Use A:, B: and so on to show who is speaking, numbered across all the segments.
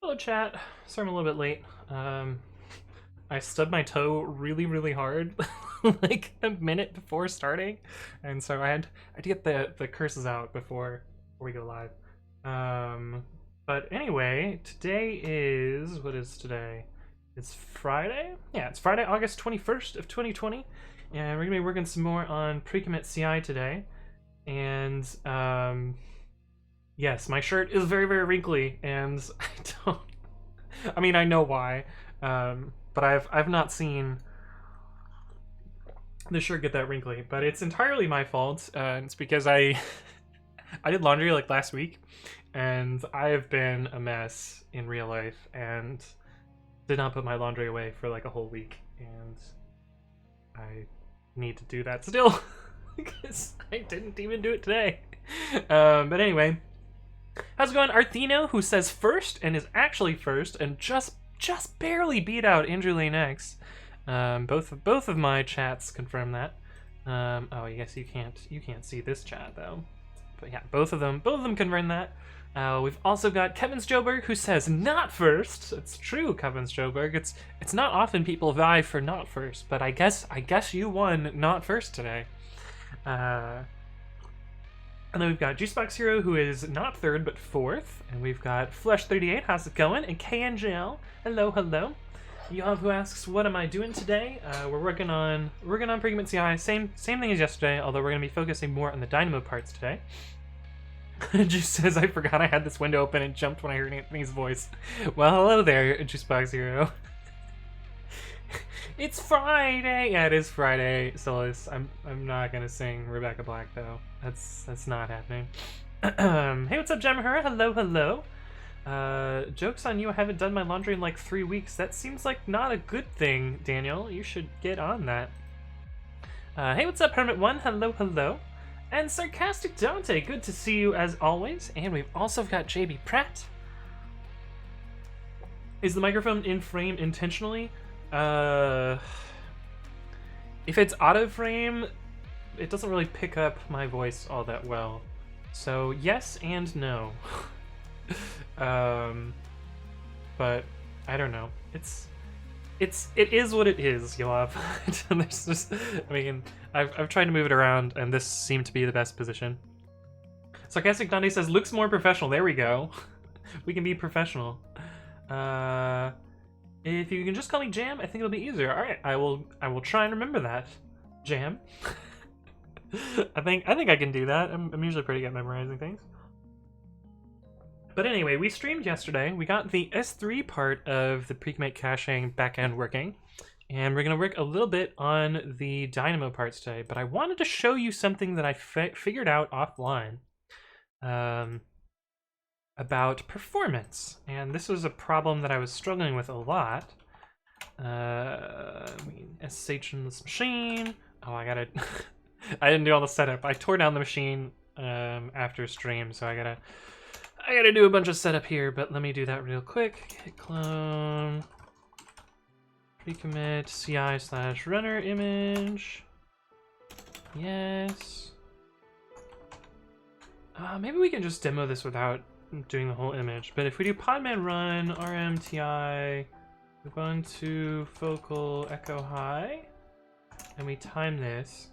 A: Hello, chat. Sorry I'm a little bit late. I stubbed my toe really hard, like a minute before starting, and so I had to get the curses out before we go live. But anyway, today is what is today? It's Friday. Yeah, it's Friday, August 21st of 2020, and we're gonna be working some more on pre-commit.ci today. And yes, my shirt is very wrinkly, and I mean, I know why, but I've not seen the shirt get that wrinkly. But it's entirely my fault. It's because I did laundry like last week, and I have been a mess in real life, and did not put my laundry away for like a whole week, and I need to do that still because I didn't even do it today. But anyway. How's it going, Arthino, who says first and is actually first and just barely beat out Andrew Lane X. Both of my chats confirm that. Oh, I guess you can't see this chat though. But yeah, both of them confirm that. We've also got Kevin Sjoberg, who says not first. It's true, Kevin Sjoberg. It's not often people vie for not first, but I guess you won not first today. And then we've got Juicebox Hero, who is not third, but fourth. And we've got Flesh38, how's it going? And KNGL, hello. Yoav, who asks, what am I doing today? We're working on pre-commit.ci, same thing as yesterday, although we're going to be focusing more on the dynamo parts today. Juice says, I forgot I had this window open and jumped when I heard Anthony's voice. Well, hello there, Juicebox Hero. It's Friday! Yeah, it is Friday, Solus. I'm not gonna sing Rebecca Black though. That's not happening. Hey, what's up, Jamahura? Hello. Joke's on you, I haven't done my laundry in like 3 weeks. That seems like not a good thing, Daniel. You should get on that. Hey, what's up, Hermit1? Hello. And Sarcastic Dante, good to see you as always. And we've also got JB Pratt. Is the microphone in frame intentionally? If it's auto frame, it doesn't really pick up my voice all that well. So yes and no. But I don't know. It is what it is, Yoav. There's just, I mean, I've tried to move it around, and this seemed to be the best position. Sarcastic Dante says, looks more professional. There we go. We can be professional. If you can just call me Jam, I think it'll be easier. All right, I will try and remember that, Jam. I think I can do that. I'm usually pretty good at memorizing things. But anyway, we streamed yesterday. We got the S3 part of the pre-commit caching backend working, and we're gonna work a little bit on the dynamo parts today. But I wanted to show you something that I figured out offline. About performance, and this was a problem that I was struggling with a lot. SSH in this machine. Oh, I gotta. I didn't do all the setup. I tore down the machine after stream, so I gotta do a bunch of setup here. But let me do that real quick. Git clone pre-commit ci/runner image. Yes. Maybe we can just demo this without doing the whole image, but if we do podman run rmti, we go into focal echo high, and we time this.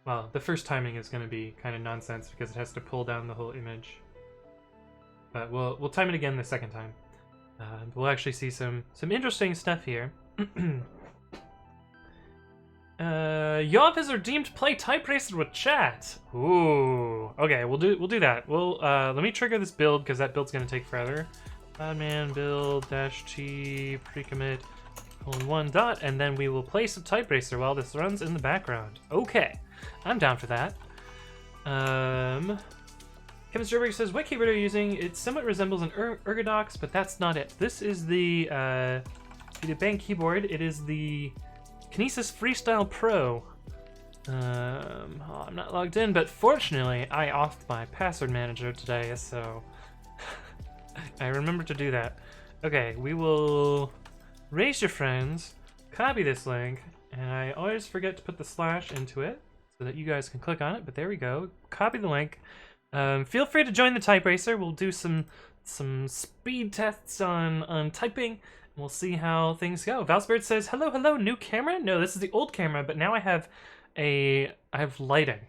A: Well, the first timing is going to be kind of nonsense because it has to pull down the whole image, but we'll time it again the second time. We'll actually see some interesting stuff here. Yoav has redeemed play type racer with chat. Ooh. Okay, we'll do that. We'll let me trigger this build because that build's gonna take forever. Podman build -t pre-commit :1 dot, and then we will play some type racer while this runs in the background. Okay, I'm down for that. Kevin Sturberg says, what keyboard are you using? It somewhat resembles an Ergodox, but that's not it. This is the bang keyboard. It is the Kinesis Freestyle Pro. I'm not logged in, but fortunately I offed my password manager today, so I remember to do that. Okay, we will raise your friends, copy this link, and I always forget to put the slash into it so that you guys can click on it, but there we go. Copy the link. Feel free to join the type racer. We'll do some some speed tests on typing, and we'll see how things go. Valsbird says, hello, hello, new camera? No, this is the old camera, but now I have lighting.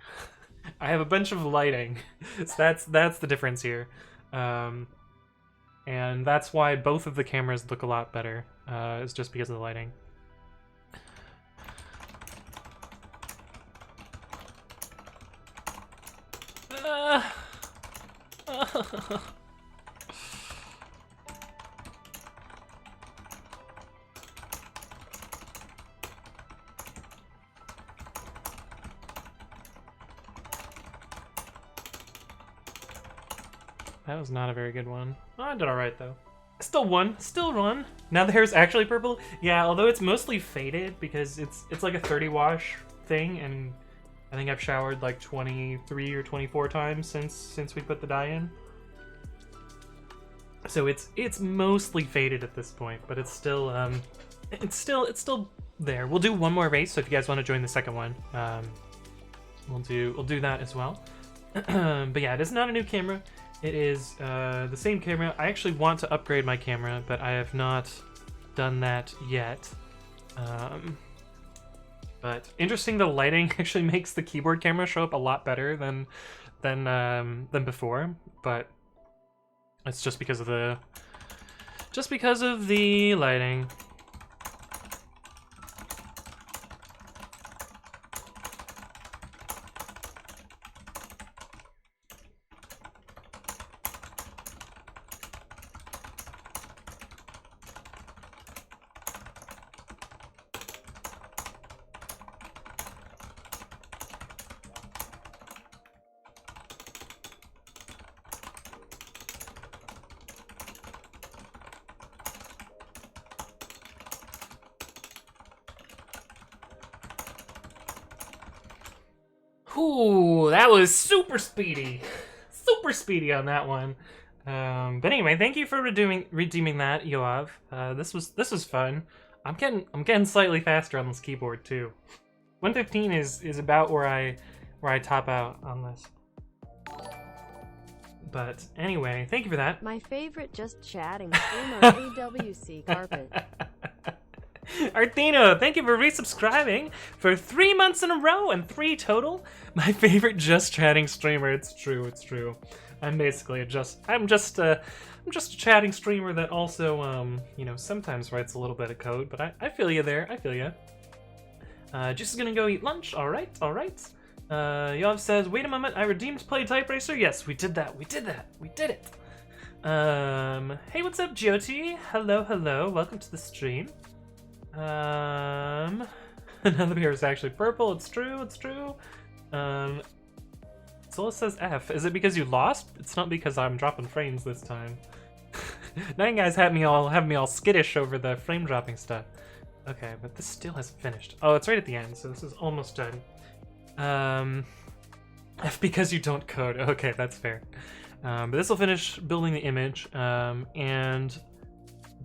A: I have a bunch of lighting. So that's the difference here. And that's why both of the cameras look a lot better. It's just because of the lighting. That was not a very good one. Oh, I did alright though. Still won. Now the hair's actually purple. Yeah, although it's mostly faded because it's like a 30 wash thing, and I think I've showered like 23 or 24 times since we put the dye in. So it's mostly faded at this point, but it's still there. We'll do one more race, so if you guys want to join the second one, we'll do that as well. But yeah, it is not a new camera. It is the same camera. I actually want to upgrade my camera, but I have not done that yet. But interesting, the lighting actually makes the keyboard camera show up a lot better than before. But it's just because of the lighting. Ooh, that was super speedy on that one. But anyway, thank you for redeeming that, Yoav. This was fun. I'm getting slightly faster on this keyboard too. 115 is about where I top out on this. But anyway, thank you for that.
B: My favorite just chatting stream on AWC Carpet.
A: Artino, thank you for resubscribing for 3 months in a row and 3 total. My favorite just chatting streamer. It's true. I'm basically I'm just a chatting streamer that also sometimes writes a little bit of code, but I feel you there. I feel you. Just gonna go eat lunch. All right. Yoav says, wait a moment, I redeemed Play Type Racer. Yes, we did that. We did it. Hey, what's up, Jyoti? Hello. Welcome to the stream. Now the beer is actually purple. It's true. Sola says F. Is it because you lost? It's not because I'm dropping frames this time. Now you guys have me all skittish over the frame dropping stuff. Okay, but this still hasn't finished. Oh, it's right at the end, so this is almost done. F because you don't code. Okay, that's fair. But this will finish building the image, and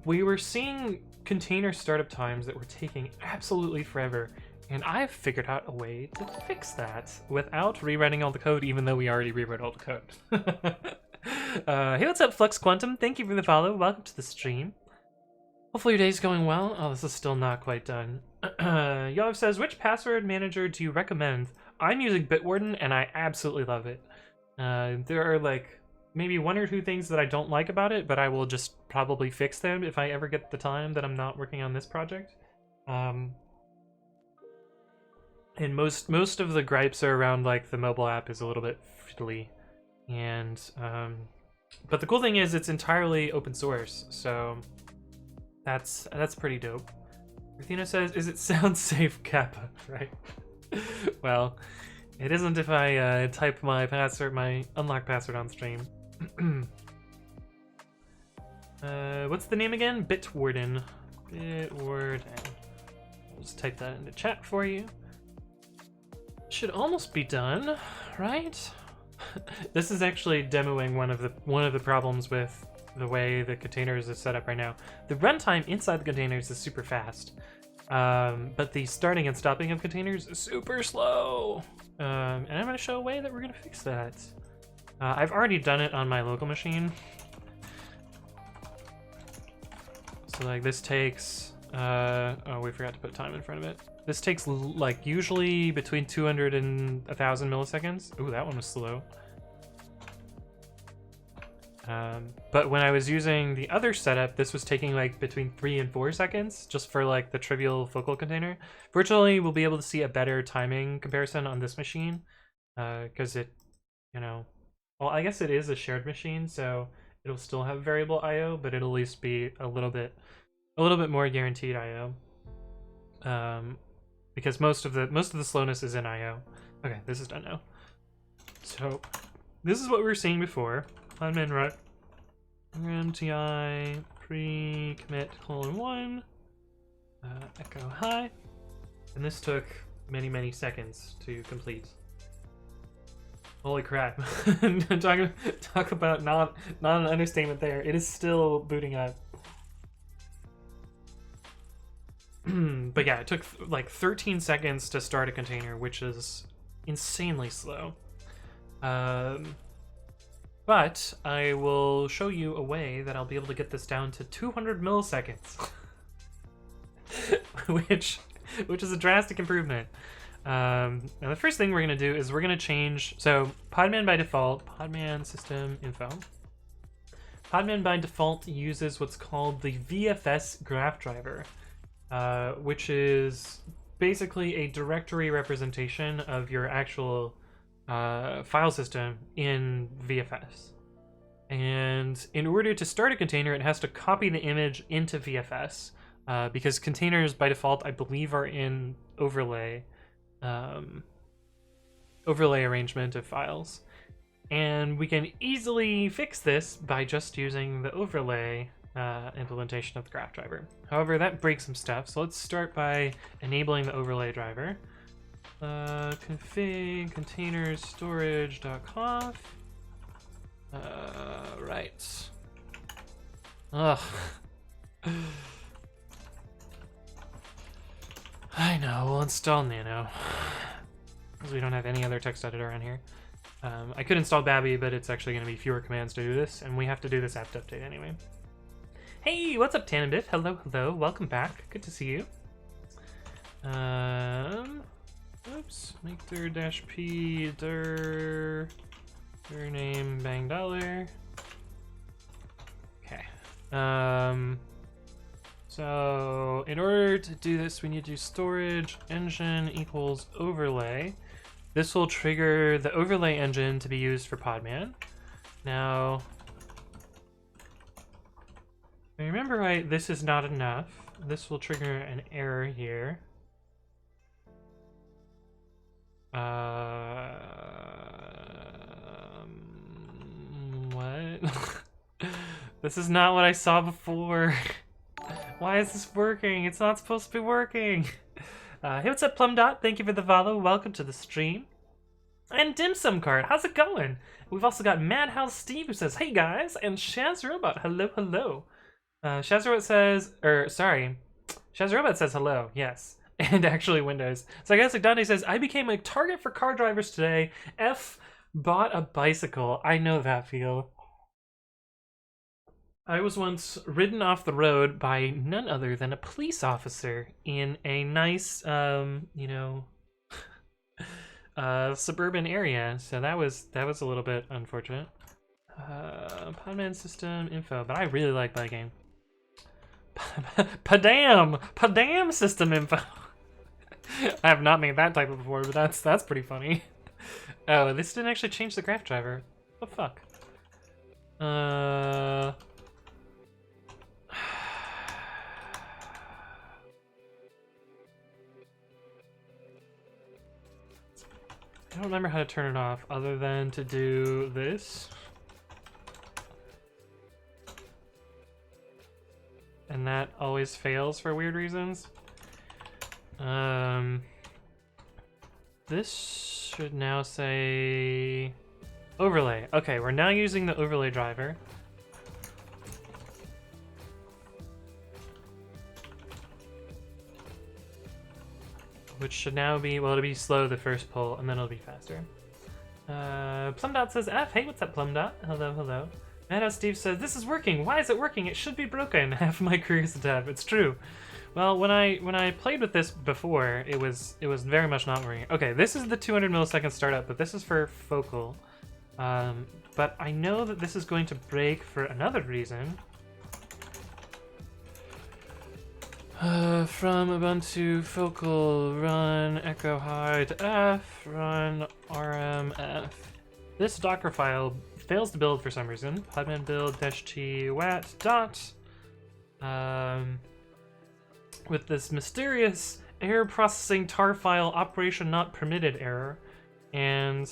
A: we were seeing container startup times that were taking absolutely forever, and I've figured out a way to fix that without rewriting all the code, even though we already rewrote all the code. Hey, what's up, Flux Quantum? Thank you for the follow. Welcome to the stream. Hopefully your day's going well. Oh, this is still not quite done. Yoav says, which password manager do you recommend? I'm using Bitwarden, and I absolutely love it. There are like maybe 1 or 2 things that I don't like about it, but I will just probably fix them if I ever get the time that I'm not working on this project. And most of the gripes are around like the mobile app is a little bit fiddly, and but the cool thing is it's entirely open source, so that's pretty dope. Ruthina says, is it sound safe Kappa? Right. Well, it isn't if I type my password, my unlock password on stream. What's the name again? Bitwarden. I'll just type that into chat for you. Should almost be done, right? This is actually demoing one of the problems with the way the containers is set up right now. The runtime inside the containers is super fast, but the starting and stopping of containers is super slow. And I'm going to show a way that we're going to fix that. I've already done it on my local machine, So like this takes, oh, we forgot to put time in front of it. This takes like usually between 200 and 1,000 milliseconds. Ooh, that one was slow. But when I was using the other setup, this was taking like between 3 and 4 seconds just for like the trivial focal container. Fortunately, we'll be able to see a better timing comparison on this machine because it, you know, well, I guess it is a shared machine, so it'll still have variable I/O, but it'll at least be a little bit more guaranteed I/O. Because most of the slowness is in I/O. Okay, this is done now. So this is what we were seeing before. Podman run TI pre-commit:1 echo hi, and this took many seconds to complete. Holy crap! talk about not an understatement there. It is still booting up. But yeah, it took like 13 seconds to start a container, which is insanely slow. But I will show you a way that I'll be able to get this down to 200 milliseconds, which is a drastic improvement. Now the first thing we're gonna do is we're gonna change. So Podman by default, Podman system info. Podman by default uses what's called the VFS graph driver, which is basically a directory representation of your actual file system in VFS. And in order to start a container, it has to copy the image into VFS because containers by default, I believe, are in overlay arrangement of files. And we can easily fix this by just using the overlay implementation of the graph driver. However, that breaks some stuff, so let's start by enabling the overlay driver. Config containers storage.conf. Right. Ugh. I know, we'll install Nano. Because we don't have any other text editor on here. I could install Babby, but it's actually going to be fewer commands to do this, and we have to do this apt update anyway. Hey, what's up, Tannenbiff? Hello, hello, welcome back. Good to see you. Oops, make dir -p dir name bang dollar. Okay. So in order to do this, we need to do storage engine equals overlay. This will trigger the overlay engine to be used for Podman. Now, if I remember right, this is not enough. This will trigger an error here. What? This is not what I saw before. Why is this working? It's not supposed to be working. Hey, what's up, Plumdot? Thank you for the follow. Welcome to the stream. And Dim Sum Card, how's it going? We've also got Madhouse Steve who says, hey guys, and Shaz Robot, hello, hello. Shaz Robot says, Shaz Robot says hello, yes. And actually Windows. So I guess like Dante says, I became a target for car drivers today. F bought a bicycle. I know that feel. I was once ridden off the road by none other than a police officer in a nice, you know, suburban area. So that was a little bit unfortunate. Podman system info, but I really like biking. Padam system info. I have not made that type of before, but that's pretty funny. Oh, this didn't actually change the graph driver. What the fuck? I don't remember how to turn it off other than to do this. And that always fails for weird reasons. This should now say overlay. Okay, we're now using the overlay driver. Which should now be, well, it'll be slow the first pull, and then it'll be faster. Plumdot says F. Hey, what's up, Plumdot? Hello, hello. Madhouse Steve says, this is working. Why is it working? It should be broken. Half of my career is a dev. It's true. Well, when I played with this before, it was very much not working. Okay, this is the 200 millisecond startup, but this is for Focal. But I know that this is going to break for another reason. From Ubuntu Focal run echo hide f run rmf. This Docker file fails to build for some reason. Podman build -t wat dot. With this mysterious error processing tar file operation not permitted error. And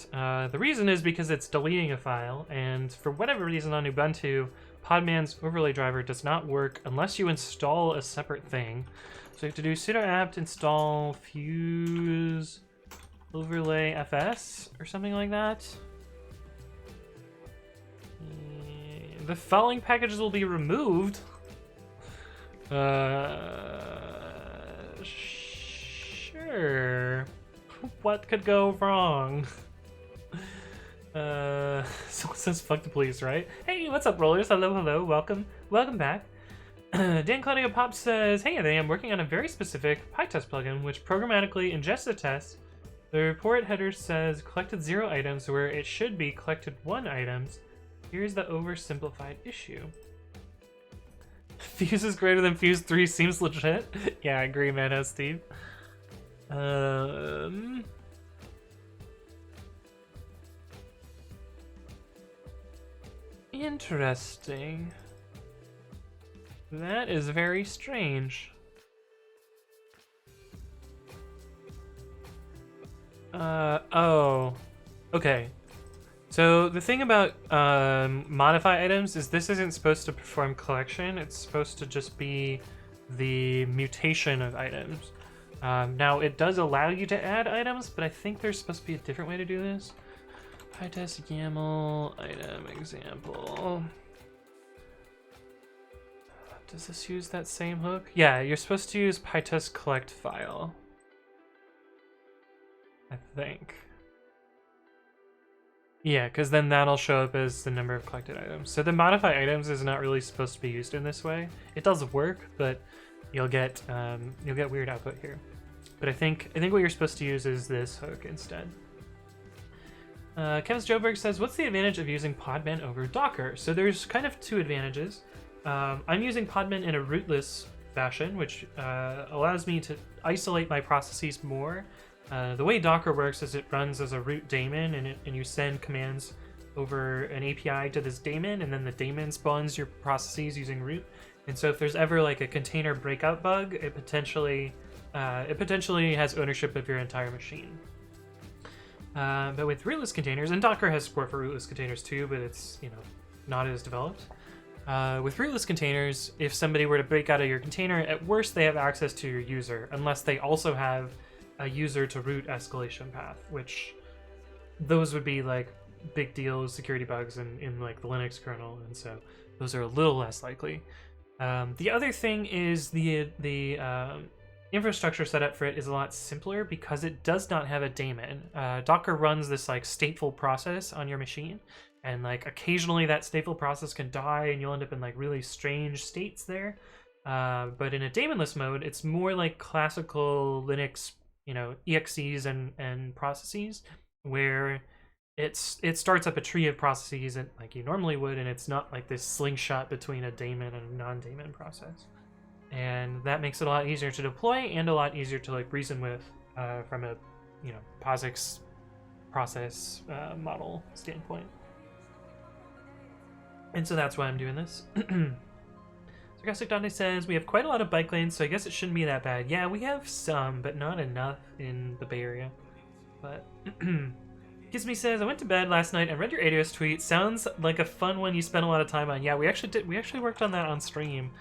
A: the reason is because it's deleting a file, and for whatever reason on Ubuntu, Podman's overlay driver does not work unless you install a separate thing. So you have to do sudo apt install fuse overlay fs or something like that. The following packages will be removed. Sure. What could go wrong? Someone says fuck the police, right? Hey, what's up, rollers? Hello, hello, welcome back. Dan Claudio Pop says, hey, I'm working on a very specific PyTest plugin which programmatically ingests a test. The report header says collected 0 items where it should be collected 1 items. Here's the oversimplified issue. Fuse is greater than Fuse 3 seems legit. Yeah, I agree, man. Steve. Interesting. That is very strange. Oh. Okay. So the thing about modify items is this isn't supposed to perform collection, it's supposed to just be the mutation of items. Now it does allow you to add items, but I think there's supposed to be a different way to do this. PyTest YAML item example. Does this use that same hook? Yeah, you're supposed to use PyTest collect file, I think. Yeah, because then that'll show up as the number of collected items. So the modify items is not really supposed to be used in this way. It does work, but you'll get weird output here. But I think what you're supposed to use is this hook instead. Kevin Joberg says, what's the advantage of using Podman over Docker? So there's kind of 2 advantages. I'm using Podman in a rootless fashion, which allows me to isolate my processes more. The way Docker works is it runs as a root daemon, and you send commands over an API to this daemon, and then the daemon spawns your processes using root. And so if there's ever like a container breakout bug, it potentially has ownership of your entire machine. But with rootless containers, and Docker has support for rootless containers too, but it's not as developed. With rootless containers, if somebody were to break out of your container, at worst they have access to your user, unless they also have a user to root escalation path, which those would be like big deal security bugs in like the Linux kernel, and so those are a little less likely. The other thing is the infrastructure setup for it is a lot simpler because it does not have a daemon. Docker runs this like stateful process on your machine, and like occasionally that stateful process can die and you'll end up in like really strange states there. But in a daemonless mode, it's more like classical Linux, exes and processes, where it starts up a tree of processes and like you normally would, and it's not like this slingshot between a daemon and a non-daemon process. And that makes it a lot easier to deploy and a lot easier to like reason with from a POSIX process model standpoint. And so that's why I'm doing this. Sarcastic Dante says, we have quite a lot of bike lanes, so I guess it shouldn't be that bad. Yeah, we have some, but not enough in the Bay Area. But Gizme says, I went to bed last night and read your ADOS tweet. Sounds like a fun one you spent a lot of time on. Yeah, we actually worked on that on stream.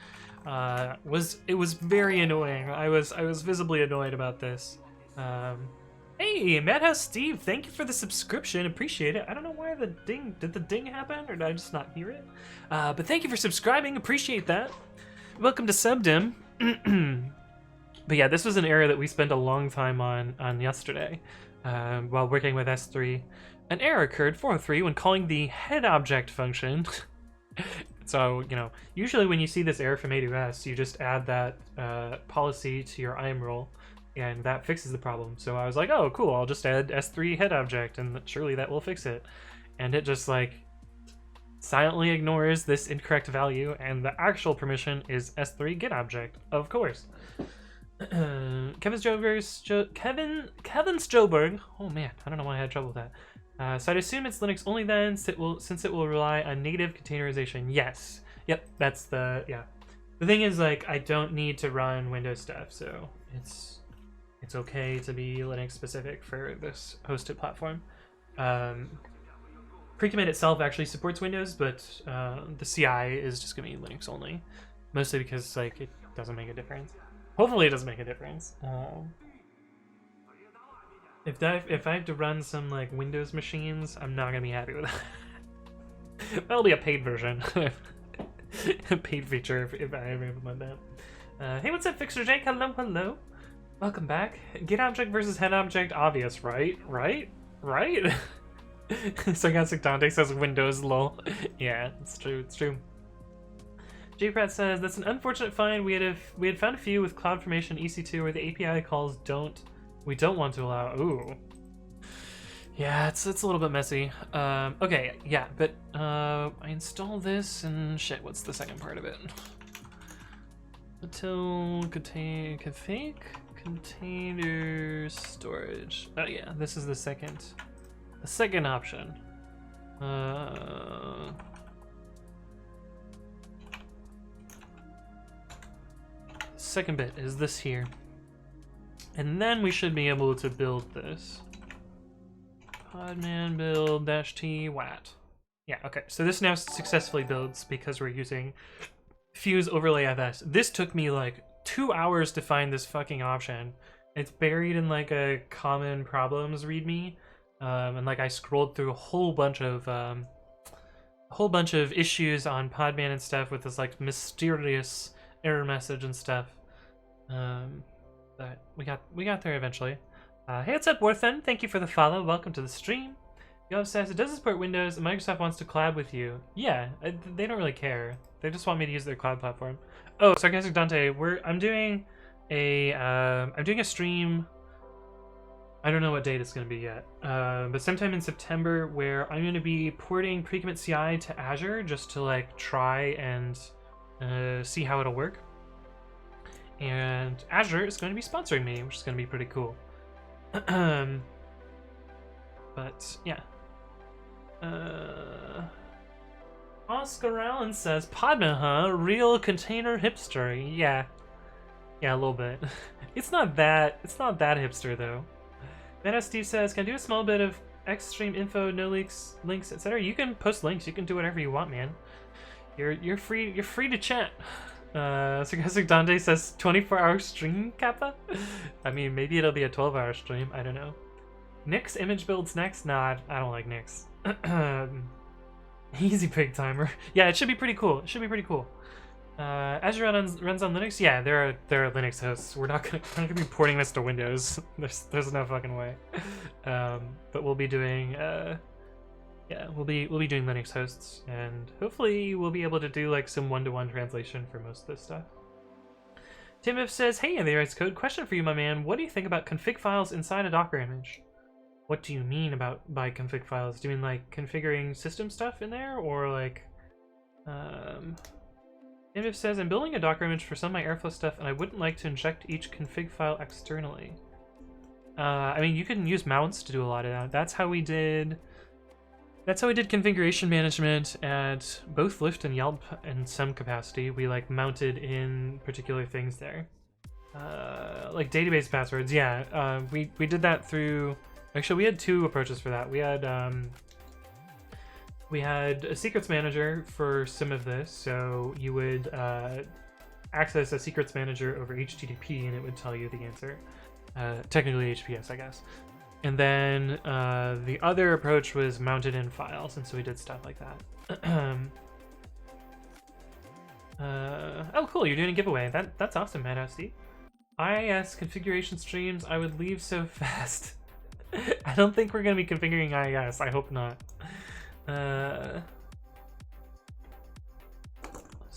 A: It was very annoying. I was visibly annoyed about this. Hey, Madhouse Steve, thank you for the subscription. Appreciate it. I don't know why did the ding happen, or did I just not hear it? But thank you for subscribing. Appreciate that. Welcome to Subdim. But yeah, this was an error that we spent a long time on yesterday while working with S3. An error occurred 403 when calling the head object function So, you know, usually when you see this error from AWS, you just add that policy to your IAM role, and that fixes the problem. So I was like, oh, cool, I'll just add S3 head object, and surely that will fix it. And it just, like, silently ignores this incorrect value, and the actual permission is S3 get object, of course. Kevin Stroberg. Oh man, I don't know why I had trouble with that. So I'd assume it's Linux only then, since it will rely on native containerization. Yes. Yep, that's the, yeah. The thing is, like, I don't need to run Windows stuff, so it's okay to be Linux specific for this hosted platform. Pre-commit itself actually supports Windows, but the CI is just gonna be Linux only, mostly because, like, it doesn't make a difference. Hopefully it doesn't make a difference. If I have to run some, like, Windows machines, I'm not gonna be happy with that. That'll be a paid version. A paid feature if I ever implement that. Hey, what's up, Fixer Jake? Hello, hello. Welcome back. Get object versus head object, obvious, right? Right? Sarcastic Dante says Windows, lol. Yeah, it's true, it's true. JPrat says, that's an unfortunate find. We had found a few with CloudFormation EC2 where the API calls we don't want to allow. Ooh. Yeah, it's a little bit messy. Okay, yeah, but I install this and shit, what's the second part of it? Until config container storage. Oh yeah, this is the second option. Second bit is this here, and then we should be able to build this. Podman build -t wat. Yeah, okay, so this now successfully builds because we're using Fuse overlay FS. This took me like 2 hours to find this fucking option. It's buried in like a common problems readme, and like I scrolled through a whole bunch of issues on Podman and stuff with this like mysterious error message and stuff. But we got there eventually. Hey, what's up, Worthen? Thank you for the follow. Welcome to the stream. Yo says it does support Windows and Microsoft wants to collab with you. Yeah, they don't really care. They just want me to use their cloud platform. Oh, Sarcastic Dante, I'm doing a stream. I don't know what date it's going to be yet, but sometime in September, where I'm going to be porting pre-commit.ci to Azure just to like try and see how it'll work. And Azure is going to be sponsoring me, which is going to be pretty cool. But yeah. Oscar Allen says, Podman, huh? Real container hipster. Yeah, a little bit. It's not that hipster though. Meta Steve says, can I do a small bit of extreme info, no links, etc.? You can post links. You can do whatever you want, man. You're free to chat. Sarcastic Dante says 24-hour stream, Kappa? I mean, maybe it'll be a 12-hour stream. I don't know. Nick's image builds next? Nah, I don't like Nick's. Easy pig timer. Yeah, it should be pretty cool. Azure runs on Linux? Yeah, there are Linux hosts. We're not gonna be porting this to Windows. There's no fucking way. But we'll be doing we'll be doing Linux hosts, and hopefully we'll be able to do like some one-to-one translation for most of this stuff. Timif says, hey, there is code. Question for you, my man. What do you think about config files inside a Docker image? What do you mean by config files? Do you mean like configuring system stuff in there, or like Timif says, I'm building a Docker image for some of my Airflow stuff, and I wouldn't like to inject each config file externally. I mean, you can use mounts to do a lot of that. That's how we did configuration management at both Lyft and Yelp in some capacity. We like mounted in particular things there. Like database passwords, yeah. We did that through, actually we had two approaches for that. We had a secrets manager for some of this, so you would access a secrets manager over HTTP and it would tell you the answer. Technically HTTPS, I guess. And then the other approach was mounted in files, and so we did stuff like that. Oh, cool! You're doing a giveaway. That's awesome, Matt Steve. IIS configuration streams. I would leave so fast. I don't think we're gonna be configuring IIS. I hope not.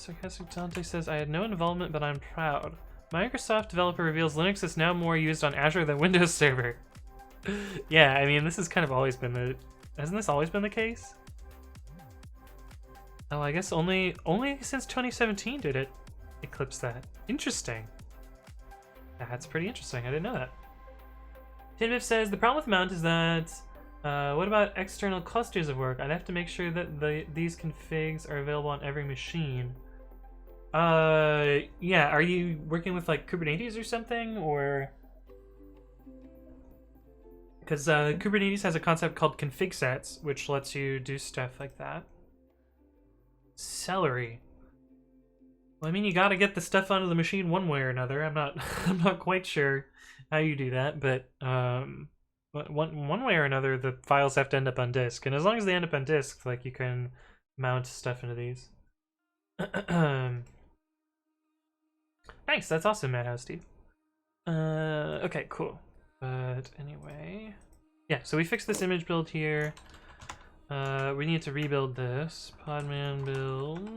A: Sarcastic Dante says, I had no involvement, but I'm proud. Microsoft developer reveals Linux is now more used on Azure than Windows Server. Yeah, I mean, this has kind of always been the... Hasn't this always been the case? Oh, I guess only since 2017 did it eclipse that. Interesting. That's pretty interesting. I didn't know that. Tinbiff says, the problem with Mount is that... what about external clusters of work? I'd have to make sure that these configs are available on every machine. Yeah, are you working with like Kubernetes or something, or... Because Kubernetes has a concept called config sets, which lets you do stuff like that. Celery. Well, I mean, you gotta get the stuff onto the machine one way or another. I'm not quite sure how you do that, but one way or another, the files have to end up on disk, and as long as they end up on disk, like, you can mount stuff into these. Nice, that's awesome, Madhouse Steve. Okay, cool. But anyway, yeah. So we fixed this image build here. We need to rebuild this podman build.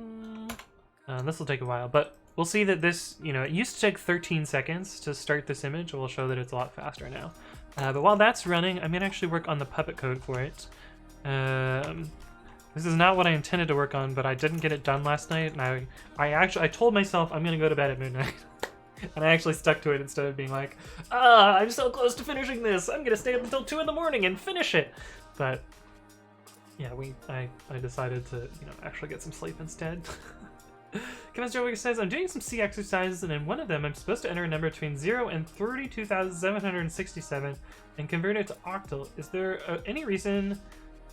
A: This will take a while, but we'll see that this, you know, it used to take 13 seconds to start this image. We'll show that it's a lot faster now. But while that's running, I'm gonna actually work on the Puppet code for it. This is not what I intended to work on, but I didn't get it done last night, and I told myself I'm gonna go to bed at midnight. And I actually stuck to it instead of being like, I'm so close to finishing this. I'm gonna stay up until 2 in the morning and finish it. But yeah, I decided to, you know, actually get some sleep instead. Kevin Jowick says, I'm doing some C exercises, and in one of them, I'm supposed to enter a number between 0 and 32,767 and convert it to octal. Is there any reason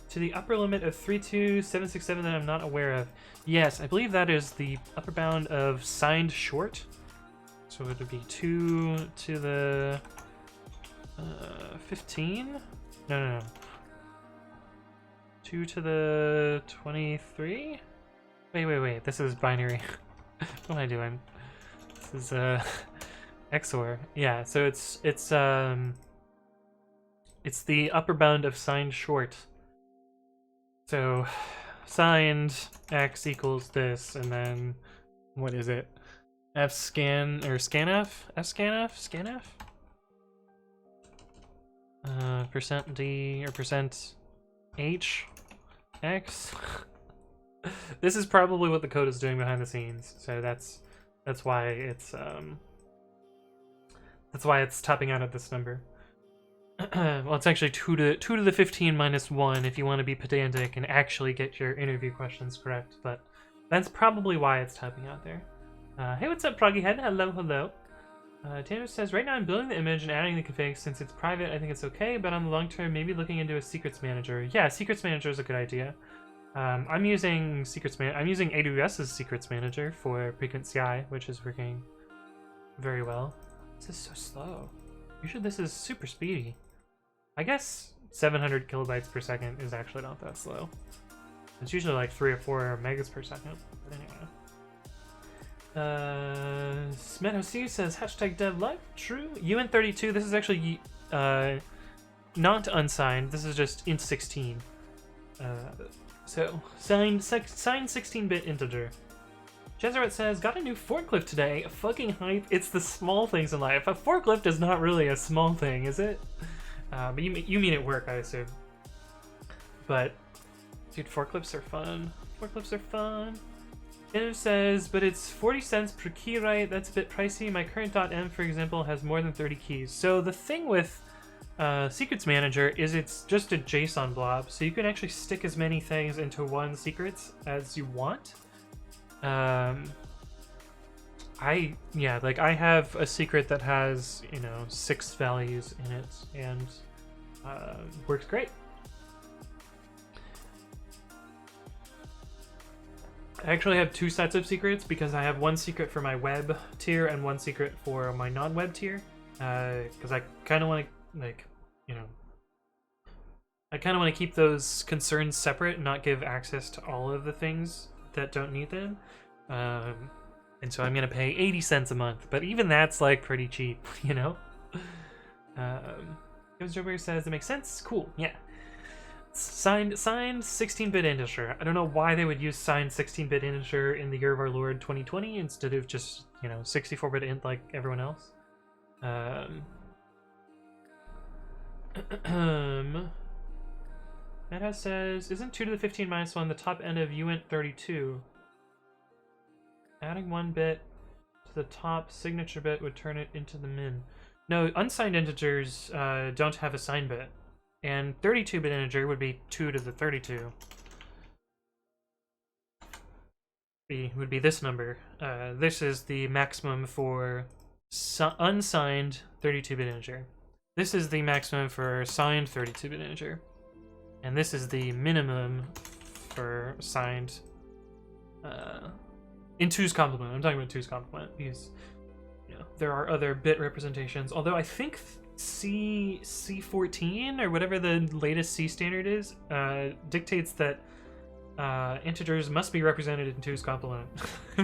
A: to the upper limit of 32767 that I'm not aware of? Yes, I believe that is the upper bound of signed short. So it would be 2 to the 15? No. 2 to the 23? Wait. This is binary. What am I doing? This is XOR. Yeah, so it's the upper bound of signed short. So signed x equals this, and then what is it? Fscan or scanf? Fscanf? Percent %d or percent %h x. This is probably what the code is doing behind the scenes, so that's why it's topping out at this number. Well, it's actually 2 to the 15 minus 1 if you want to be pedantic and actually get your interview questions correct, but that's probably why it's topping out there. Hey, what's up, Proggyhead? Hello. Tanner says, right now I'm building the image and adding the config. Since it's private, I think it's okay, but on the long term, maybe looking into a secrets manager. Yeah, secrets manager is a good idea. I'm using AWS's secrets manager for pre-commit.ci, which is working very well. This is so slow. Usually this is super speedy. I guess 700 kilobytes per second is actually not that slow. It's usually like 3 or 4 megas per second. But anyway. Smedoc says #devlive. True. UN32. This is actually not unsigned. This is just int 16. So signed 16-bit integer. Jesuit says, got a new forklift today. Fucking hype. It's the small things in life. A forklift is not really a small thing, is it? But you mean at work, I assume. But, dude, forklifts are fun. Forklifts are fun. Jennifer says, but it's 40 cents per key, right? That's a bit pricey. My current .m, for example, has more than 30 keys. So the thing with Secrets Manager is it's just a JSON blob. So you can actually stick as many things into one secrets as you want. I have a secret that has, 6 values in it, and works great. I actually have 2 sets of secrets because I have one secret for my web tier and one secret for my non-web tier. Because I kind of want to, I kind of want to keep those concerns separate and not give access to all of the things that don't need them. And so I'm going to pay 80 cents a month, but even that's like pretty cheap, Joe's Joker says it makes sense. Cool, yeah. Signed 16-bit integer. I don't know why they would use signed 16-bit integer in the year of our Lord 2020 instead of just, 64-bit int like everyone else. Meta says, isn't 2 to the 15 minus 1 the top end of uint 32? Adding 1 bit to the top signature bit would turn it into the min. No, unsigned integers don't have a sign bit. And 32-bit integer would be 2 to the 32. Would be this number. This is the maximum for unsigned 32-bit integer. This is the maximum for signed 32-bit integer. And this is the minimum for signed in 2's complement. I'm talking about 2's complement because there are other bit representations. Although I think C14 or whatever the latest C standard is dictates that integers must be represented in 2's complement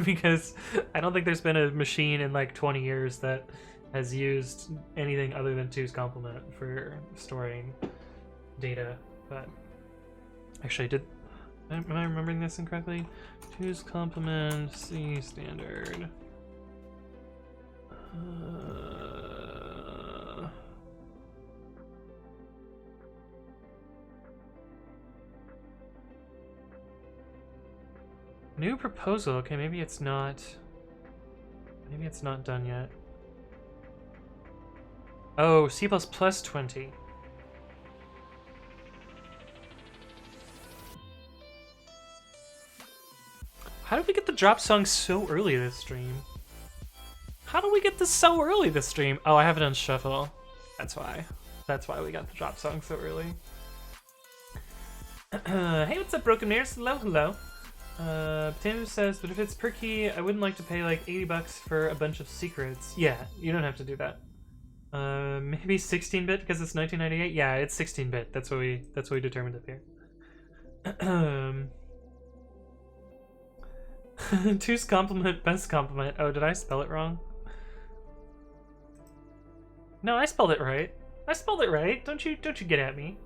A: because I don't think there's been a machine in like 20 years that has used anything other than 2's complement for storing data. But actually, am I remembering this incorrectly? 2's complement C standard. New proposal. Okay, maybe it's not done yet. Oh, C++ 20. How did we get the drop song so early this stream? How do we get this so early this stream? Oh, I have it on shuffle. That's why. That's why we got the drop song so early. Hey, what's up, Broken Mirrors? Hello, hello. Potato says, but if it's per key, I wouldn't like to pay like $80 for a bunch of secrets. Yeah, you don't have to do that. Maybe 16-bit because it's 1998. Yeah, it's 16-bit. That's what we determined up here. 2's complement, best complement. Oh, did I spell it wrong? No, I spelled it right. I spelled it right. Don't you get at me.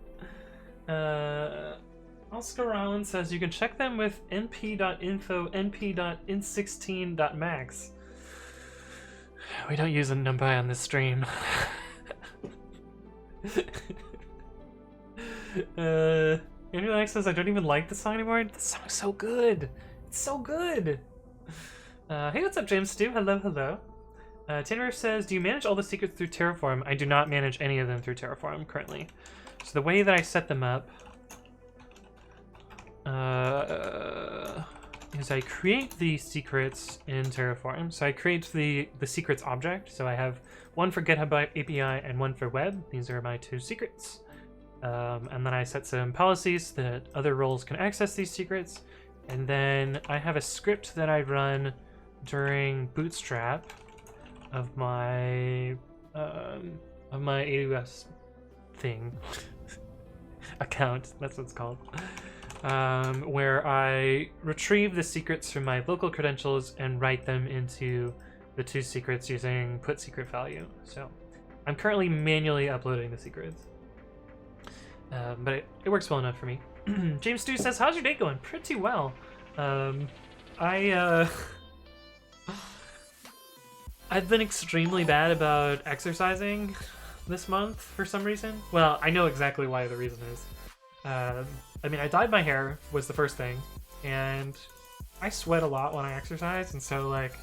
A: Oscar Rollins says you can check them with np.info, np.int16.max. We don't use a numpy on this stream. Andrew Alex says I don't even like the song anymore. The song's so good. It's so good. Hey, what's up, James Stu? Hello, hello. Tanner says, do you manage all the secrets through Terraform? I do not manage any of them through Terraform currently. So the way that I set them up is I create the secrets in Terraform. So I create the secrets object. So I have one for GitHub API and one for web. These are my 2 secrets. And then I set some policies that other roles can access these secrets. And then I have a script that I run during Bootstrap of my AWS thing account. That's what it's called. Where I retrieve the secrets from my local credentials and write them into the 2 secrets using put secret value. So I'm currently manually uploading the secrets, but it works well enough for me. James Stu says, how's your day going? Pretty well. I've been extremely bad about exercising this month for some reason. Well, I know exactly why the reason is. I mean, I dyed my hair was the first thing, and I sweat a lot when I exercise, and so, like,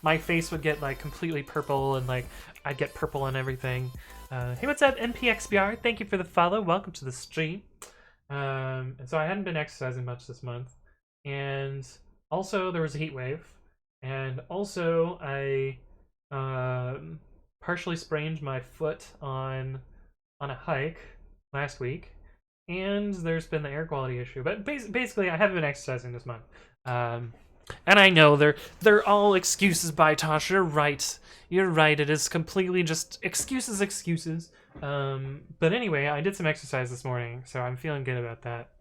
A: my face would get, like, completely purple, and, like, I'd get purple on everything. Hey, what's up, NPXBR? Thank you for the follow. Welcome to the stream. And so I hadn't been exercising much this month, and also there was a heat wave, and also I partially sprained my foot on a hike last week, and there's been the air quality issue. But basically, I haven't been exercising this month. And I know they're all excuses by Tosh. You're right. You're right. It is completely just excuses. But anyway, I did some exercise this morning, so I'm feeling good about that.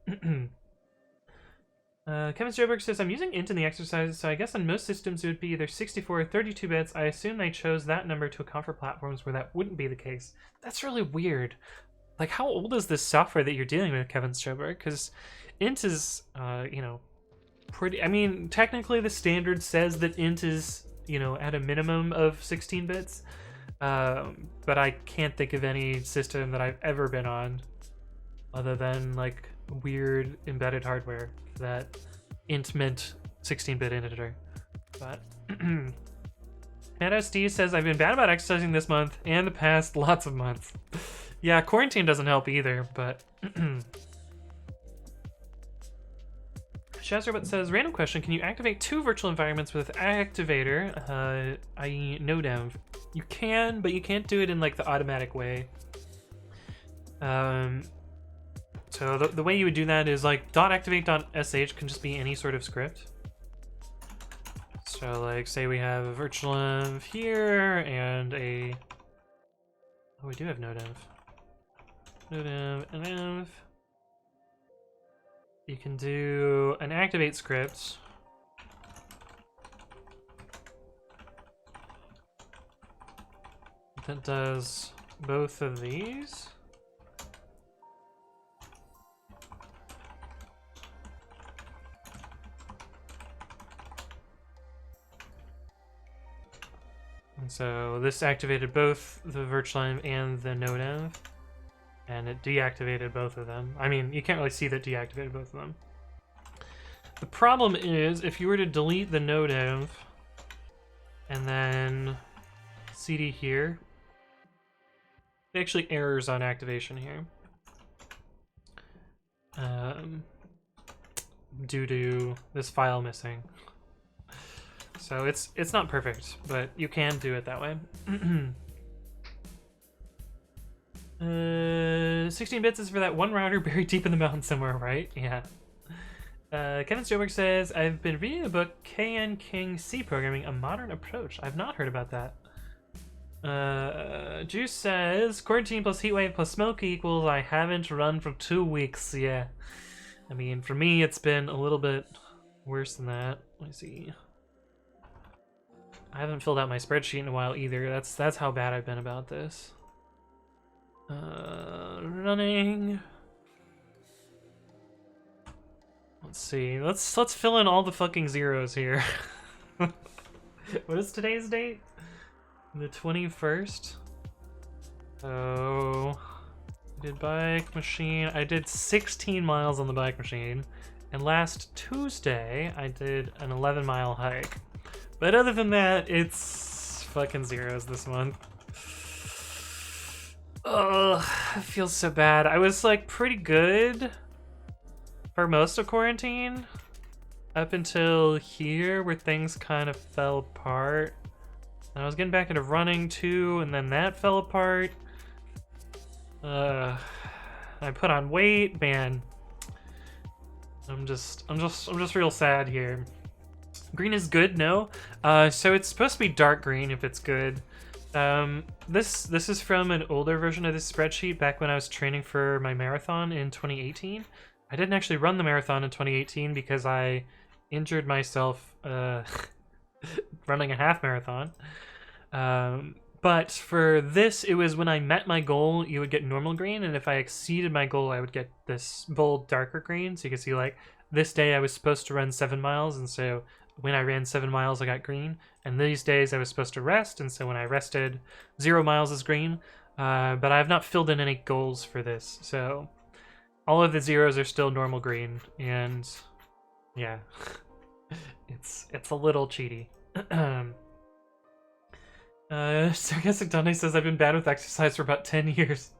A: Kevin Stroberg says, I'm using int in the exercises, so I guess on most systems it would be either 64 or 32 bits. I assume they chose that number to account for platforms where that wouldn't be the case. That's really weird. like, how old is this software that you're dealing with, Kevin Stroberg? Because int is, you know, pretty. I mean, technically, the standard says that int is, you know, at a minimum of 16 bits. But I can't think of any system that I've ever been on, other than like weird embedded hardware that int meant 16-bit integer. But NSD says, I've been bad about exercising this month and the past lots of months. Yeah, quarantine doesn't help either, but Shazrobot says, random question, can you activate 2 virtual environments with activator, i.e. nodev? You can, but you can't do it in like the automatic way. So the way you would do that is like .activate.sh can just be any sort of script. So like, say we have a virtual env here and a, oh, we do have nodev. Nodev and env. You can do an activate script. That does both of these. And so this activated both the virtual env and the nodev, and it deactivated both of them. I mean, you can't really see that deactivated both of them. The problem is, if you were to delete the nodev and then cd here, it actually errors on activation here. Due to this file missing. So it's not perfect, but you can do it that way. 16 bits is for that one router buried deep in the mountain somewhere, right? Yeah. Kevin Stoberg says, I've been reading the book K.N. King C Programming, A Modern Approach. I've not heard about that. Juice says, quarantine plus heatwave plus smoke equals I haven't run for 2 weeks. Yeah. I mean, for me, it's been a little bit worse than that. Let me see. I haven't filled out my spreadsheet in a while either. That's how bad I've been about this. Running. Let's see. Let's fill in all the fucking zeros here. What is today's date? The 21st. So I did bike machine. I did 16 miles on the bike machine, and last Tuesday I did an 11-mile hike. But other than that, it's fucking zeros this month. Ugh, it feels so bad. I was like pretty good for most of quarantine up until here where things kind of fell apart. And I was getting back into running too, and then that fell apart. I put on weight, man. I'm just real sad here. Green is good, no? So it's supposed to be dark green if it's good. This is from an older version of this spreadsheet back when I was training for my marathon in 2018. I didn't actually run the marathon in 2018 because I injured myself running a half marathon. But for this, it was when I met my goal, you would get normal green, and if I exceeded my goal, I would get this bold darker green. So you can see, like, this day I was supposed to run 7 miles, and so when I ran 7 miles, I got green. And these days I was supposed to rest, and so when I rested, 0 miles is green. But I have not filled in any goals for this, so all of the zeros are still normal green, and yeah, it's a little cheaty. Sarcastic Dante says, I've been bad with exercise for about 10 years.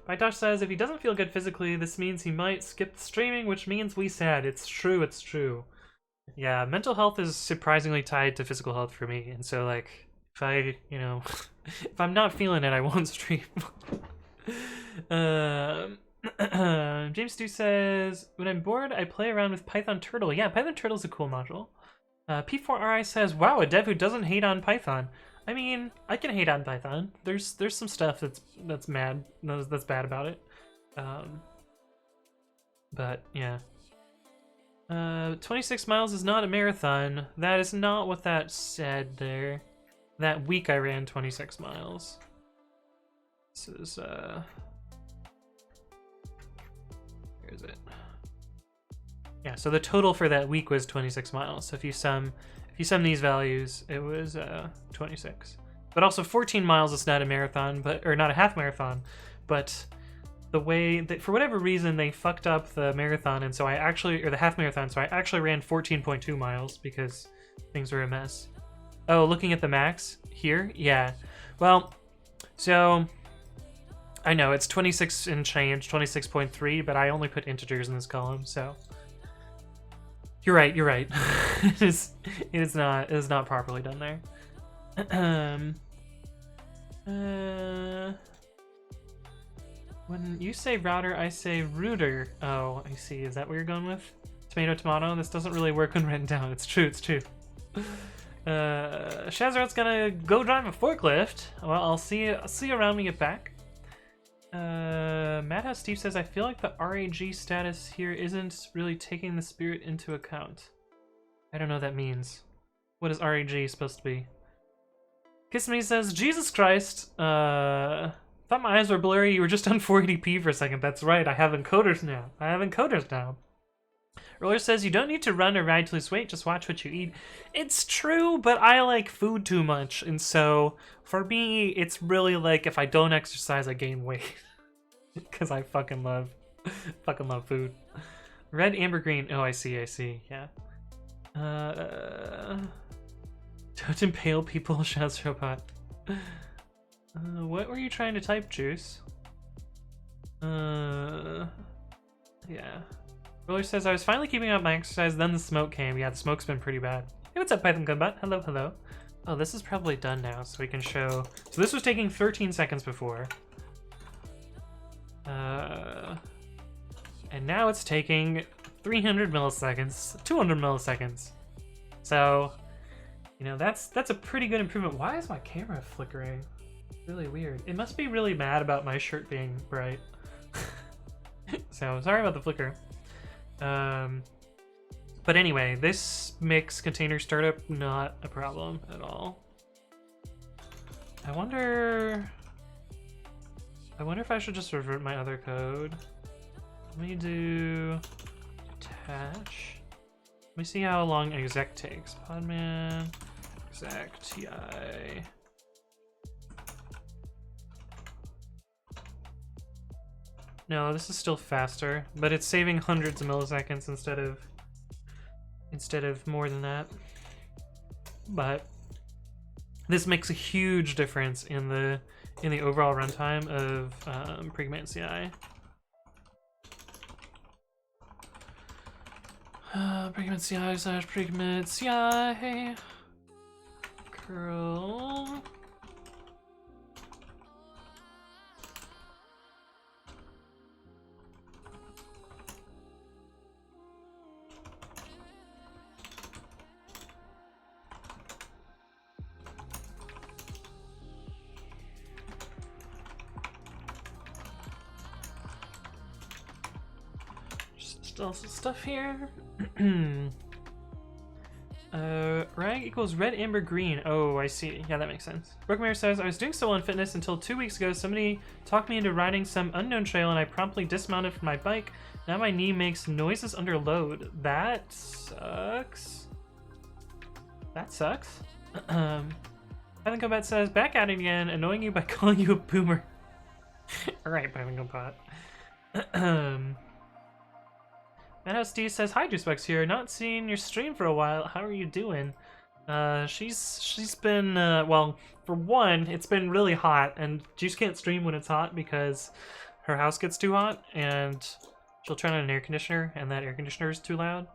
A: Mytosh says, if he doesn't feel good physically, this means he might skip the streaming, which means we sad. It's true, it's true. Yeah, mental health is surprisingly tied to physical health for me, and so, like, if I, you know, if I'm not feeling it, I won't stream. James Stu says, when I'm bored, I play around with Python Turtle. Yeah, Python Turtle's a cool module. P4RI says, wow, a dev who doesn't hate on Python. I mean, I can hate on Python. There's some stuff that's bad about it. But yeah. 26 miles is not a marathon. That is not what that said there. That week I ran 26 miles. This is Where is it? Yeah, so the total for that week was 26 miles. So if you sum these values, it was 26. But also 14 miles is not a marathon, or not a half marathon, but the way that, for whatever reason, they fucked up the marathon, and so the half marathon, so I actually ran 14.2 miles because things were a mess. Oh, looking at the max here? Yeah. Well, so I know it's 26 and change, 26.3, but I only put integers in this column, so you're right. it is not properly done there. When you say router, I say router. Oh, I see. Is that what you're going with? Tomato, tomato. This doesn't really work when written down. It's true. Shazarot's gonna go drive a forklift. Well, I'll see you around when we get back. Madhouse Steve says, I feel like the RAG status here isn't really taking the spirit into account. I don't know what that means. What is RAG supposed to be? Kiss Me says, Jesus Christ, thought my eyes were blurry, you were just on 480p for a second. That's right, I have encoders now. Roller says, you don't need to run or ride to lose weight, just watch what you eat. It's true, but I like food too much, and so for me, it's really like if I don't exercise, I gain weight. Because I fucking love food. Red, amber, green. Oh, I see, yeah. Don't impale people, shouts Robot. What were you trying to type, Juice? Yeah. Roller says, I was finally keeping up my exercise, then the smoke came. Yeah, the smoke's been pretty bad. Hey, what's up, Python Gunbot? Hello. Oh, this is probably done now, so we can show... So this was taking 13 seconds before. And now it's taking 300 milliseconds, 200 milliseconds. So, you know, that's a pretty good improvement. Why is my camera flickering? Really weird. It must be really mad about my shirt being bright. So, sorry about the flicker. But anyway, this makes container startup not a problem at all. I wonder if I should just revert my other code. Let me do attach. Let me see how long exec takes. Podman exec.ci. No, this is still faster, but it's saving hundreds of milliseconds instead of more than that. But this makes a huge difference in the overall runtime of pre-commit.ci. Pre-commit.ci / pre-commit.ci curl. Still some stuff here. Rag equals red, amber, green. Oh, I see. Yeah, that makes sense. Brookmare says, I was doing so well in fitness until 2 weeks ago. Somebody talked me into riding some unknown trail and I promptly dismounted from my bike. Now my knee makes noises under load. That sucks. That sucks. Python Combat says, back at it again, annoying you by calling you a boomer. Alright, Python Combat. Madhouse D says, hi, Juicebugs here. Not seeing your stream for a while. How are you doing? She's been, well, for one, it's been really hot, and Juice can't stream when it's hot because her house gets too hot, and she'll turn on an air conditioner, and that air conditioner is too loud.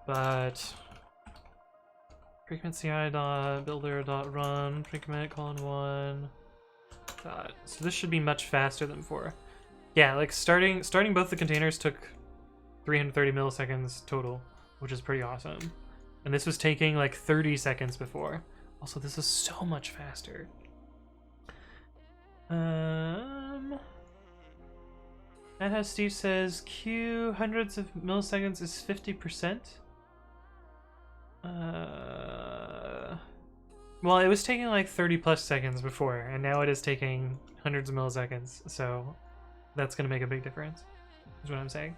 A: But pre-commit.ci.builder.run pre-commit:1. So this should be much faster than before. Yeah, like starting both the containers took 330 milliseconds total, which is pretty awesome. And this was taking like 30 seconds before. Also, this is so much faster. Madhouse Steve says Q hundreds of milliseconds is 50%. Well, it was taking like 30 plus seconds before, and now it is taking hundreds of milliseconds, so That's gonna make a big difference, is what I'm saying.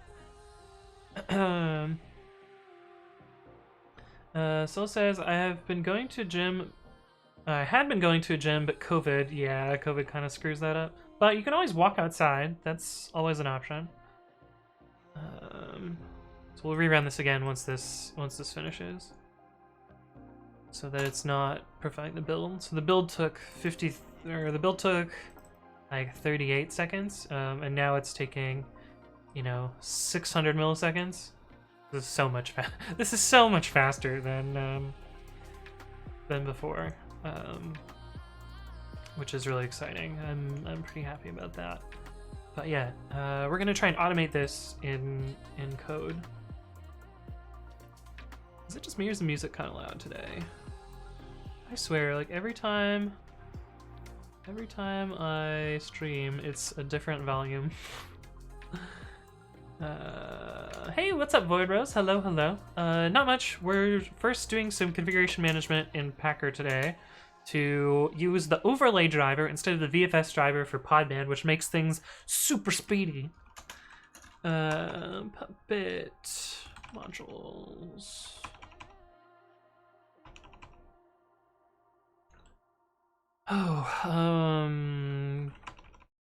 A: Soul says, I have been going to gym. I had been going to a gym, but COVID, yeah, COVID kind of screws that up. But you can always walk outside. That's always an option. So we'll rerun this again once this finishes, so that it's not providing the build. So the build took like 38 seconds, and now it's taking, 600 milliseconds. This is so much This is so much faster than before, which is really exciting. I'm pretty happy about that. But yeah, we're gonna try and automate this in code. Is it just me or is the music kind of loud today? I swear, like every time I stream, it's a different volume. Hey, what's up, Void Rose? Hello, hello. Not much. We're first doing some configuration management in Packer today to use the overlay driver instead of the VFS driver for podman, which makes things super speedy. Puppet modules.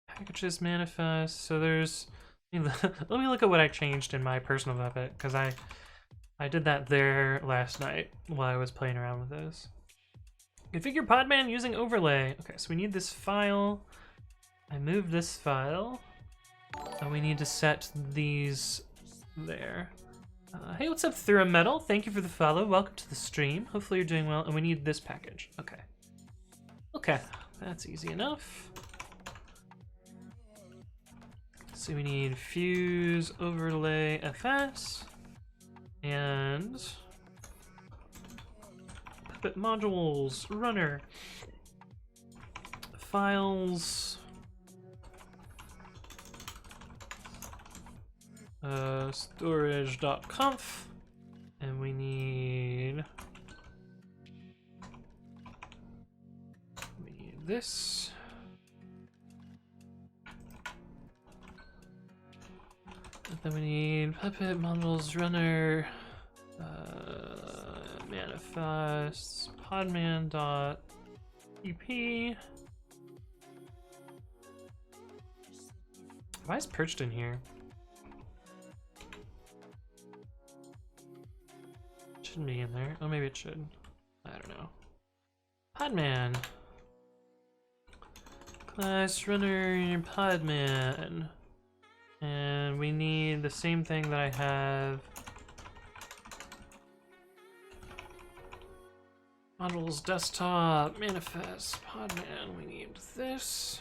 A: Packages manifest. So there's. Let me look at what I changed in my personal Puppet, because I did that there last night while I was playing around with this. Configure podman using overlay. Okay, so we need this file. I moved this file. And we need to set these there. Hey, what's up, Metal? Thank you for the follow. Welcome to the stream. Hopefully you're doing well. And we need this package. Okay. Okay, that's easy enough. So we need fuse overlay fs and puppet modules runner files storage.conf, and we need this. And then we need puppet modules runner manifests podman.ep. Why is perched in here? Shouldn't be in there. Oh, maybe it should. I don't know. Podman. Class runner podman. And we need the same thing that I have. Modules desktop manifest podman. We need this.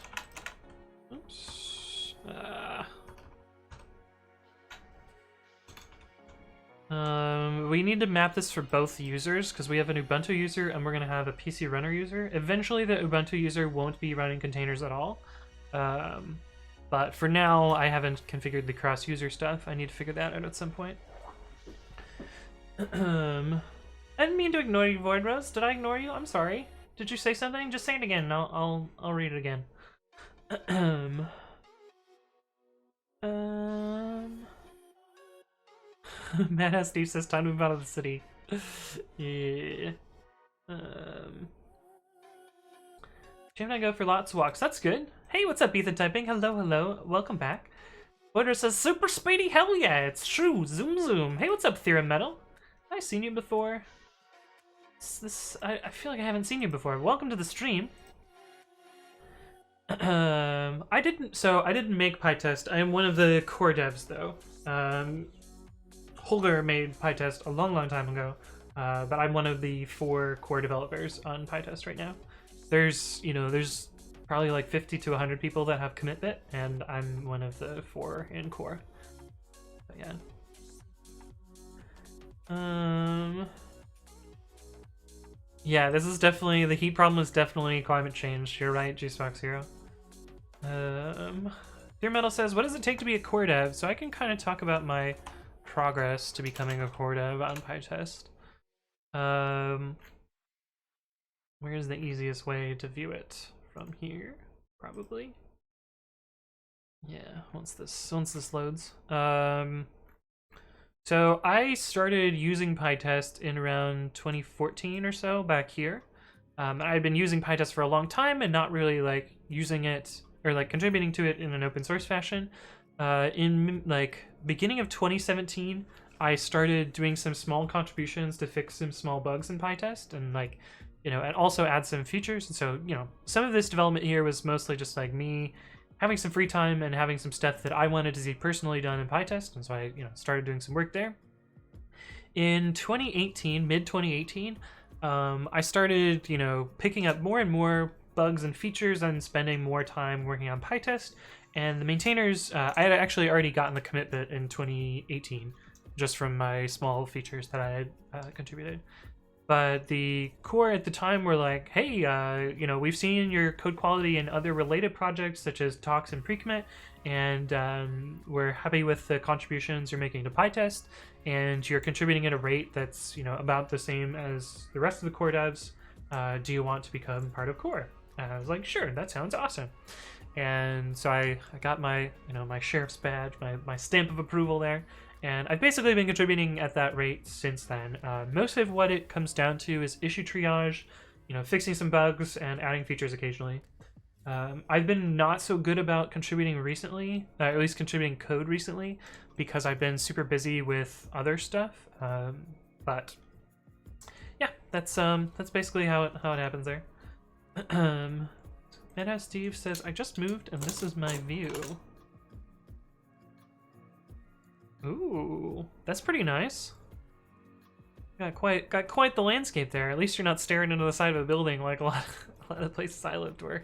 A: Oops. We need to map this for both users because we have an Ubuntu user and we're going to have a PC runner user. Eventually the Ubuntu user won't be running containers at all. But for now, I haven't configured the cross-user stuff. I need to figure that out at some point. I didn't mean to ignore you, Void Rose. Did I ignore you? I'm sorry. Did you say something? Just say it again. I'll read it again. Mad Steve says time to move out of the city. Yeah. Jim and I go for lots of walks. That's good. Hey, what's up, Ethan Typing? Hello, hello. Welcome back. Voider says super speedy. Hell yeah, it's true. Zoom zoom. Hey, what's up, Theorem Metal? Have I seen you before? I feel like I haven't seen you before. Welcome to the stream. I didn't make PyTest. I am one of the core devs though. Holger made PyTest a long time ago, but I'm one of the 4 core developers on PyTest right now. There's probably like 50 to 100 people that have commit bit, and I'm one of the 4 in core. But yeah. Yeah, this is definitely, the heat problem is definitely climate change. You're right, G-Spox Hero. Dear Metal says, what does it take to be a core dev? So I can kind of talk about my progress to becoming a core dev on PyTest. Where's the easiest way to view it? From here, probably. Yeah, once this loads. So I started using PyTest in around 2014 or so back here. I'd been using PyTest for a long time and not really like using it or like contributing to it in an open source fashion. In like beginning of 2017, I started doing some small contributions to fix some small bugs in PyTest and like, and also add some features. And so, some of this development here was mostly just like me having some free time and having some stuff that I wanted to see personally done in PyTest. And so I, started doing some work there. In 2018, mid 2018, I started, picking up more and more bugs and features and spending more time working on PyTest. And the maintainers, I had actually already gotten the commit bit in 2018, just from my small features that I had contributed. But the core at the time were like, hey, we've seen your code quality in other related projects such as talks and pre-commit, and we're happy with the contributions you're making to PyTest, and you're contributing at a rate that's about the same as the rest of the core devs. Do you want to become part of core? And I was like, sure, that sounds awesome. And so I got my my sheriff's badge, my stamp of approval there. And I've basically been contributing at that rate since then. Most of what it comes down to is issue triage, fixing some bugs and adding features occasionally. I've been not so good about contributing recently, at least contributing code recently, because I've been super busy with other stuff. But yeah, that's basically how it happens there. Meta Steve says, I just moved and this is my view. Ooh, that's pretty nice. Got quite the landscape there. At least you're not staring into the side of a building like a lot of places I lived were.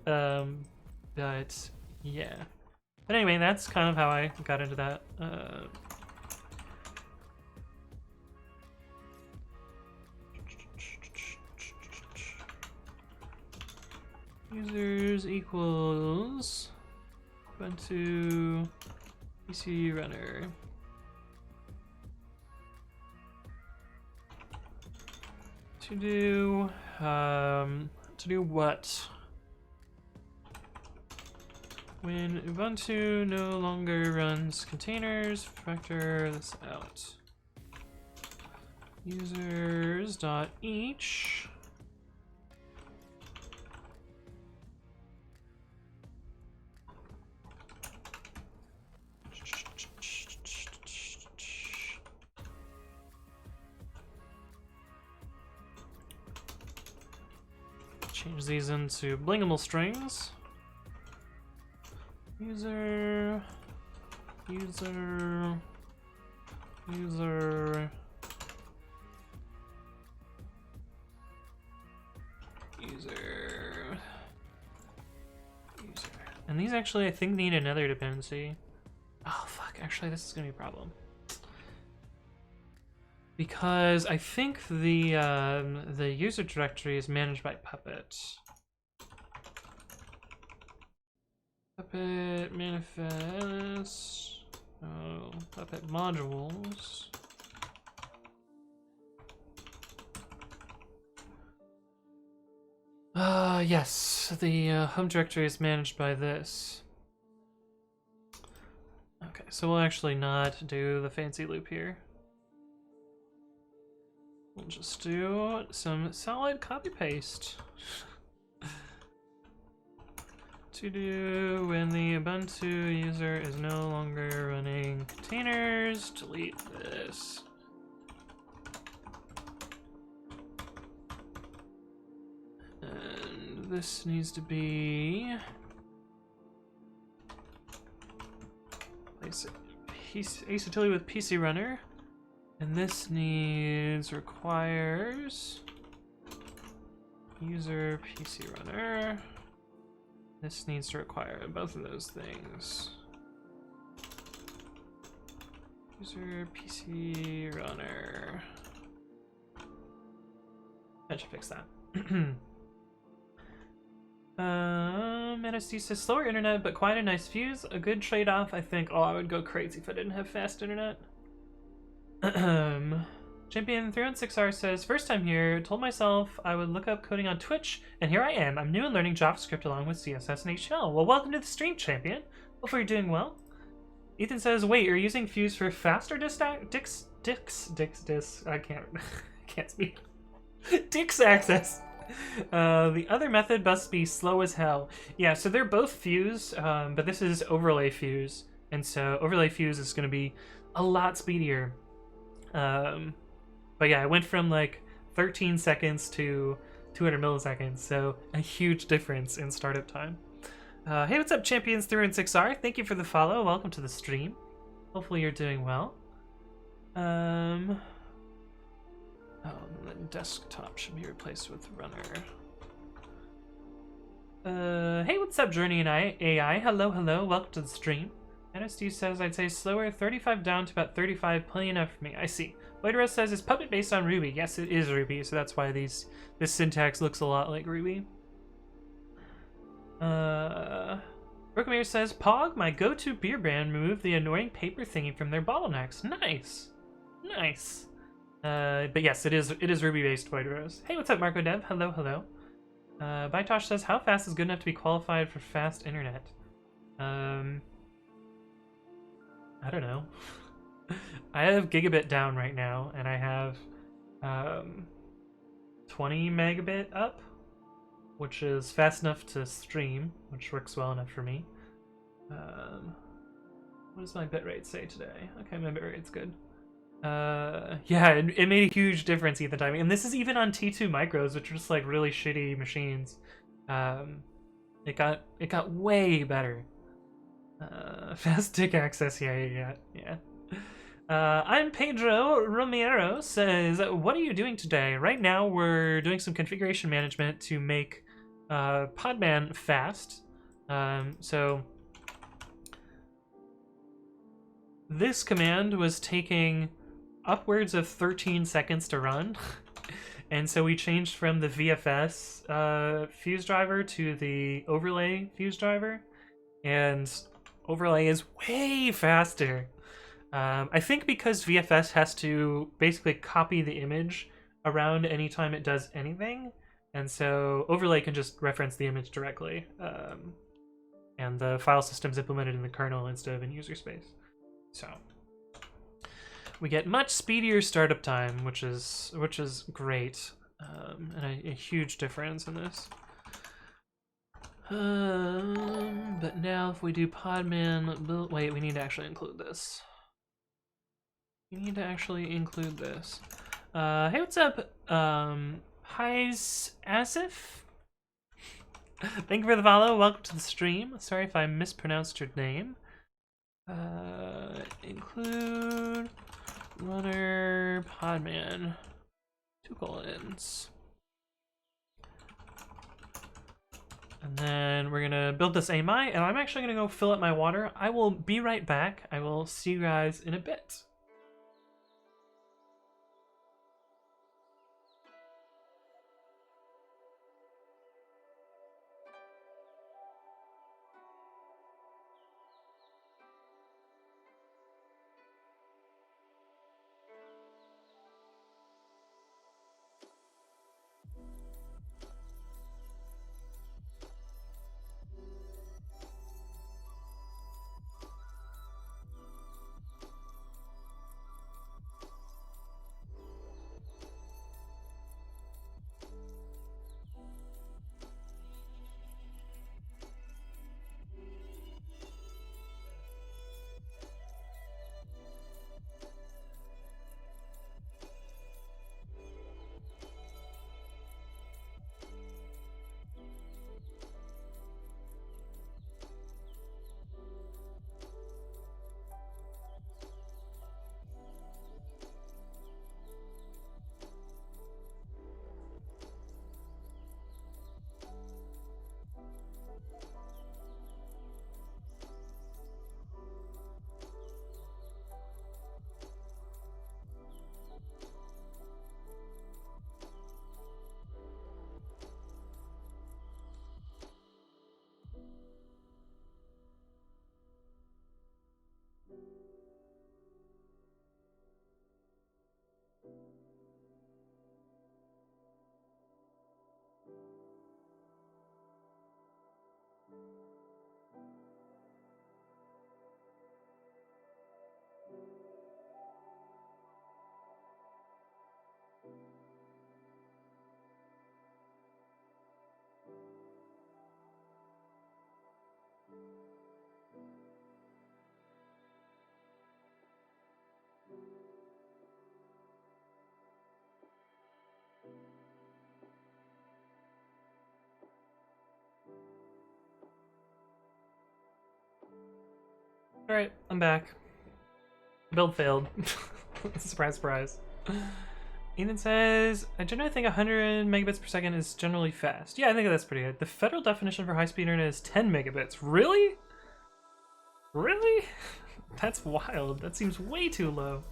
A: But yeah. But anyway, that's kind of how I got into that. Users equals Ubuntu PC runner. To do what? When Ubuntu no longer runs containers, factor this out. Users.each change these into blingable strings. User. And these actually, I think, need another dependency. Oh, fuck. Actually, this is going to be a problem. Because I think the user directory is managed by Puppet. Puppet manifest. Oh, Puppet modules. Yes, the home directory is managed by this. Okay, so we'll actually not do the fancy loop here. We'll just do some solid copy paste. To do when the Ubuntu user is no longer running containers, delete this. And this needs to be Utility with PC runner. And this requires user PC runner. This needs to require both of those things. User PC runner. That should fix that. MSD says slower internet, but quite a nice views. A good trade-off, I think. Oh, I would go crazy if I didn't have fast internet. Champion 316R says, first time here, told myself I would look up coding on Twitch, and here I am. I'm new and learning JavaScript along with CSS and HTML. Well, welcome to the stream, Champion. Hopefully you're doing well. Ethan says, wait, you're using Fuse for faster disk I can't speak. Disk access. The other method must be slow as hell. Yeah, so they're both Fuse, but this is overlay Fuse, and so overlay Fuse is going to be a lot speedier. But yeah, I went from like 13 seconds to 200 milliseconds, so a huge difference in startup time. Hey, what's up, Champions 316R? Thank you for the follow. Welcome to the stream. Hopefully you're doing well. The desktop should be replaced with runner. Hey, what's up, Journey and AI? Hello, hello. Welcome to the stream. NSD says I'd say slower, 35 down to about 35, plenty enough for me. I see. White Rose says, is Puppet based on Ruby? Yes, it is Ruby, so that's why this syntax looks a lot like Ruby. Brookamere says, Pog, my go-to beer brand, removed the annoying paper thingy from their bottlenecks. Nice. Nice. But yes, it is Ruby based, White Rose. Hey, what's up, Marco Dev? Hello, hello. Baitosh says, how fast is good enough to be qualified for fast internet? I don't know. I have gigabit down right now, and I have 20 megabit up, which is fast enough to stream, which works well enough for me. What does my bitrate say today? Okay, my bitrate's good. Yeah, it made a huge difference at the time, and this is even on T2 micros, which are just like really shitty machines. It got way better. Fast dick access, yeah. I'm Pedro Romero says, what are you doing today? Right now we're doing some configuration management to make Podman fast. So this command was taking upwards of 13 seconds to run. And so we changed from the VFS fuse driver to the overlay fuse driver. And overlay is way faster. I think because VFS has to basically copy the image around anytime it does anything, and so overlay can just reference the image directly, and the file system's implemented in the kernel instead of in user space. So we get much speedier startup time, which is great, and a huge difference in this. But now if we do podman, wait, we need to actually include this. We need to actually include this. Hey, what's up? Hi's Asif? Thank you for the follow. Welcome to the stream. Sorry if I mispronounced your name. Include runner podman 2 colons. And then we're gonna build this AMI, and I'm actually gonna go fill up my water. I will be right back. I will see you guys in a bit. Alright, I'm back. Build failed. Surprise, surprise. Ethan says, I generally think 100 megabits per second is generally fast. Yeah, I think that's pretty good. The federal definition for high-speed internet is 10 megabits. Really? Really? That's wild. That seems way too low.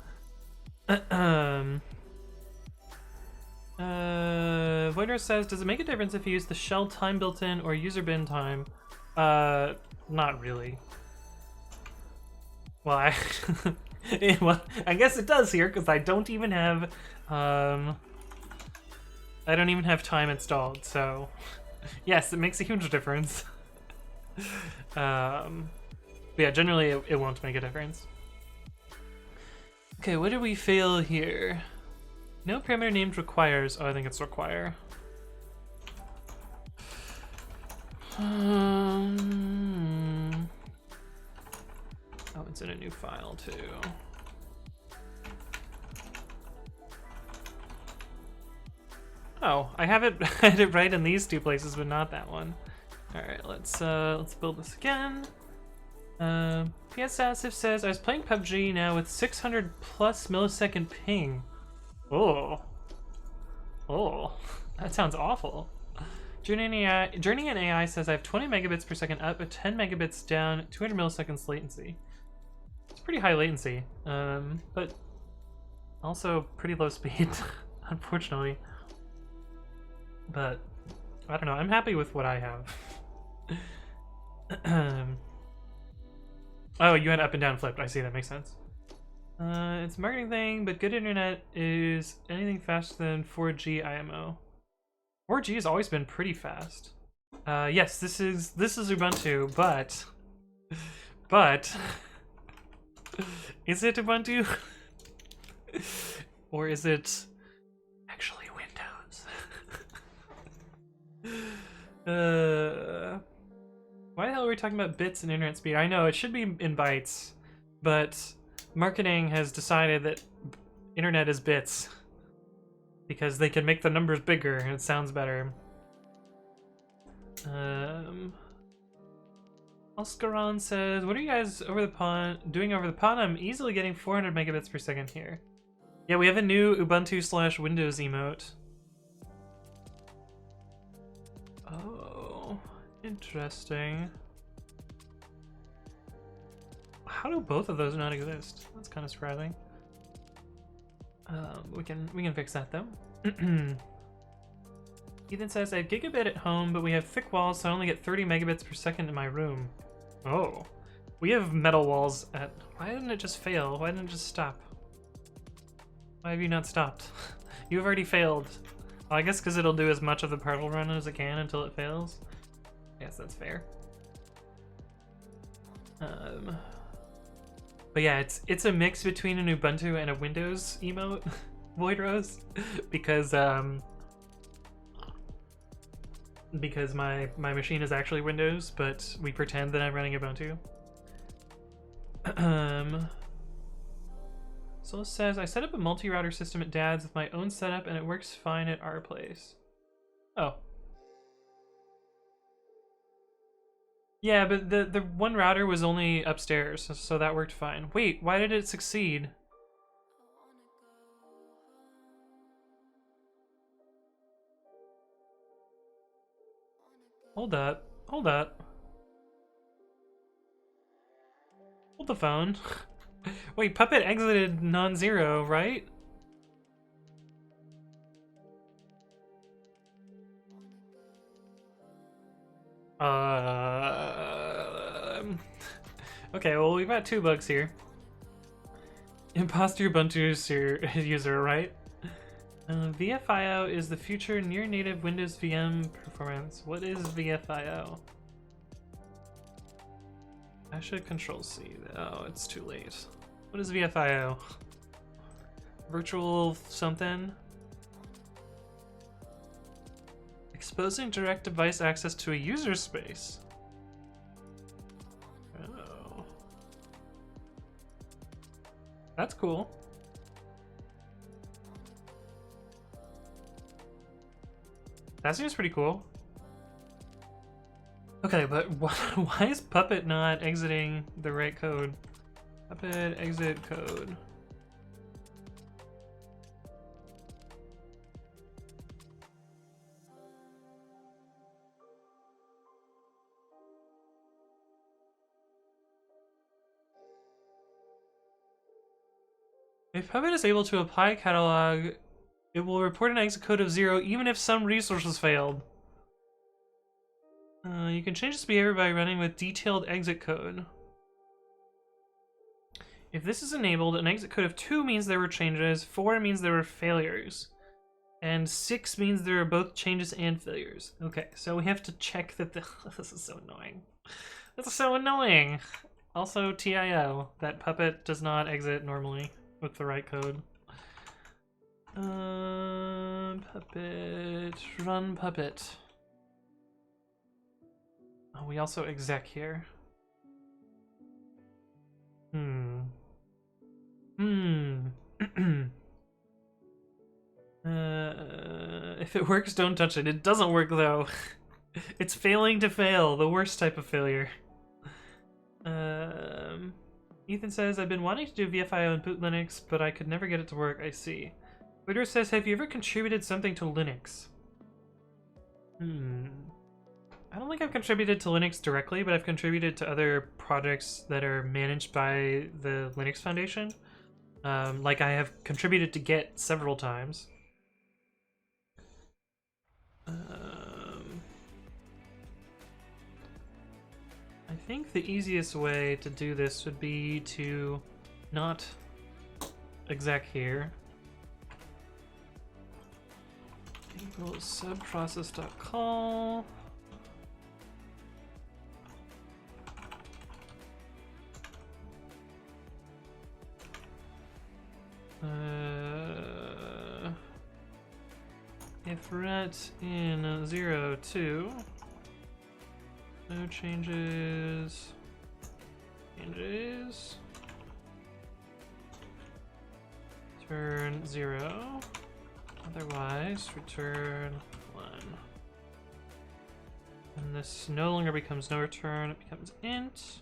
A: Voider says, does it make a difference if you use the shell time built in or user bin time? Not really. Well, well, I guess it does here because I don't even have, I don't even have time installed. So, yes, it makes a huge difference. But yeah, generally it won't make a difference. Okay, what did we fail here? No parameter named requires. Oh, I think it's require. Oh, it's in a new file too. Oh, I have it had it right in these two places, but not that one. All right, let's build this again. PS Asif says I was playing PUBG now with 600 plus millisecond ping. Oh, that sounds awful. Journey and AI says I have 20 megabits per second up, but 10 megabits down, 200 milliseconds latency. It's pretty high latency, but also pretty low speed, unfortunately. But I don't know. I'm happy with what I have. Oh, you had up and down flipped. I see. That makes sense. It's a marketing thing, but good internet is anything faster than 4G IMO. 4G has always been pretty fast. Yes, this is Ubuntu, but is it Ubuntu? Or is it actually Windows? Why the hell are we talking about bits and internet speed? I know it should be in bytes, but marketing has decided that internet is bits because they can make the numbers bigger and it sounds better. Oscaron says, what are you guys doing over the pond? I'm easily getting 400 megabits per second here. Yeah, we have a new Ubuntu / Windows emote. Oh, interesting. How do both of those not exist? That's kind of surprising. We can fix that though. Ethan says I have gigabit at home, but we have thick walls, so I only get 30 megabits per second in my room. Oh, we have metal walls at. Why didn't it just fail? Why didn't it just stop? Why have you not stopped? You've already failed. Well, I guess because it'll do as much of the partial run as it can until it fails. Yes, that's fair. But yeah, it's a mix between an Ubuntu and a Windows emote, Void Rose, because my machine is actually Windows, but we pretend that I'm running Ubuntu. Soul says, I set up a multi-router system at Dad's with my own setup and it works fine at our place. Oh. Yeah, but the one router was only upstairs, so that worked fine. Wait, why did it succeed? Hold up. Hold up. Hold the phone. Wait, Puppet exited non-zero, right? Okay, well, we've got two bugs here. Imposter Ubuntu user, right? VFIO is the future near-native Windows VM performance. What is VFIO? I should Control-C. Oh, it's too late. What is VFIO? Virtual something? Exposing direct device access to a user space. Oh. That's cool. That seems pretty cool. Okay, but why is Puppet not exiting the right code? Puppet exit code. If Puppet is able to apply catalog, it will report an exit code of 0 even if some resources failed. You can change this behavior by running with detailed exit code. If this is enabled, an exit code of 2 means there were changes, 4 means there were failures, and 6 means there are both changes and failures. Okay, so we have to check that the... This is so annoying. This is so annoying! Also, TIO, that Puppet does not exit normally with the right code. Puppet, run Puppet. Oh, we also exec here. If it works, don't touch it. It doesn't work though. It's failing to fail, the worst type of failure. Ethan says, I've been wanting to do VFIO in boot Linux, but I could never get it to work. I see. Twitter says, have you ever contributed something to Linux? I don't think I've contributed to Linux directly, but I've contributed to other projects that are managed by the Linux Foundation. Like I have contributed to Git several times. I think the easiest way to do this would be to not exec here. Equals subprocess.call. If ret in 0, 2, no changes, return 0, otherwise return 1. And this no longer becomes no return, it becomes int.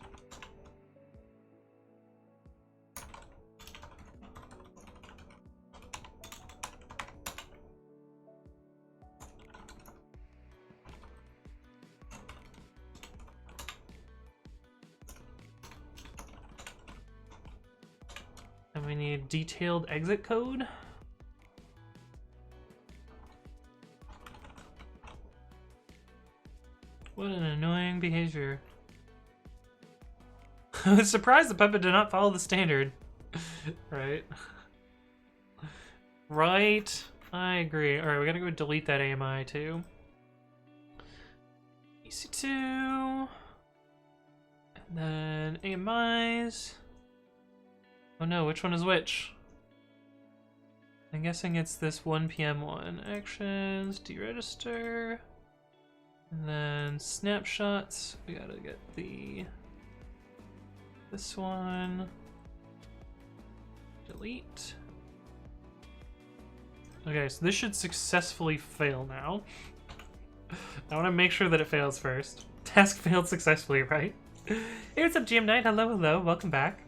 A: And we need detailed exit code. What an annoying behavior. I was surprised the Puppet did not follow the standard. Right? Right. I agree. Alright, we gotta go delete that AMI too. EC2. And then AMIs. Oh no, which one is which? I'm guessing it's this 1 PM one. Actions, deregister. And then snapshots. We gotta get this one. Delete. Okay, so this should successfully fail now. I want to make sure that it fails first. Task failed successfully, right? Hey, what's up, GM Knight? Hello, hello, welcome back.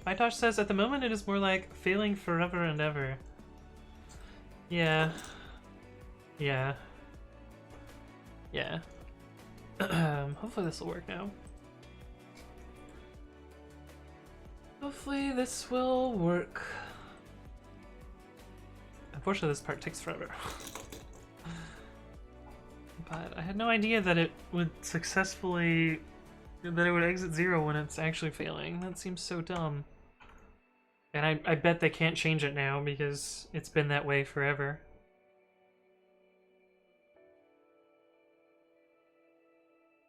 A: Mytosh says, at the moment it is more like failing forever and ever. Yeah. Yeah. Yeah. Hopefully this will work now. Hopefully this will work. Unfortunately, this part takes forever. But I had no idea that it would successfully... that it would exit 0 when it's actually failing. That seems so dumb. And I bet they can't change it now because it's been that way forever.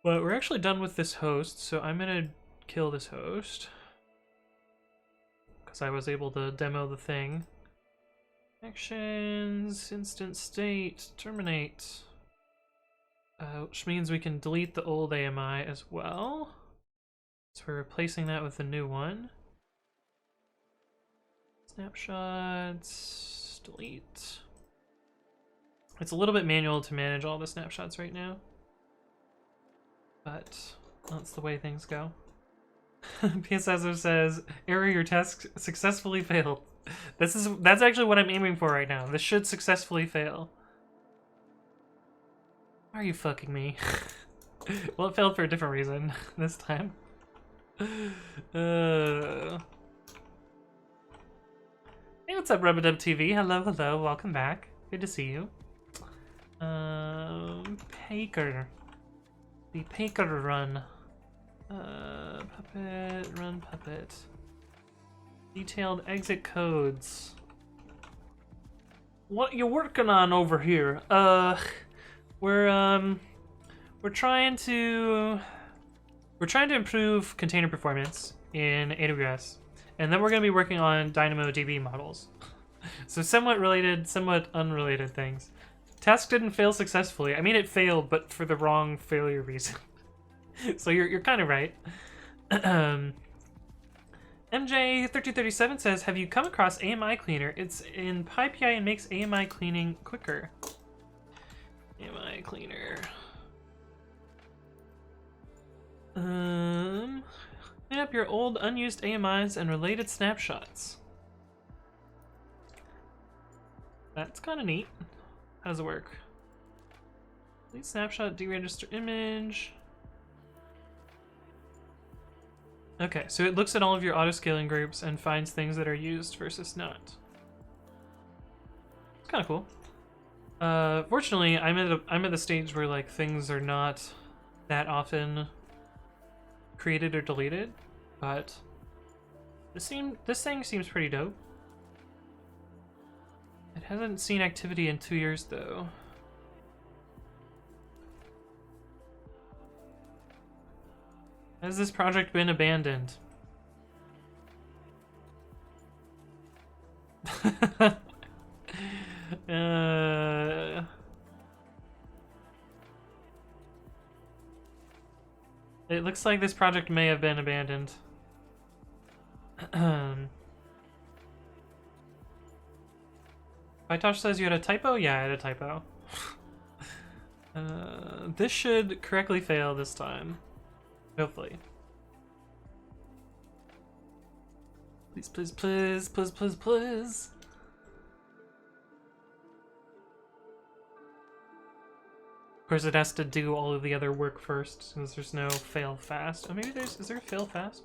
A: But we're actually done with this host, so I'm gonna kill this host. Because I was able to demo the thing. Actions, instant state, terminate. Which means we can delete the old AMI as well. So we're replacing that with a new one. Snapshots, delete. It's a little bit manual to manage all the snapshots right now. but that's the way things go. PSSO says, error, your task successfully failed. That's actually what I'm aiming for right now. This should successfully fail. Are you fucking me? Well, it failed for a different reason this time. Hey, what's up, Rubadub TV? Hello, hello, welcome back. Good to see you. Paker. The Paker run. Puppet, run puppet. Detailed exit codes. What you working on over here? We're trying to improve container performance in AWS, and then we're going to be working on Dynamo DB models. So somewhat related, somewhat unrelated things. Task didn't fail successfully. I mean, it failed, but for the wrong failure reason. So you're kind of right. MJ1337 says, have you come across AMI Cleaner? It's in PyPI and makes AMI cleaning quicker. AMI Cleaner. Clean up your old unused AMIs and related snapshots. That's kind of neat. How does it work? Delete snapshot, deregister image. Okay, so it looks at all of your auto-scaling groups and finds things that are used versus not. It's kind of cool. Fortunately, I'm at the stage where like things are not that often created or deleted, but this thing seems pretty dope. It hasn't seen activity in 2 years though. Has this project been abandoned? It looks like this project may have been abandoned. Vytosh says you had a typo? Yeah, I had a typo. This should correctly fail this time. Hopefully. Please, please, please, please, please, please. Of course, it has to do all of the other work first, since there's no fail fast. Oh, maybe is there a fail fast?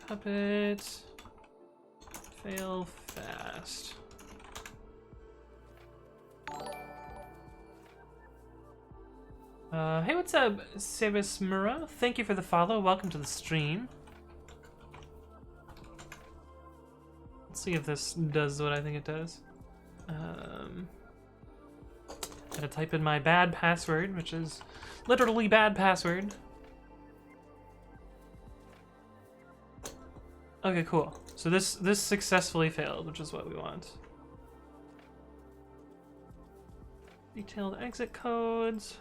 A: Puppet. Fail fast. Hey, what's up, Sebas Mura? Thank you for the follow. Welcome to the stream. Let's see if this does what I think it does. Gotta type in my bad password, which is literally bad password. Okay, cool. So this successfully failed, which is what we want. Detailed exit codes.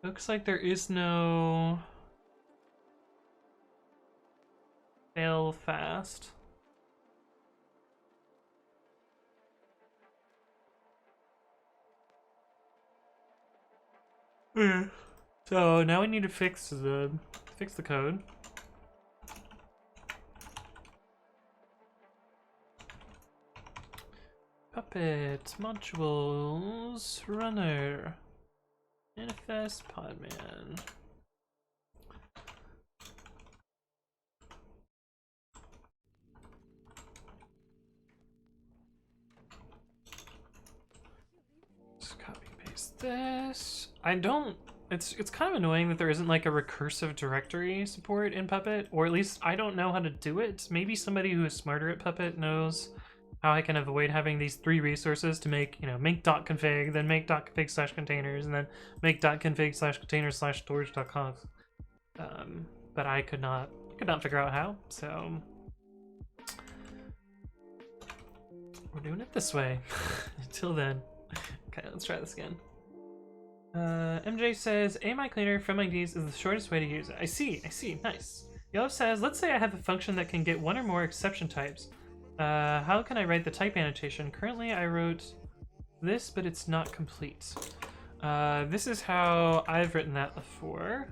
A: Looks like there is no fail fast. So now we need to fix the code. Puppet modules runner. Manifest podman. Just copy paste this. It's kind of annoying that there isn't like a recursive directory support in Puppet, or at least I don't know how to do it. Maybe somebody who is smarter at Puppet knows how I can avoid having these 3 resources to make, make.config, then make.config/containers, and then make.config/containers/storage.conf. But I could not figure out how, so we're doing it this way. Until then. Okay, let's try this again. MJ says, AMI Cleaner from IDs is the shortest way to use it. I see, nice. Yellow says, let's say I have a function that can get 1 or more exception types. How can I write the type annotation? Currently, I wrote this, but it's not complete. This is how I've written that before.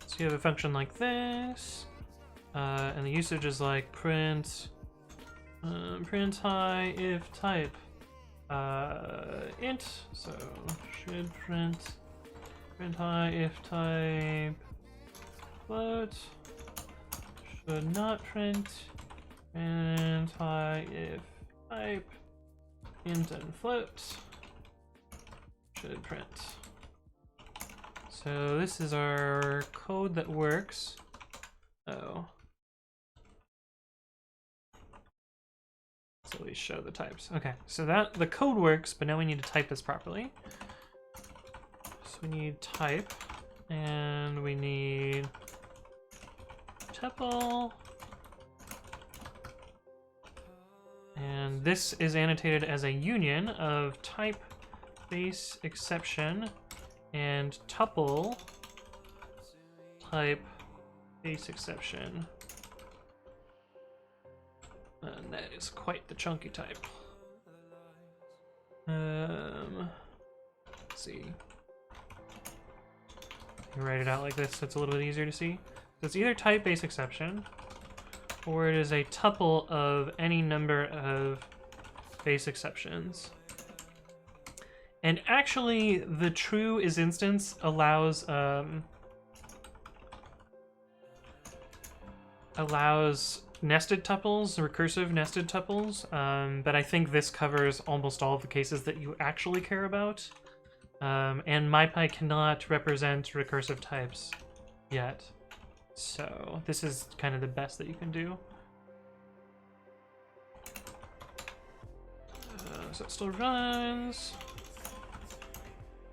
A: So you have a function like this, and the usage is like print hi if type int, so should print hi if type float, should not print hi if type int and float, should print. So this is our code that works. Oh. So we show the types. Okay, so that the code works, but now we need to type this properly. So we need type, and we need tuple, and this is annotated as a union of type base exception and tuple type base exception. And that is quite the chunky type. Let's see. You write it out like this so it's a little bit easier to see. So it's either type base exception, or it is a tuple of any number of base exceptions. And actually, the true is instance allows nested tuples, recursive nested tuples, but I think this covers almost all of the cases that you actually care about. And MyPy cannot represent recursive types yet, so this is kind of the best that you can do. So it still runs.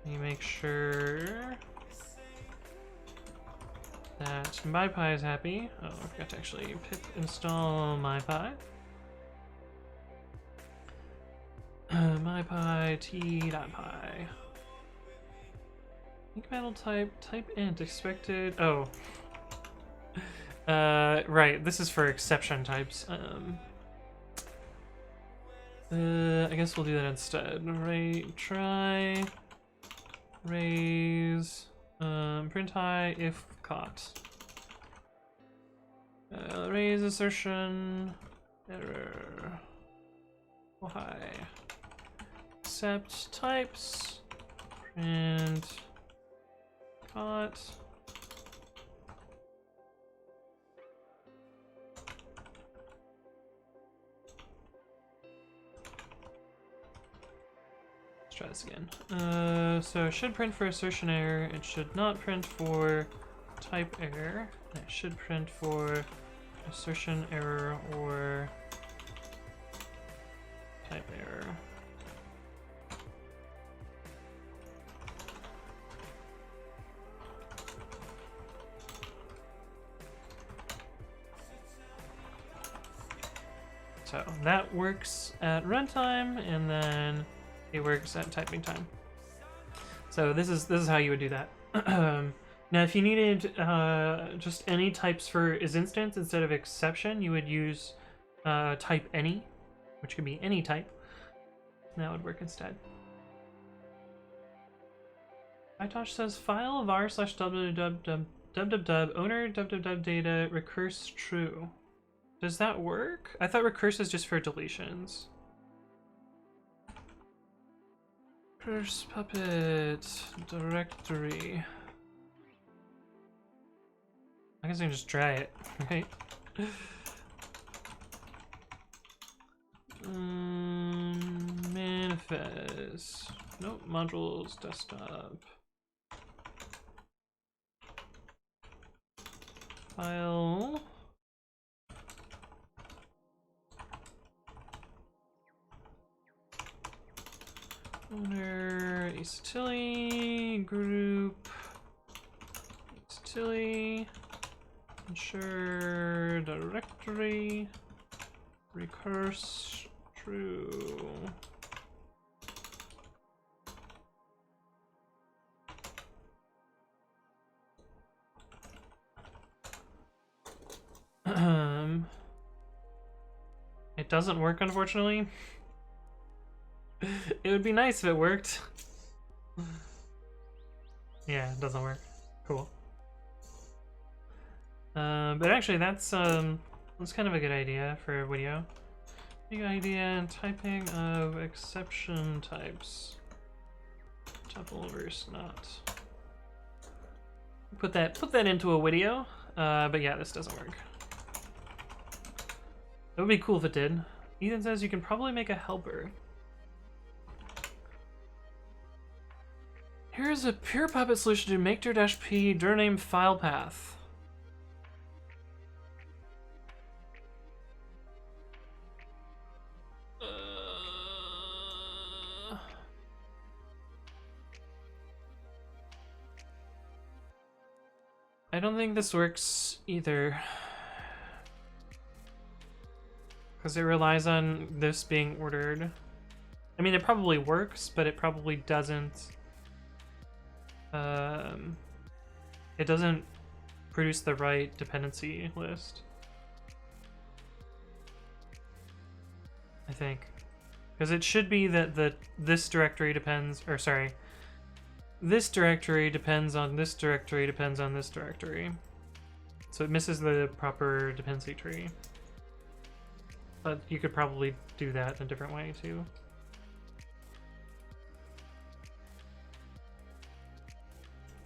A: You make sure that MyPy is happy. Oh, I forgot to actually pip install MyPy. MyPy t.py. Incompatible type int expected. Oh. Right, this is for exception types. I guess we'll do that instead. Try raise print hi if caught. Raise assertion error. Oh hi. Accept types print caught. Let's try this again. So it should print for assertion error. It should not print for type error. It should print for assertion error or type error. So that works at runtime, and then it works at typing time. So this is how you would do that. Now, if you needed just any types for is instance instead of exception, you would use type any, which could be any type. And that would work instead. iTosh says file var / www owner www data recurse true. Does that work? I thought recurse is just for deletions. Recurse puppet directory. I guess I can just drag it, right? Manifest. Nope, modules, desktop. File. Owner, acetyl group, silly. Ensure directory recurse true. It doesn't work, unfortunately. It would be nice if it worked. Yeah, it doesn't work. Cool. But actually, that's kind of a good idea for a video. Big idea: typing of exception types. Tuple versus not. Put that into a video. But yeah, this doesn't work. It would be cool if it did. Ethan says you can probably make a helper. Here's a pure Puppet solution to make dir-p dir-name file path. I don't think this works either. Because it relies on this being ordered. I mean, it probably works, but it probably doesn't. It doesn't produce the right dependency list. I think. Because it should be that this directory depends, or sorry, this directory depends on this directory depends on this directory. So it misses the proper dependency tree. But you could probably do that in a different way too.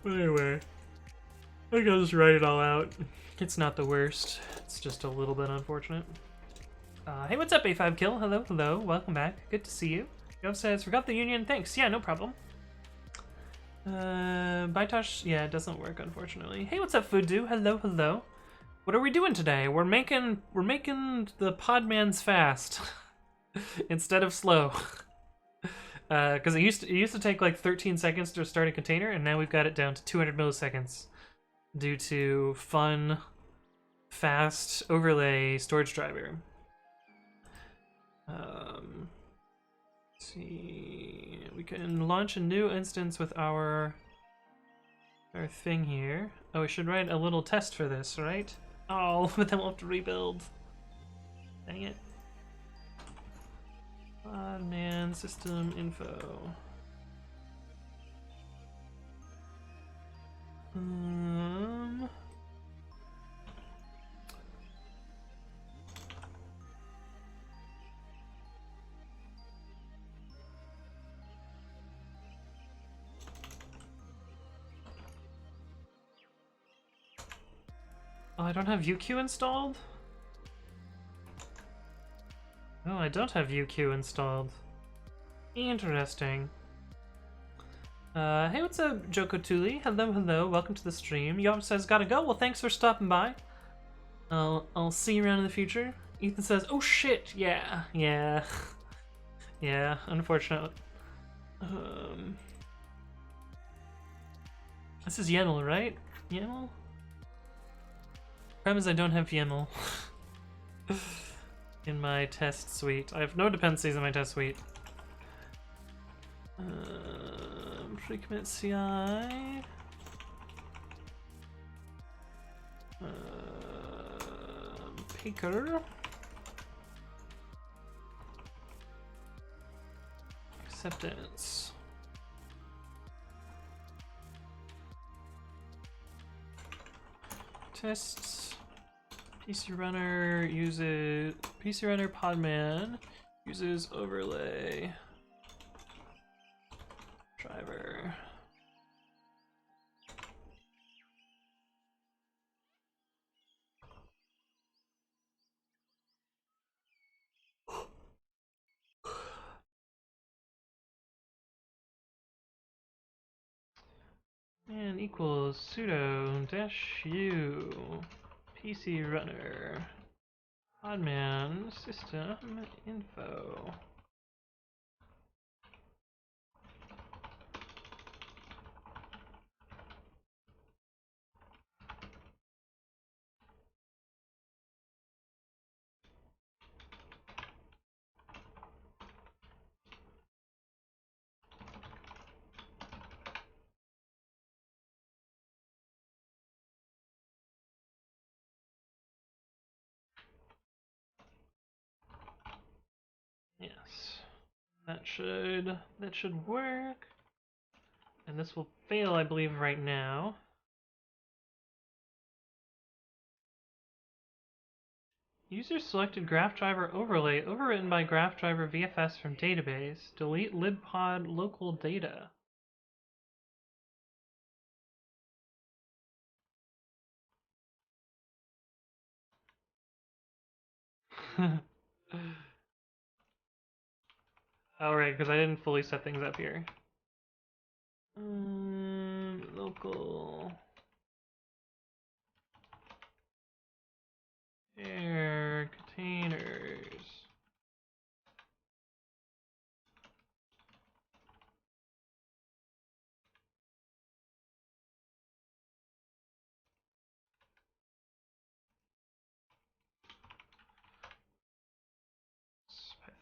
A: But anyway, I think I'll just write it all out. It's not the worst. It's just a little bit unfortunate. Hey, what's up, A5Kill? Hello, hello. Welcome back. Good to see you. Gov says, forgot the union. Thanks. Yeah, no problem. Bytosh, yeah, it doesn't work, unfortunately. Hey, what's up, Fudu? Hello, hello. What are we doing today? We're making the podmans fast instead of slow. Because it used to take like 13 seconds to start a container, and now we've got it down to 200 milliseconds due to fun, fast overlay storage driver. Let's see, we can launch a new instance with our thing here. Oh, we should write a little test for this, right? Oh, but then we'll have to rebuild. Dang it. Podman system info. Oh, I don't have UQ installed? Oh, I don't have UQ installed. Interesting. Hey, what's up, Joko Tuli? Hello, hello, welcome to the stream. Yob says, gotta go. Well, thanks for stopping by. I'll see you around in the future. Ethan says, oh shit, yeah. Yeah, unfortunate. This is YAML, right? YAML? Problem is I don't have YAML in my test suite. I have no dependencies in my test suite. Pre-commit.ci. Picker. Acceptance. Tests. PC runner uses PC runner podman uses overlay driver. And equals sudo -u PC runner podman system info. That should work. And this will fail, I believe, right now. User selected graph driver overlay overwritten by graph driver VFS from database. Delete libpod local data. Oh, right, because I didn't fully set things up here. Local air containers.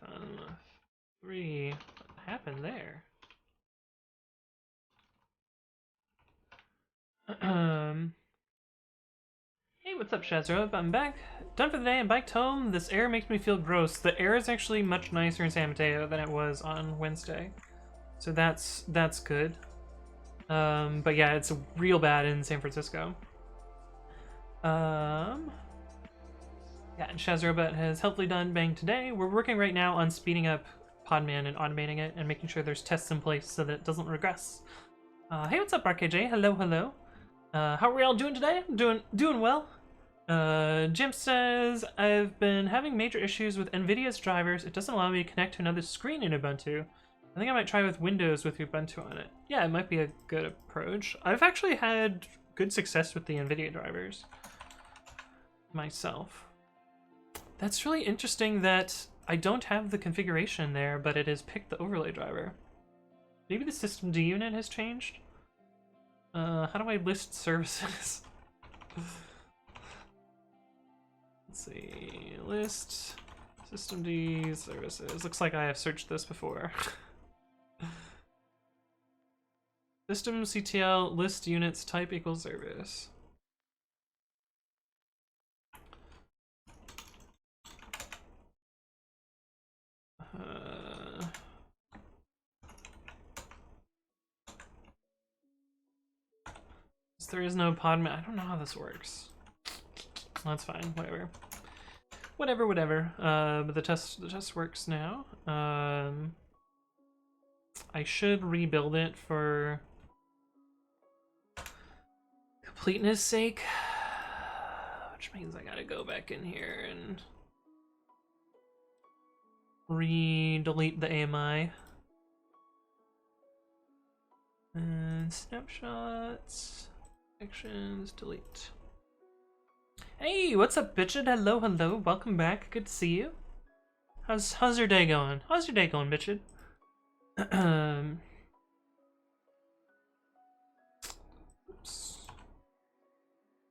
A: Python 3. What happened there? Hey, what's up, Shazro? I'm back. Done for the day and biked home. This air makes me feel gross. The air is actually much nicer in San Mateo than it was on Wednesday. So that's good. But yeah, it's real bad in San Francisco. Yeah, and Shazrobot has helpfully done Bang today. We're working right now on speeding up Podman and automating it and making sure there's tests in place so that it doesn't regress. Hey, what's up, RKJ? Hello. How are we all doing today? Doing well. Jim says, I've been having major issues with NVIDIA's drivers. It doesn't allow me to connect to another screen in Ubuntu. I think I might try with Windows with Ubuntu on it. Yeah, it might be a good approach. I've actually had good success with the NVIDIA drivers myself. That's really interesting that I don't have the configuration there, but it has picked the overlay driver. Maybe the systemd unit has changed? How do I list services? Let's see, list systemd services. Looks like I have searched this before. systemctl list units type equals service. There is no podman. I don't know how this works. That's fine. Whatever. But the test works now. I should rebuild it for completeness sake, which means I gotta go back in here and delete the AMI and snapshots. Actions, delete. Hey, what's up, bitchin'? Hello. Welcome back. Good to see you. How's your day going? How's your day going, bitchin'? Oops.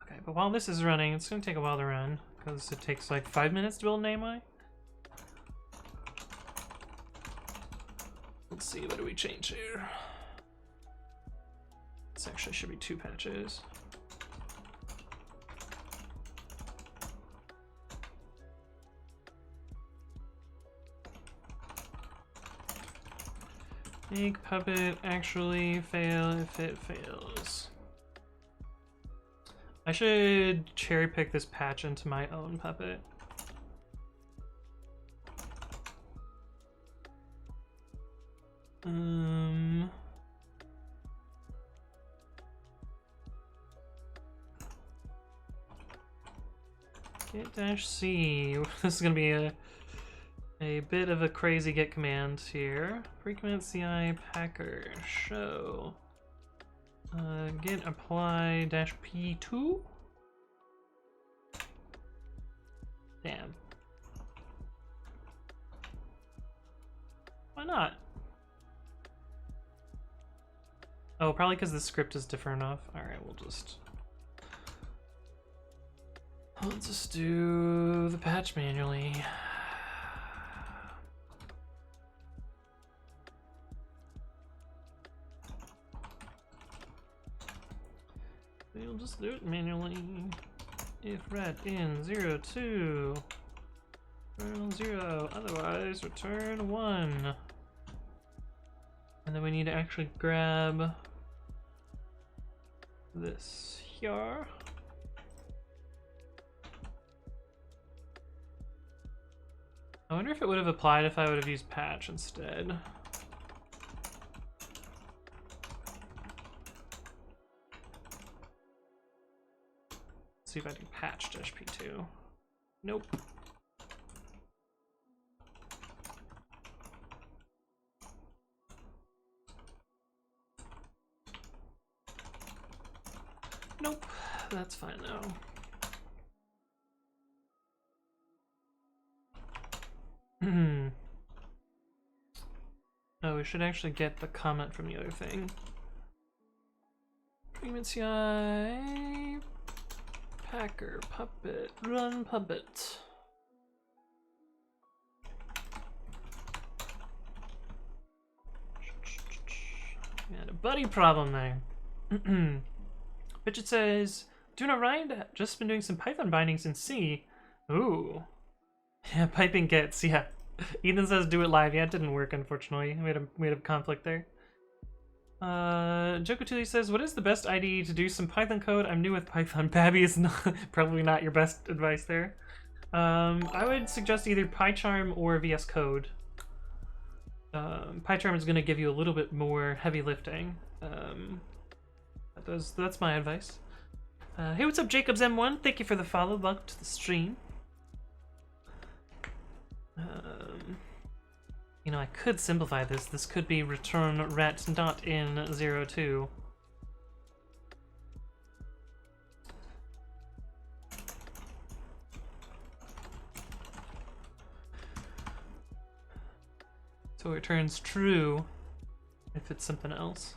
A: Okay, but while this is running, it's gonna take a while to run because it takes like 5 minutes to build an AMI. Let's see, what do we change here? This actually should be 2 patches. Make puppet actually fail if it fails. I should cherry pick this patch into my own puppet. Git-c. This is gonna be a bit of a crazy git command here. Pre-commit.ci packer show git apply -p2. Damn. Why not? Oh, probably because the script is different enough. Alright, we'll just do the patch manually. We'll just do it manually. If ret in 02, return 0, otherwise return 1. And then we need to actually grab this here. I wonder if it would have applied if I would have used patch instead. Let's see if I do patch -p2. Nope. Nope, that's fine though. Oh, we should actually get the comment from the other thing. Pre-commit.ci, packer, puppet, run puppet. We had a buddy problem there. Bitchet says, doing alright, just been doing some Python bindings in C. Ooh. Yeah, piping gets, yeah. Ethan says do it live. Yeah, it didn't work, unfortunately. We had a conflict there. Jokotuli says, what is the best IDE to do some Python code? I'm new with Python. Babby is not, probably not your best advice there. I would suggest either PyCharm or VS Code. PyCharm is going to give you a little bit more heavy lifting. That's my advice. Hey, what's up, Jacobs M1? Thank you for the follow. Welcome to the stream. You know, I could simplify this. This could be return ret not in 02. So it returns true if it's something else.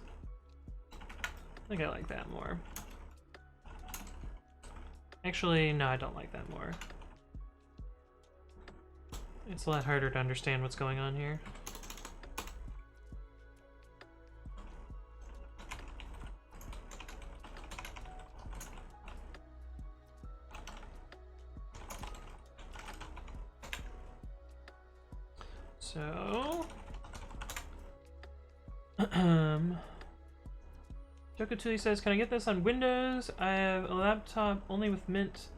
A: I think I like that more. Actually, no, I don't like that more. It's a lot harder to understand what's going on here. So, Jokotuli says, can I get this on Windows? I have a laptop only with Mint.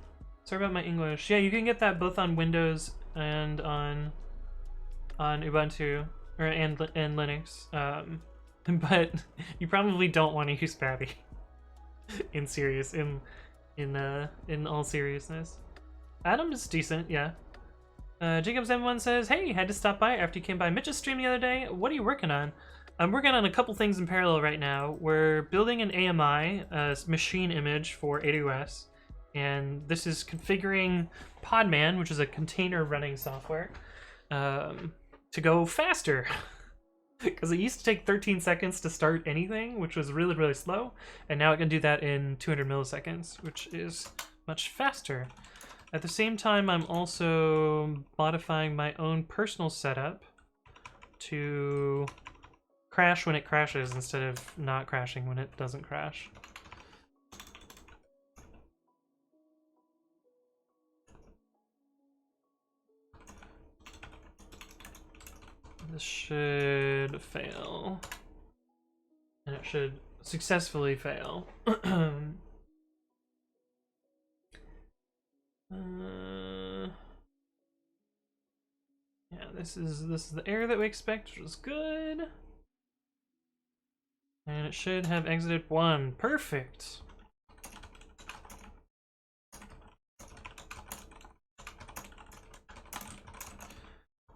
A: Sorry about my English. Yeah, you can get that both on Windows and on Ubuntu or and Linux. But you probably don't want to use Babby in all seriousness. Adam is decent, yeah. Jacobs M1 says, hey, had to stop by after you came by Mitch's stream the other day. What are you working on? I'm working on a couple things in parallel right now. We're building an AMI, a machine image for AWS, and this is configuring Podman, which is a container running software, to go faster. Because it used to take 13 seconds to start anything, which was really, really slow, and now it can do that in 200 milliseconds, which is much faster. At the same time, I'm also modifying my own personal setup to crash when it crashes instead of not crashing when it doesn't crash. This should fail. And it should successfully fail. Yeah, this is the error that we expect, which is good. And it should have exited 1. Perfect.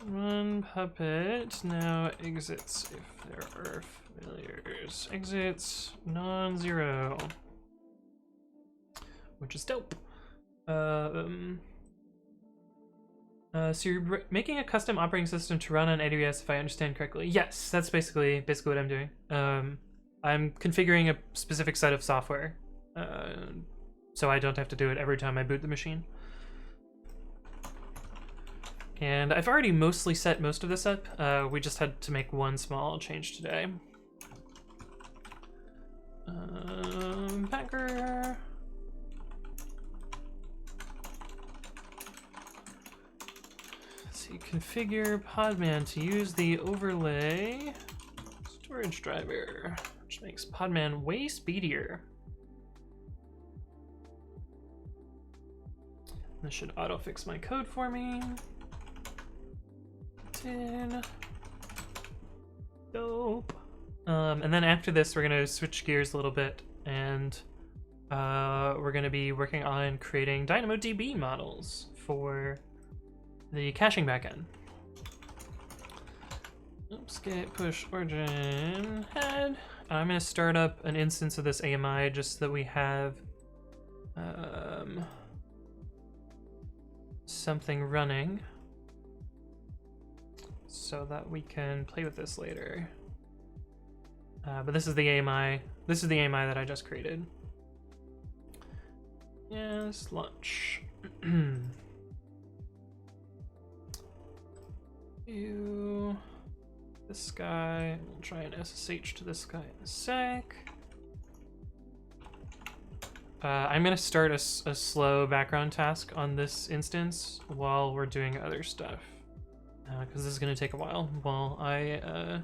A: Run puppet now exits if there are failures. Exits non-zero, which is dope. So you're making a custom operating system to run on AWS, if I understand correctly. Yes, that's basically what I'm doing. I'm configuring a specific set of software, so I don't have to do it every time I boot the machine. And I've already mostly set most of this up. We just had to make one small change today. Packer. Let's see, configure Podman to use the overlay storage driver, which makes Podman way speedier. This should auto-fix my code for me. Dope. And then after this, we're gonna switch gears a little bit, and we're gonna be working on creating DynamoDB models for the caching backend. Oops, git push origin head. I'm gonna start up an instance of this AMI just so that we have something running so that we can play with this later. But this is the AMI. This is the AMI that I just created. Yes, launch. You, this guy. We'll try an SSH to this guy in a sec. I'm gonna start a slow background task on this instance while we're doing other stuff, because this is gonna take a while while I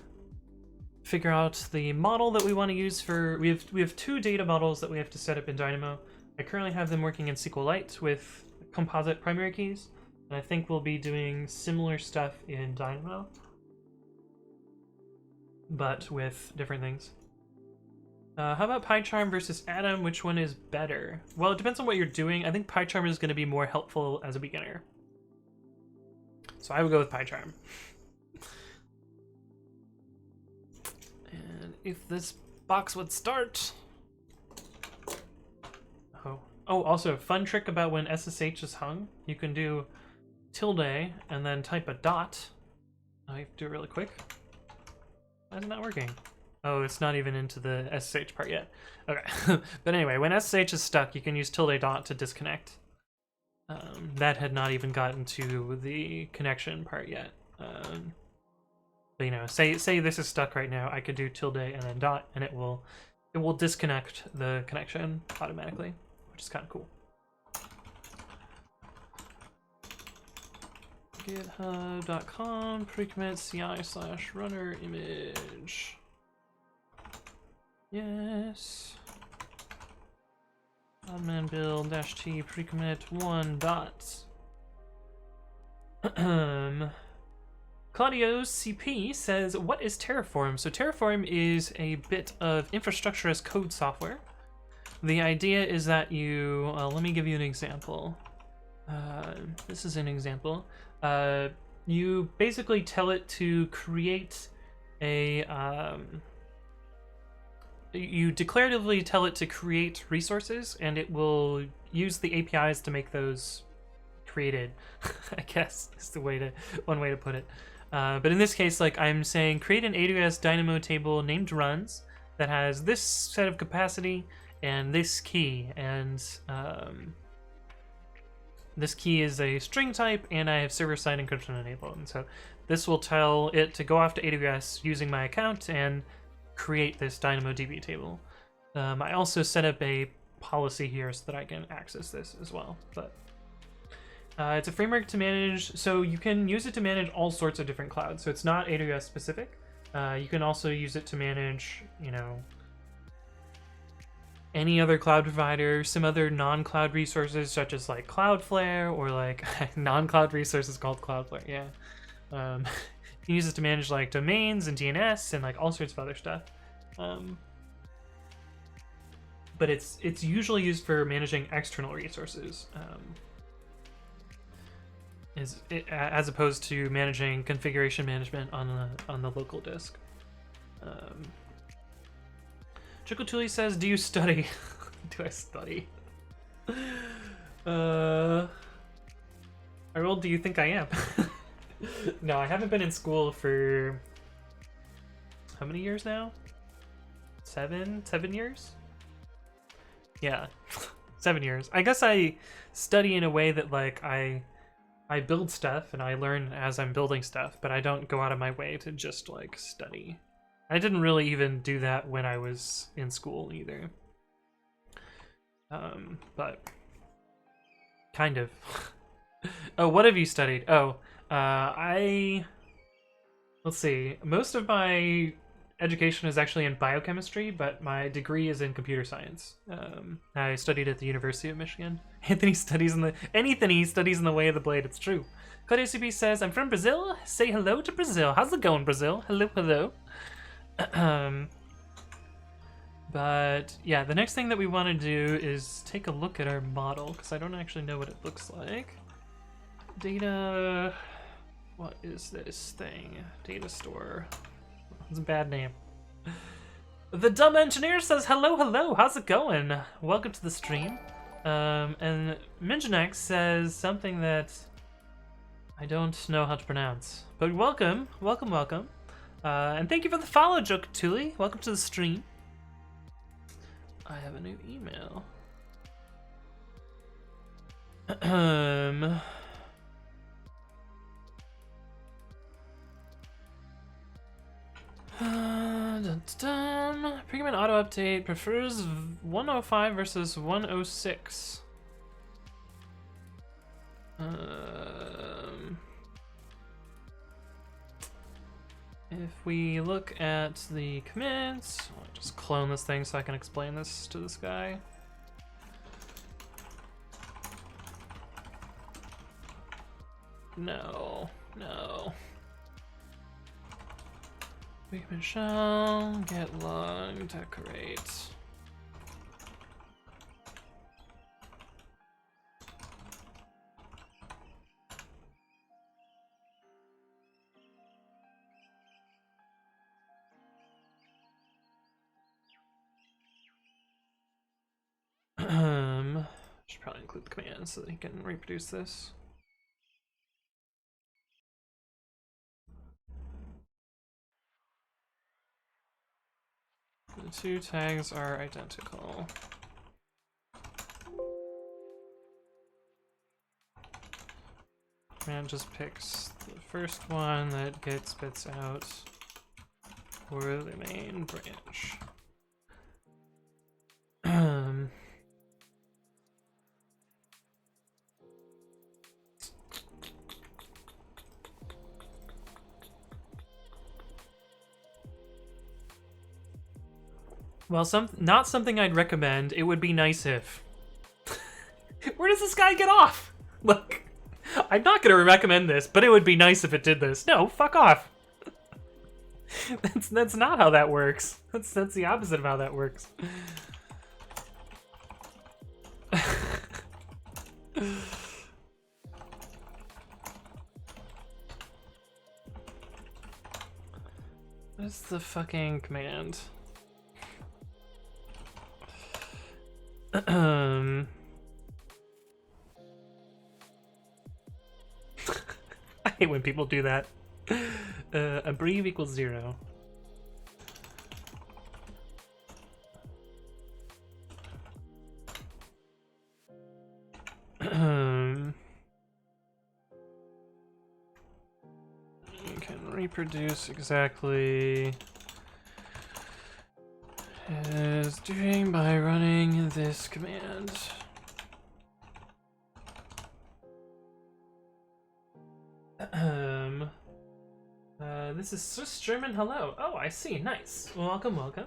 A: figure out the model that we want to use for. We have two data models that we have to set up in Dynamo. I currently have them working in SQLite with composite primary keys, and I think we'll be doing similar stuff in Dynamo, but with different things. How about PyCharm versus Atom? Which one is better? Well, it depends on what you're doing. I think PyCharm is going to be more helpful as a beginner, so I would go with PyCharm. And if this box would start. Oh, also, fun trick about when SSH is hung. You can do tilde and then type a dot. Oh, you have to do it really quick. Why is it not working? Oh, it's not even into the SSH part yet. Okay. But anyway, when SSH is stuck, you can use tilde dot to disconnect. That had not even gotten to the connection part yet. But you know, say this is stuck right now, I could do tilde and then dot, and it will disconnect the connection automatically, which is kind of cool. GitHub.com pre-commit.ci/runner image. Yes. Podman build -t pre-commit 1 dot. Claudio's CP says, what is Terraform? So Terraform is a bit of infrastructure as code software. The idea is that you, let me give you an example. This is an example. You basically tell it to create a, you declaratively tell it to create resources, and it will use the APIs to make those created. I guess is the one way to put it. But in this case, like I'm saying, create an AWS Dynamo table named runs that has this set of capacity and this key, and this key is a string type, and I have server-side encryption enabled. And so this will tell it to go off to AWS using my account and create this DynamoDB table. I also set up a policy here so that I can access this as well. But it's a framework to manage, so you can use it to manage all sorts of different clouds. So it's not AWS specific. You can also use it to manage, you know, any other cloud provider, some other non-cloud resources such as like Cloudflare, or like non-cloud resources called Cloudflare. Yeah. You can use it to manage like domains and DNS and like all sorts of other stuff. But it's usually used for managing external resources, as opposed to managing configuration management on the local disk. Chikotuli says, do you study? Do I study? How old do you think I am? No, I haven't been in school for how many years now? 7 years? Yeah, 7 years. I guess I study in a way that like I build stuff and I learn as I'm building stuff, but I don't go out of my way to just like study. I didn't really even do that when I was in school either. But kind of. Oh, what have you studied? Oh, let's see. Most of my education is actually in biochemistry, but my degree is in computer science. I studied at the University of Michigan. Anthony studies in the way of the blade. It's true. Claudio CB says, I'm from Brazil. Say hello to Brazil. How's it going, Brazil? Hello, hello. But yeah, the next thing that we want to do is take a look at our model, because I don't actually know what it looks like. Data... What is this thing? Data store. It's a bad name. The dumb engineer says, hello, hello, how's it going? Welcome to the stream. And Minjanek says something that I don't know how to pronounce. But welcome, welcome, welcome. And thank you for the follow, Jokatuli. Welcome to the stream. I have a new email. Pre-commit auto update prefers 105 versus 106. If we look at the commits, I'll just clone this thing so I can explain this to this guy. No, no. We shall get log decorate. Should probably include the command so that he can reproduce this. The two tags are identical. Command just picks the first one that gets spits out for the main branch. Well, not something I'd recommend. It would be nice if. Where does this guy get off? Look, I'm not gonna recommend this, but it would be nice if it did this. No, fuck off. That's not how that works. That's the opposite of how that works. What's the fucking command? I hate when people do that. Abbrev equals 0. You can reproduce exactly as doing by running this command. This is Swiss German hello. Oh, I see. Nice. Welcome, welcome.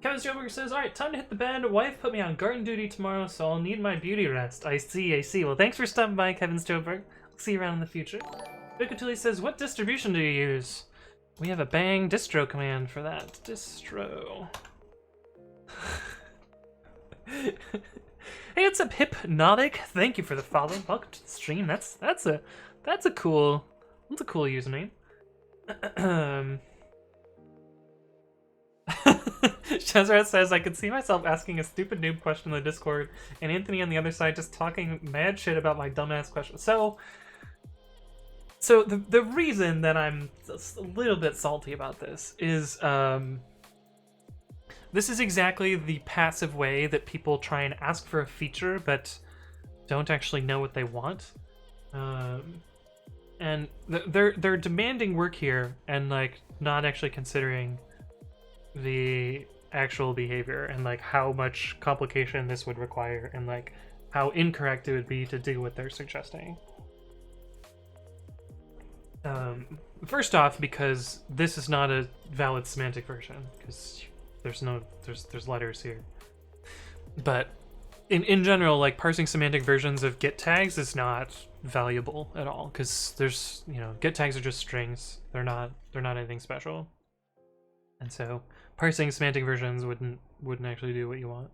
A: Kevin Stroberg says, alright, time to hit the bed. Wife put me on garden duty tomorrow, so I'll need my beauty rest. I see, I see. Well, thanks for stopping by, Kevin Stroberg. I'll see you around in the future. Bikatuli says, what distribution do you use? We have a bang distro command for that. Distro. Hey, what's up, Hypnotic? Thank you for the follow. Welcome to the stream. That's a cool username. Shazrat says, I could see myself asking a stupid noob question in the Discord, and Anthony on the other side just talking mad shit about my dumbass question. So the reason that I'm just a little bit salty about this is this is exactly the passive way that people try and ask for a feature but don't actually know what they want. And they're demanding work here and like not actually considering the actual behavior and like how much complication this would require and like how incorrect it would be to do what they're suggesting. First off, because this is not a valid semantic version, because there's letters here. But in general, like parsing semantic versions of get tags is not valuable at all, because there's get tags are just strings. They're not anything special. And so parsing semantic versions wouldn't actually do what you want.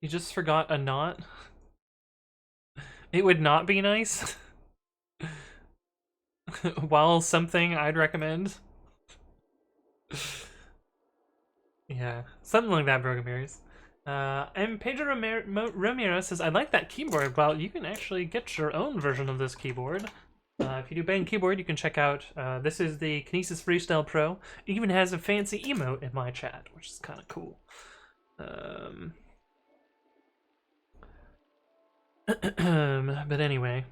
A: You just forgot a not. It would not be nice. While something I'd recommend. Yeah, something like that, Broken Mirrors. And Pedro Romero says, I like that keyboard. Well, you can actually get your own version of this keyboard. If you do bang keyboard, you can check out, this is the Kinesis Freestyle Pro. It even has a fancy emote in my chat, which is kind of cool. But anyway.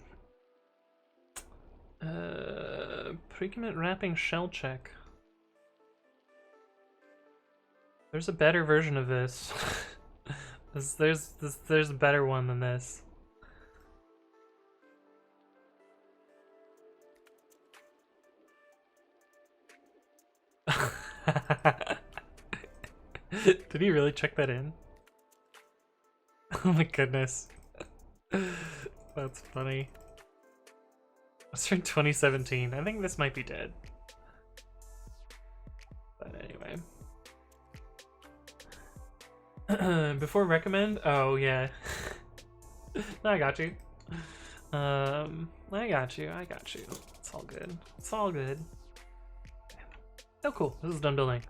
A: Pre-commit wrapping shell check. There's a better version of this. There's a better one than this. Did he really check that in? Oh my goodness. That's funny. It's from 2017. I think this might be dead. But anyway. Before recommend? Oh yeah. No, I got you. I got you. It's all good. It's all good. Oh cool, this is done building.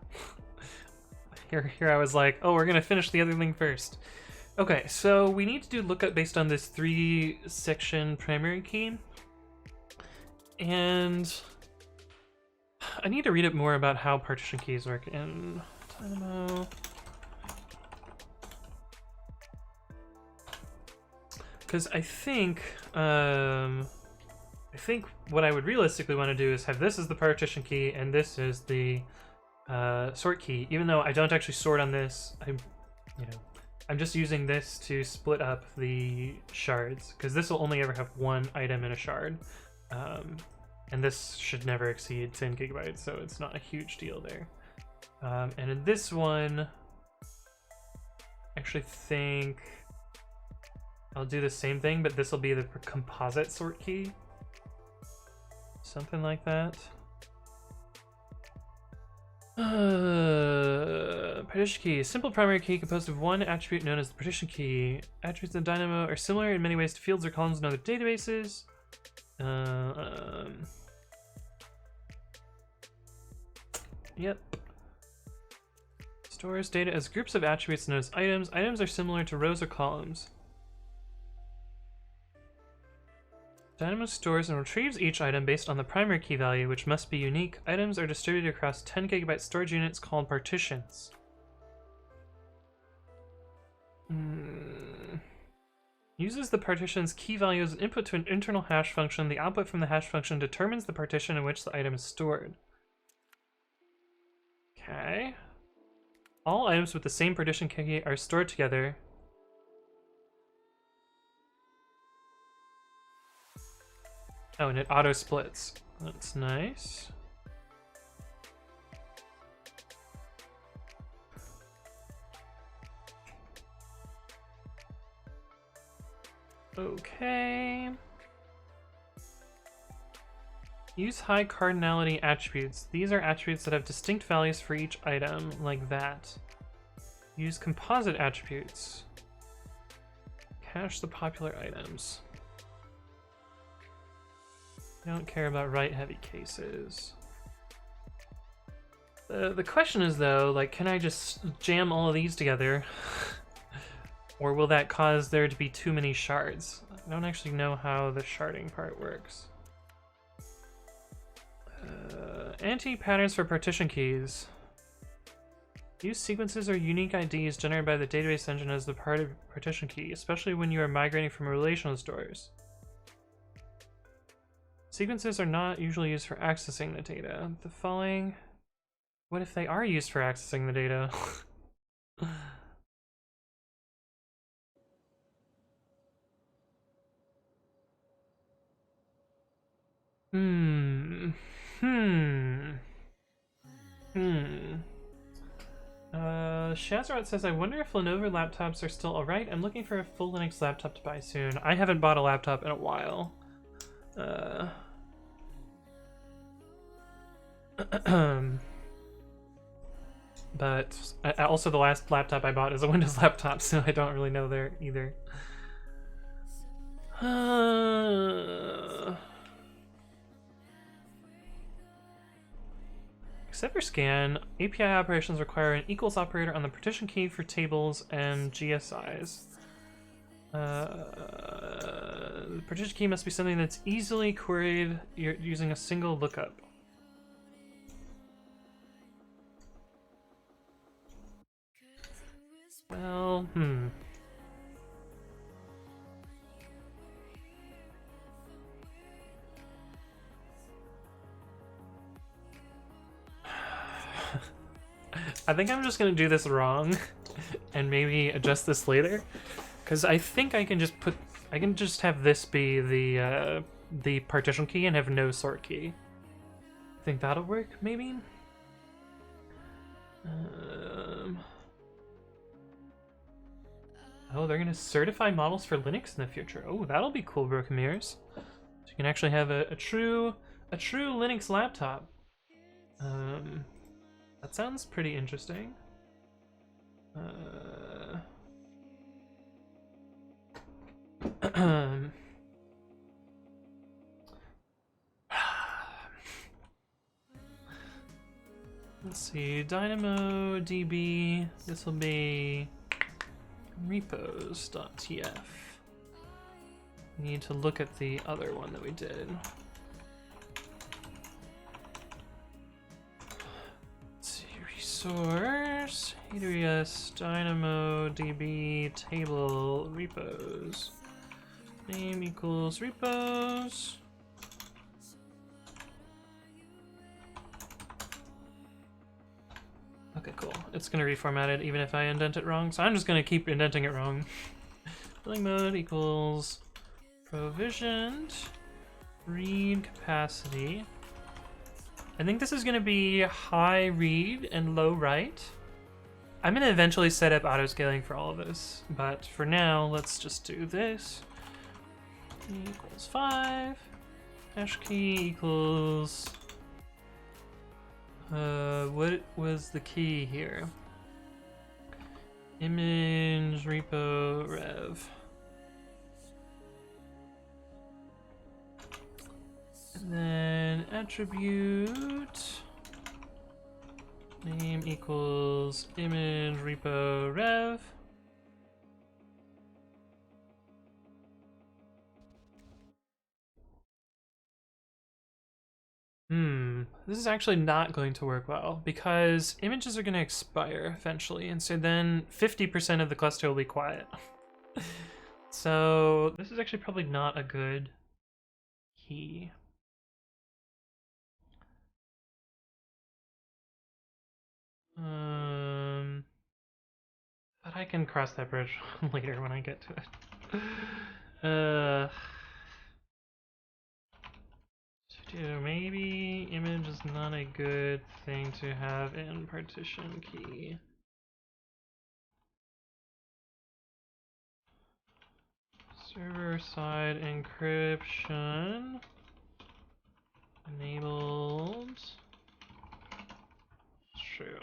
A: Here I was like, oh, we're gonna finish the other thing first. Okay, so we need to do lookup based on this 3-section primary key. And I need to read up more about how partition keys work in Dynamo. Because I think what I would realistically want to do is have this as the partition key and this is the sort key. Even though I don't actually sort on this, I'm just using this to split up the shards, because this will only ever have one item in a shard. And this should never exceed 10 gigabytes, so it's not a huge deal there. And in this one, I actually think I'll do the same thing, but this will be the composite sort key. Something like that. Partition key. Simple primary key composed of one attribute known as the partition key. Attributes in Dynamo are similar in many ways to fields or columns in other databases. Yep. Stores data as groups of attributes known as items. Items are similar to rows or columns. Dynamo stores and retrieves each item based on the primary key value, which must be unique. Items are distributed across 10 gigabyte storage units called partitions. Uses the partition's key value as an input to an internal hash function. The output from the hash function determines the partition in which the item is stored. Okay. All items with the same partition key are stored together. Oh, and it auto splits. That's nice. Okay. Use high cardinality attributes. These are attributes that have distinct values for each item, like that. Use composite attributes. Cache the popular items. I don't care about write-heavy cases. The question is, though, like, can I just jam all of these together? Or will that cause there to be too many shards? I don't actually know how the sharding part works. Anti-patterns for partition keys. Use sequences or unique IDs generated by the database engine as the part of partition key, especially when you are migrating from relational stores. Sequences are not usually used for accessing the data. The following... What if they are used for accessing the data? Hmm. Hmm. Hmm. Shazarot says, I wonder if Lenovo laptops are still alright. I'm looking for a full Linux laptop to buy soon. I haven't bought a laptop in a while. But also the last laptop I bought is a Windows laptop, so I don't really know there either. Except for scan, API operations require an equals operator on the partition key for tables and GSIs. The partition key must be something that's easily queried using a single lookup. Well, I think I'm just gonna do this wrong and maybe adjust this later, because I think I can just have this be the partition key and have no sort key. I think that'll work, maybe? Oh, they're gonna certify models for Linux in the future. Oh, that'll be cool, Broken Mirrors. So you can actually have a true Linux laptop. That sounds pretty interesting. Let's see, dynamo db. This will be repos.tf. We need to look at the other one that we did. Let's see, resource, AWS, dynamo db, table, repos. Name equals repos. Okay, cool. It's gonna reformat it even if I indent it wrong, so I'm just gonna keep indenting it wrong. Billing mode equals provisioned read capacity. I think this is gonna be high read and low write. I'm gonna eventually set up auto-scaling for all of this, but for now, let's just do this. Equals 5. Hash key equals... what was the key here? Image repo rev. And then attribute name equals image repo rev. This is actually not going to work well because images are going to expire eventually, and so then 50% of the cluster will be quiet. So this is actually probably not a good key. But I can cross that bridge later when I get to it. Maybe image is not a good thing to have in partition key. Server-side encryption enabled. It's true.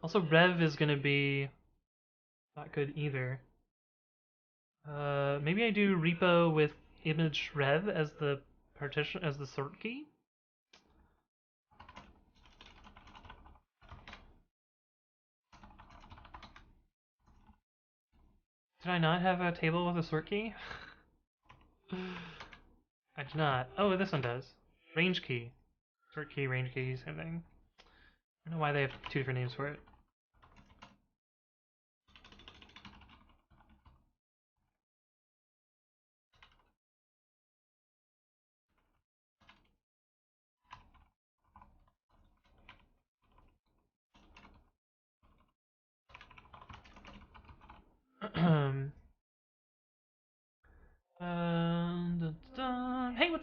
A: Also, rev is gonna be not good either. Maybe I do repo with image rev as the partition, as the sort key. Did I not have a table with a sort key? I do not. Oh, this one does. Range key. Sort key, range key, same thing. I don't know why they have two different names for it.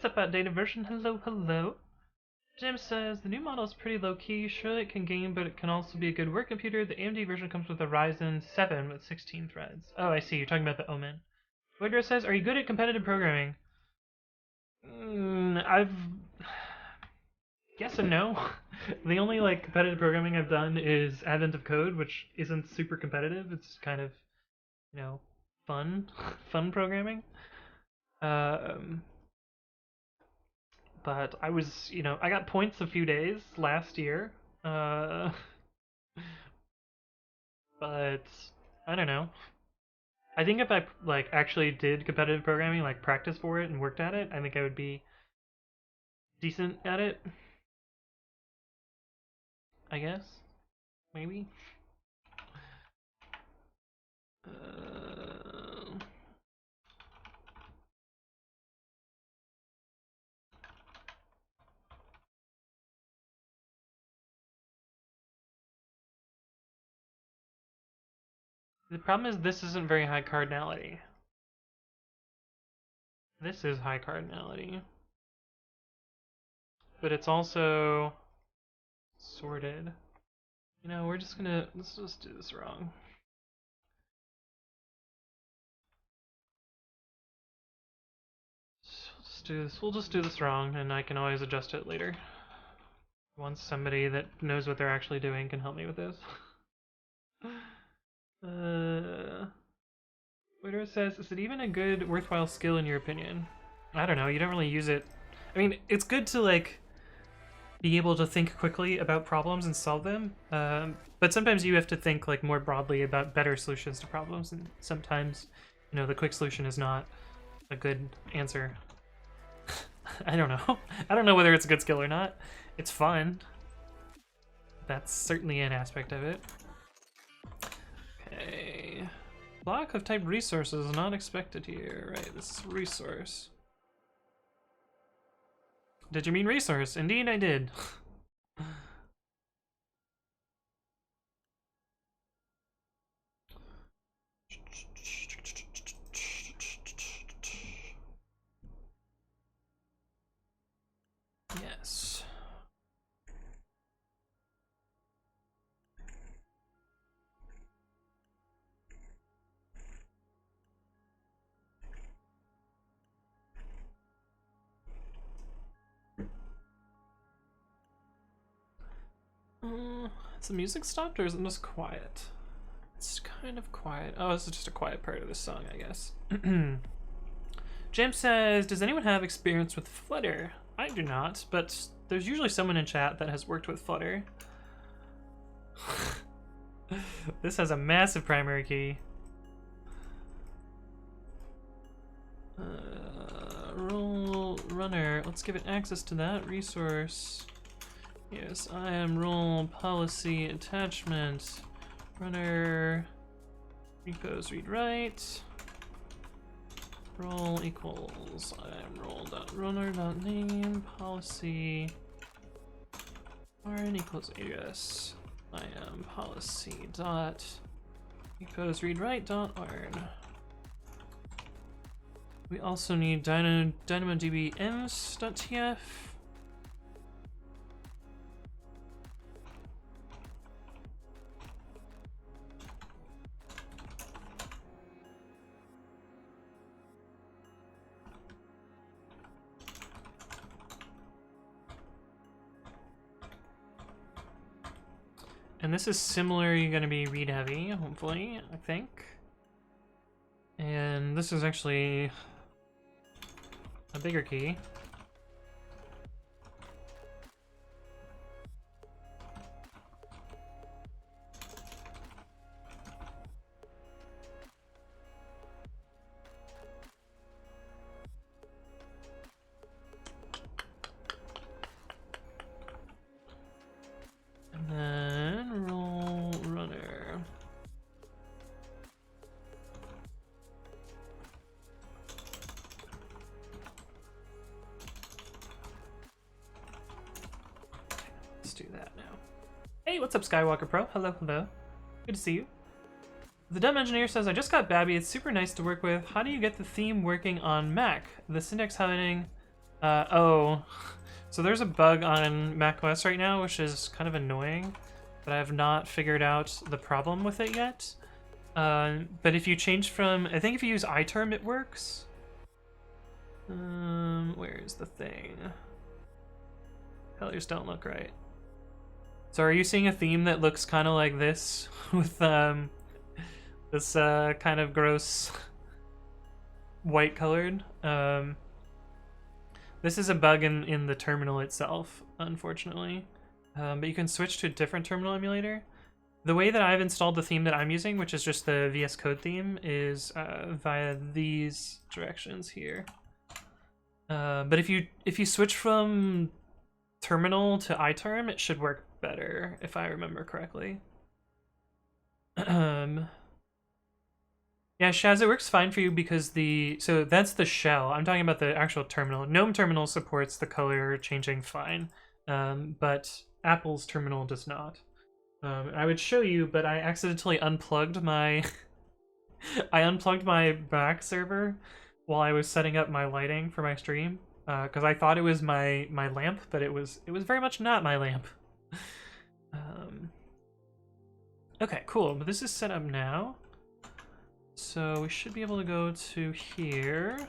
A: what's up, outdated version? Hello, hello. Jim says, the new model is pretty low-key. Surely it can game, but it can also be a good work computer. The AMD version comes with a Ryzen 7 with 16 threads. Oh, I see. You're talking about the Omen. Voidor says, are you good at competitive programming? I've... Yes and no. The only, like, competitive programming I've done is Advent of Code, which isn't super competitive. It's kind of, you know, fun. Fun programming. But I was, you know, I got points a few days last year. But I don't know. I think if I like actually did competitive programming, like practice for it and worked at it, I think I would be decent at it. I guess, maybe. The problem is this isn't very high cardinality. This is high cardinality. But it's also sorted. You know, let's just do this wrong. We'll just do this wrong, and I can always adjust it later. Once somebody that knows what they're actually doing can help me with this. Twitter says, is it even a good, worthwhile skill in your opinion? I don't know, you don't really use it. I mean, it's good to, like, be able to think quickly about problems and solve them, but sometimes you have to think, like, more broadly about better solutions to problems, and sometimes, you know, the quick solution is not a good answer. I don't know. I don't know whether it's a good skill or not. It's fun. That's certainly an aspect of it. Okay. Block of type resources not expected here. Right, this is resource. Did you mean resource? Indeed I did. Yes. Has the music stopped or is it just quiet? It's kind of quiet. Oh, this is just a quiet part of the song, I guess. James says, does anyone have experience with Flutter? I do not, but there's usually someone in chat that has worked with Flutter. This has a massive primary key. Role runner. Let's give it access to that resource. Yes, I am role policy attachment. Runner. Repos read write. Role equals I am role.runner.name policy. Rn equals alias. I am policy dot repos read write dot rn. We also need dynamo.db ems.tf. And this is similarly going to be read heavy, hopefully, I think. And this is actually a bigger key. And then role runner. Let's do that now. Hey, what's up, Skywalker Pro? Hello, hello. Good to see you. The Dumb Engineer says, I just got Babby. It's super nice to work with. How do you get the theme working on Mac? The syntax heading Oh, so there's a bug on macOS right now, which is kind of annoying, but I have not figured out the problem with it yet. But if you change from, I think if you use iTerm, it works. Where's the thing? Colors don't look right. So are you seeing a theme that looks kind of like this with this kind of gross white colored? This is a bug in the terminal itself, unfortunately. But you can switch to a different terminal emulator. The way that I've installed the theme that I'm using, which is just the VS Code theme, is via these directions here. But if you switch from terminal to iTerm, it should work better, if I remember correctly. Yeah, Shaz, it works fine for you because so that's the shell. I'm talking about the actual terminal. GNOME terminal supports the color changing fine, but Apple's terminal does not. I would show you, but I accidentally unplugged my I unplugged my Mac server while I was setting up my lighting for my stream, because I thought it was my lamp, but it was very much not my lamp. Okay, cool. But this is set up now, so we should be able to go to here.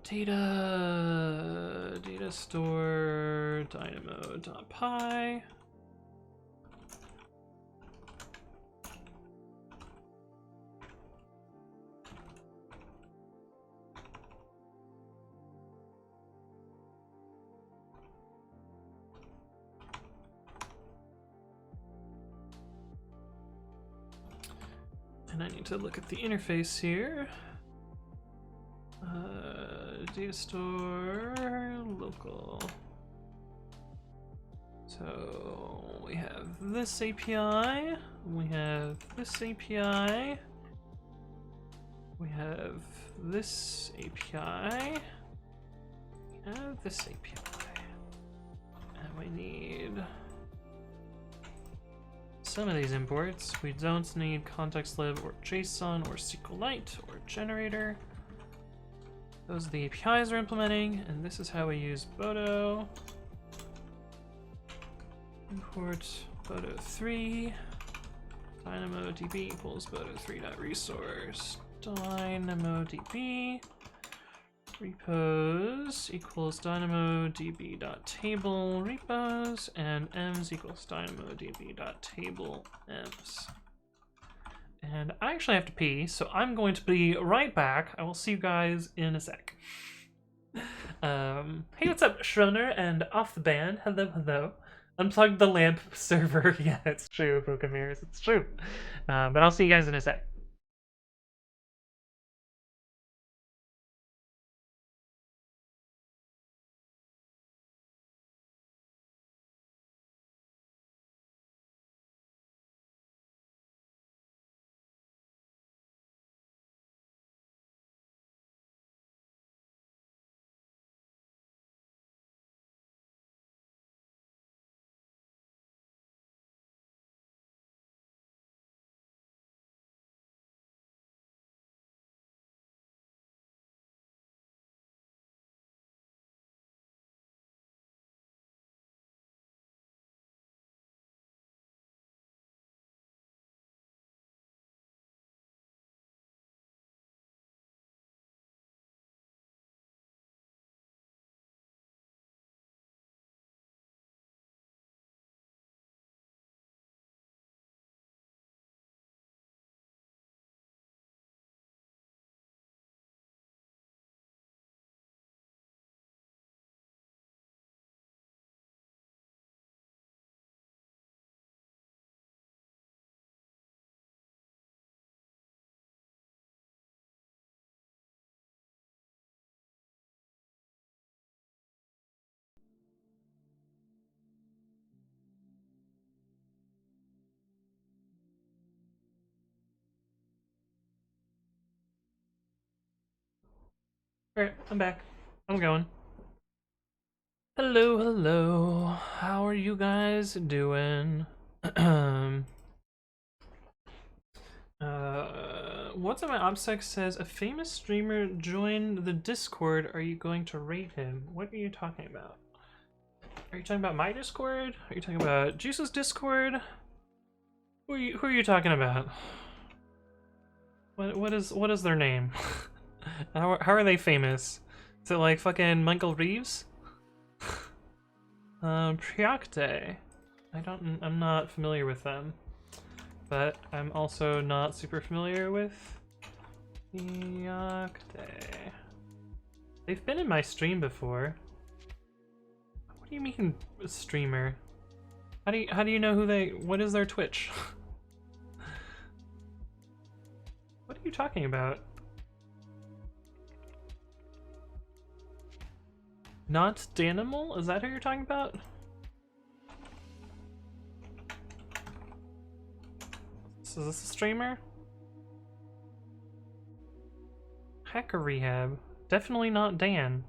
A: Data store dynamo.py. And I need to look at the interface here. Data store local. So we have this API, we have this API, we have this API, we have this API, and we need some of these imports. We don't need context-lib or JSON or SQLite or generator. Those are the APIs we're implementing, and this is how we use Bodo. Import Bodo3, DynamoDB equals Bodo3.resource, DynamoDB, repos equals DynamoDB.table repos, and ems equals DynamoDB.table ems. And I actually have to pee, so I'm going to be right back. I will see you guys in a sec. Hey, what's up, Schroner and Off the Band? Hello, hello. Unplugged the lamp server. Yeah, it's true, Pokemirs. It's true. But I'll see you guys in a sec. Alright, I'm back. I'm going. Hello, hello. How are you guys doing? What's on my OPSEC says a famous streamer joined the Discord. Are you going to rate him? What are you talking about? Are you talking about my Discord? Are you talking about Juice's Discord? Who are you talking about? What is their name? how are they famous? Is it like fucking Michael Reeves? Priocte. I'm not familiar with them. But I'm also not super familiar with Priocte. They've been in my stream before. What do you mean, streamer? How do you know who they? What is their Twitch? What are you talking about? Not Danimal? Is that who you're talking about? So is this a streamer? Hacker Rehab. Definitely not Dan.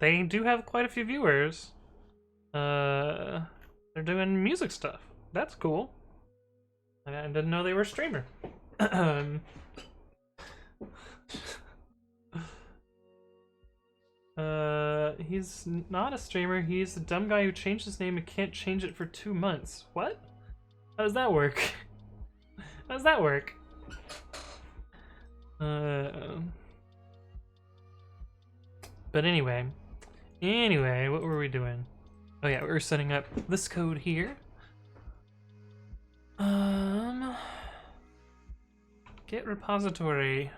A: They do have quite a few viewers. They're doing music stuff. That's cool. I didn't know they were a streamer. He's not a streamer. He's a dumb guy who changed his name and can't change it for 2 months. What? How does that work? How does that work? But anyway, what were we doing? Oh yeah, we were setting up this code here. Git repository.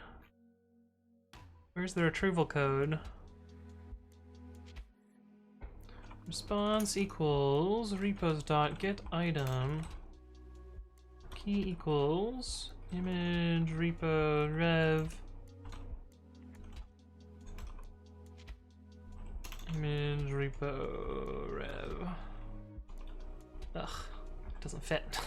A: Where's the retrieval code? Response equals repos.get item. Key equals image repo rev. Image repo rev. Ugh, doesn't fit.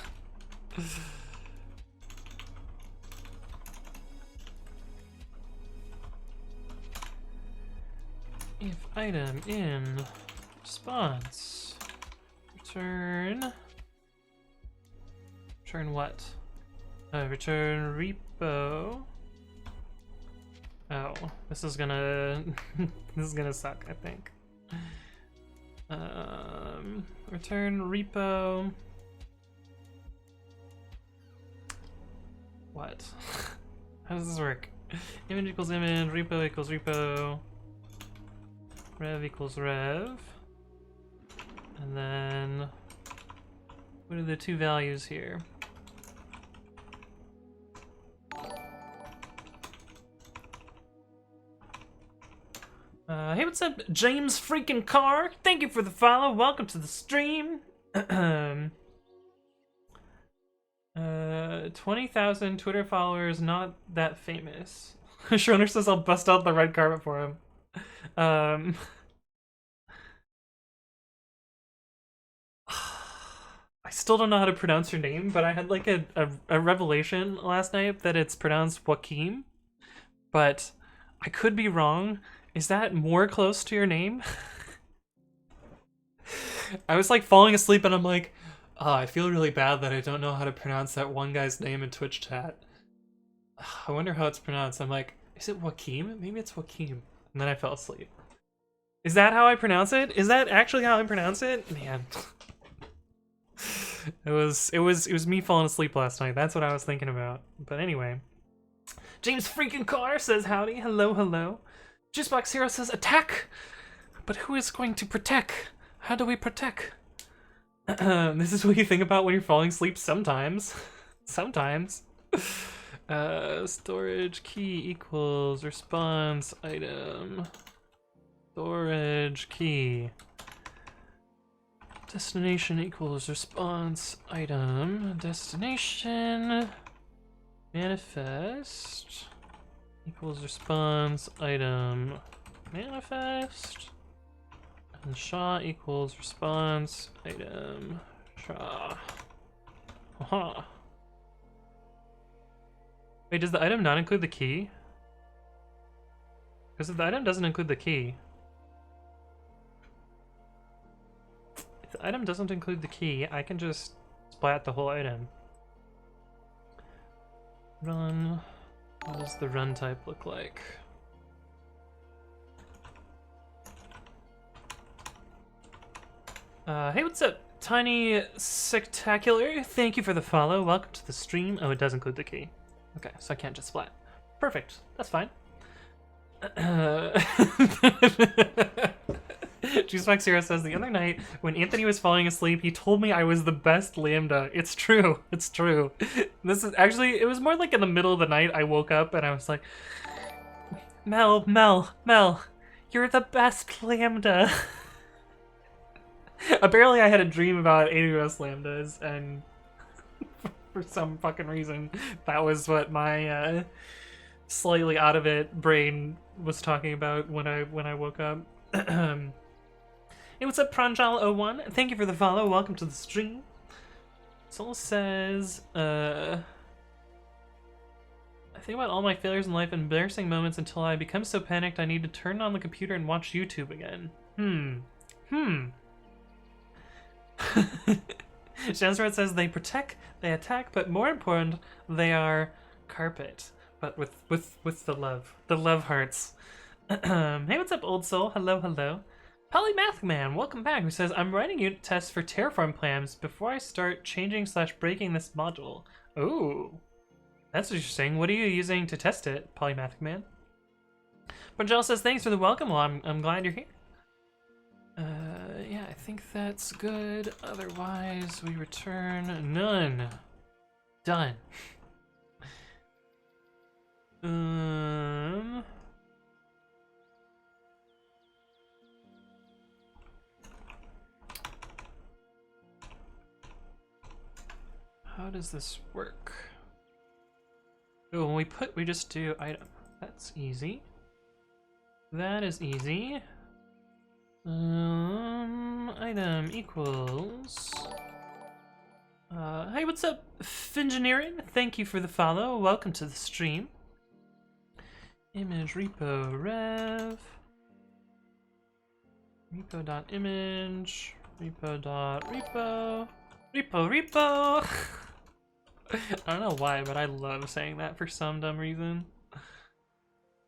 A: If item in response return what? Return repo. Oh, this is gonna this is gonna suck, I think. Return repo. What? How does this work? Image equals image, repo equals repo, rev equals rev, and then what are the two values here? Hey, what's up, James freaking Carr? Thank you for the follow. Welcome to the stream. 20,000 Twitter followers, not that famous. Schroner says I'll bust out the red carpet for him. I still don't know how to pronounce your name, but I had like a revelation last night that it's pronounced Joaquim, but I could be wrong. Is that more close to your name? I was like falling asleep and I'm like, oh, I feel really bad that I don't know how to pronounce that one guy's name in Twitch chat. I wonder how it's pronounced. I'm like, is it Joaquim? Maybe it's Joaquim. And then I fell asleep. Is that how I pronounce it? Is that actually how I pronounce it? Man. It was me falling asleep last night. That's what I was thinking about. But anyway. James freaking Carr says howdy. Hello, hello. Juicebox Hero says attack! But who is going to protect? How do we protect? This is what you think about when you're falling asleep sometimes. Sometimes. Storage key equals response item. Storage key. Destination equals response item. Destination. Manifest. Equals response item manifest, and SHA equals response item SHA. Haha. Wait, does the item not include the key? Because if the item doesn't include the key, if the item doesn't include the key, I can just splat the whole item. Run. What does the run type look like? Hey, what's up, Tiny Spectacular? Thank you for the follow. Welcome to the stream. Oh, it does include the key. Okay, so I can't just splat. Perfect. That's fine. G-Spec0 says, the other night, when Anthony was falling asleep, he told me I was the best Lambda. It's true. It's true. This is actually, it was more like in the middle of the night I woke up and I was like, Mel, you're the best Lambda. Apparently I had a dream about AWS Lambdas, and for some fucking reason, that was what my slightly out of it brain was talking about when I woke up. Hey, what's up, Pranjal01? Thank you for the follow. Welcome to the stream. Soul says, I think about all my failures in life and embarrassing moments until I become so panicked I need to turn on the computer and watch YouTube again. Shansrod says they protect, they attack, but more important, they are carpet. But with the love hearts. Hey, what's up, old soul? Hello, hello. Polymath Man, welcome back. Who says I'm writing unit tests for Terraform plans before I start changing/breaking this module. Oh, that's interesting. What are you using to test it, Polymath Man? Brangel says thanks for the welcome. Well, I'm glad you're here. Yeah, I think that's good. Otherwise, we return none. Done. How does this work? Oh, when we just do item. That's easy. That is easy. Item equals. Hey, what's up, Fingineering? Thank you for the follow. Welcome to the stream. Image repo rev. Repo.image. Repo.repo. Repo. I don't know why, but I love saying that for some dumb reason.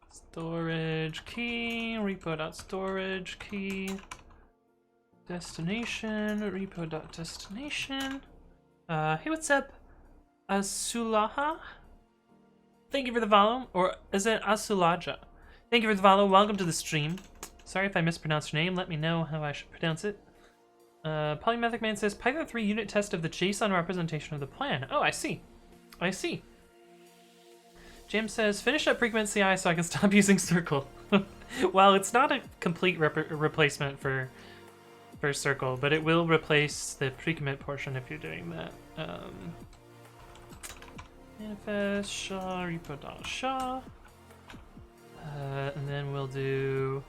A: Storage key, repo.storage key, destination, repo.destination. Hey, what's up, Asulaha? Thank you for the follow, or is it Asulaja? Thank you for the follow. Welcome to the stream. Sorry if I mispronounced your name. Let me know how I should pronounce it. Polymathic Man says Python 3 unit test of the JSON representation of the plan. Oh, I see. I see. Jim says, finish up pre-commit.ci so I can stop using Circle. Well, it's not a complete replacement for Circle, but it will replace the pre-commit portion if you're doing that. Manifest SHA repo.SHA. And then we'll do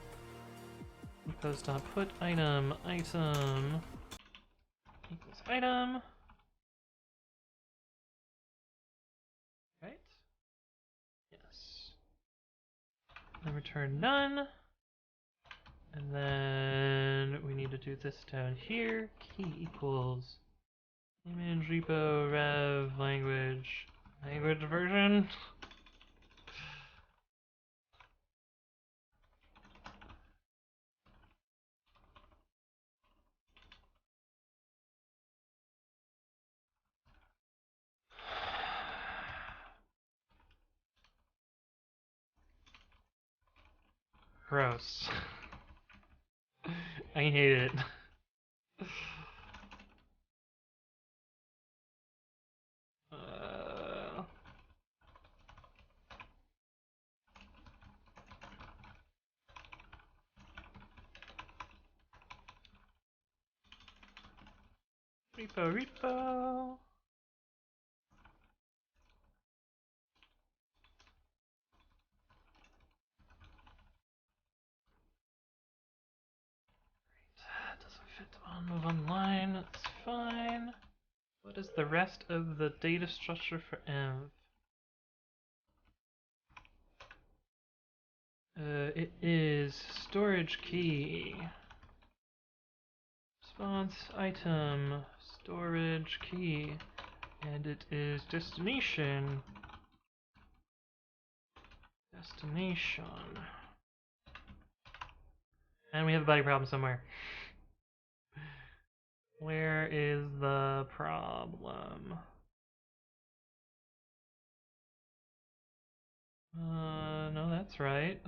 A: repos.put item equals item. Right? Yes. Then return none. And then we need to do this down here. Key equals image repo rev language version. Gross. I hate it. Repo. Doesn't fit on move online, that's fine. What is the rest of the data structure for env? It is storage key. Response item, storage key. And it is destination Destination. And we have a buddy problem somewhere. Where is the problem? No, that's right.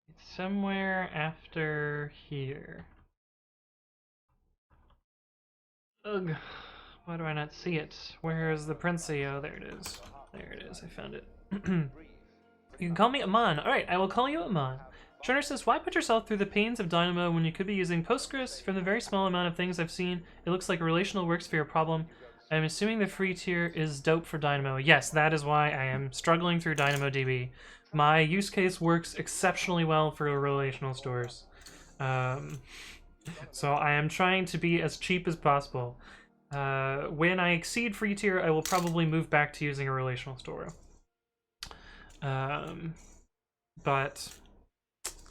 A: It's somewhere after here. Ugh. Why do I not see it? Where's the Princey? Oh, there it is. There it is. I found it. You can call me Aman. Alright, I will call you Aman. Turner says, why put yourself through the pains of Dynamo when you could be using Postgres? From the very small amount of things I've seen, it looks like a relational works for your problem. I'm assuming the free tier is dope for Dynamo. Yes, that is why I am struggling through DynamoDB. My use case works exceptionally well for relational stores. So I am trying to be as cheap as possible. When I exceed free tier, I will probably move back to using a relational store. But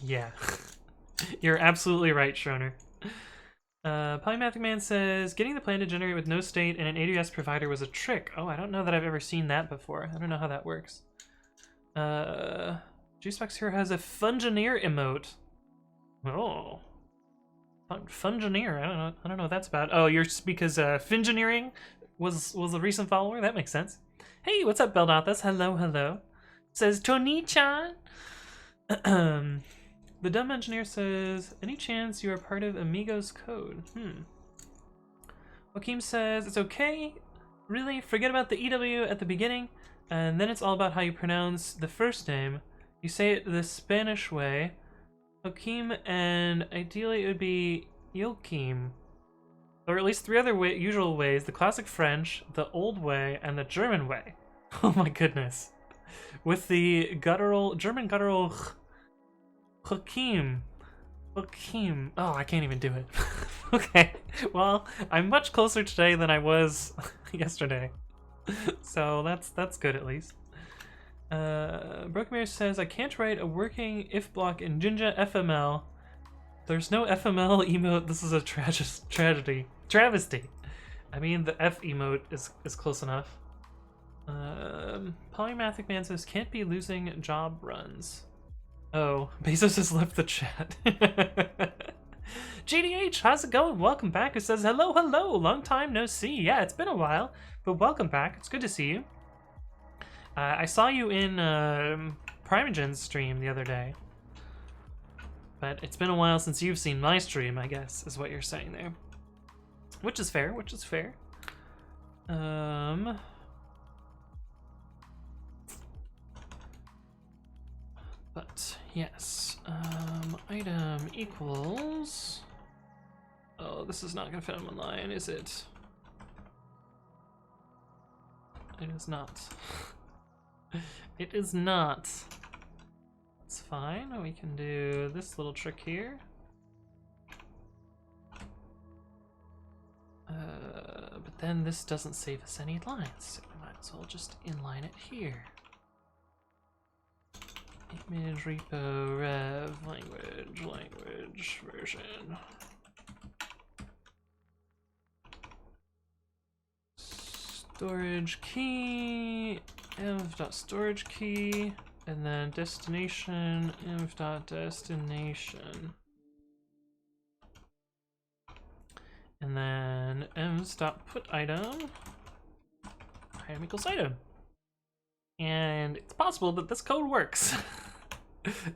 A: yeah, you're absolutely right, Schroner. Polymathic Man says, getting the plan to generate with no state in an AWS provider was a trick. Oh, I don't know that I've ever seen that before. I don't know how that works. Juicebox here has a Fungineer emote. Oh. Fungineer, I don't know what that's about. Oh, you're because Fingineering was a recent follower? That makes sense. Hey, what's up, Beldothus? Hello, hello. Says Tony-chan. The dumb engineer says, any chance you are part of Amigo's code? Joaquim says, it's okay. Really, forget about the EW at the beginning, and then it's all about how you pronounce the first name. You say it the Spanish way, Joaquim, and ideally it would be Joachim. Or at least three other usual ways: the classic French, the old way, and the German way. Oh my goodness. With the German guttural Joachim. Joachim. Oh, I can't even do it. Okay, well, I'm much closer today than I was yesterday. So that's good at least. Brokemir says, I can't write a working if block in Jinja FML. There's no FML emote. This is a tragedy. Travesty. I mean, the F emote is close enough. Polymathic Man says, can't be losing job runs. Oh, Bezos has left the chat. GDH, how's it going? Welcome back. It says, hello, long time no see. Yeah, it's been a while, but welcome back. It's good to see you. I saw you in Primogen's stream the other day. But it's been a while since you've seen my stream, I guess, is what you're saying there. Which is fair, which is fair. But, yes. Item equals... Oh, this is not gonna fit on one line, is it? It is not. It is not. It's fine. We can do this little trick here. But then this doesn't save us any lines, so we might as well just inline it here. Image repo rev language version. Storage key, env.storage key, and then destination, env.destination. And then env.put item equals item. And it's possible that this code works.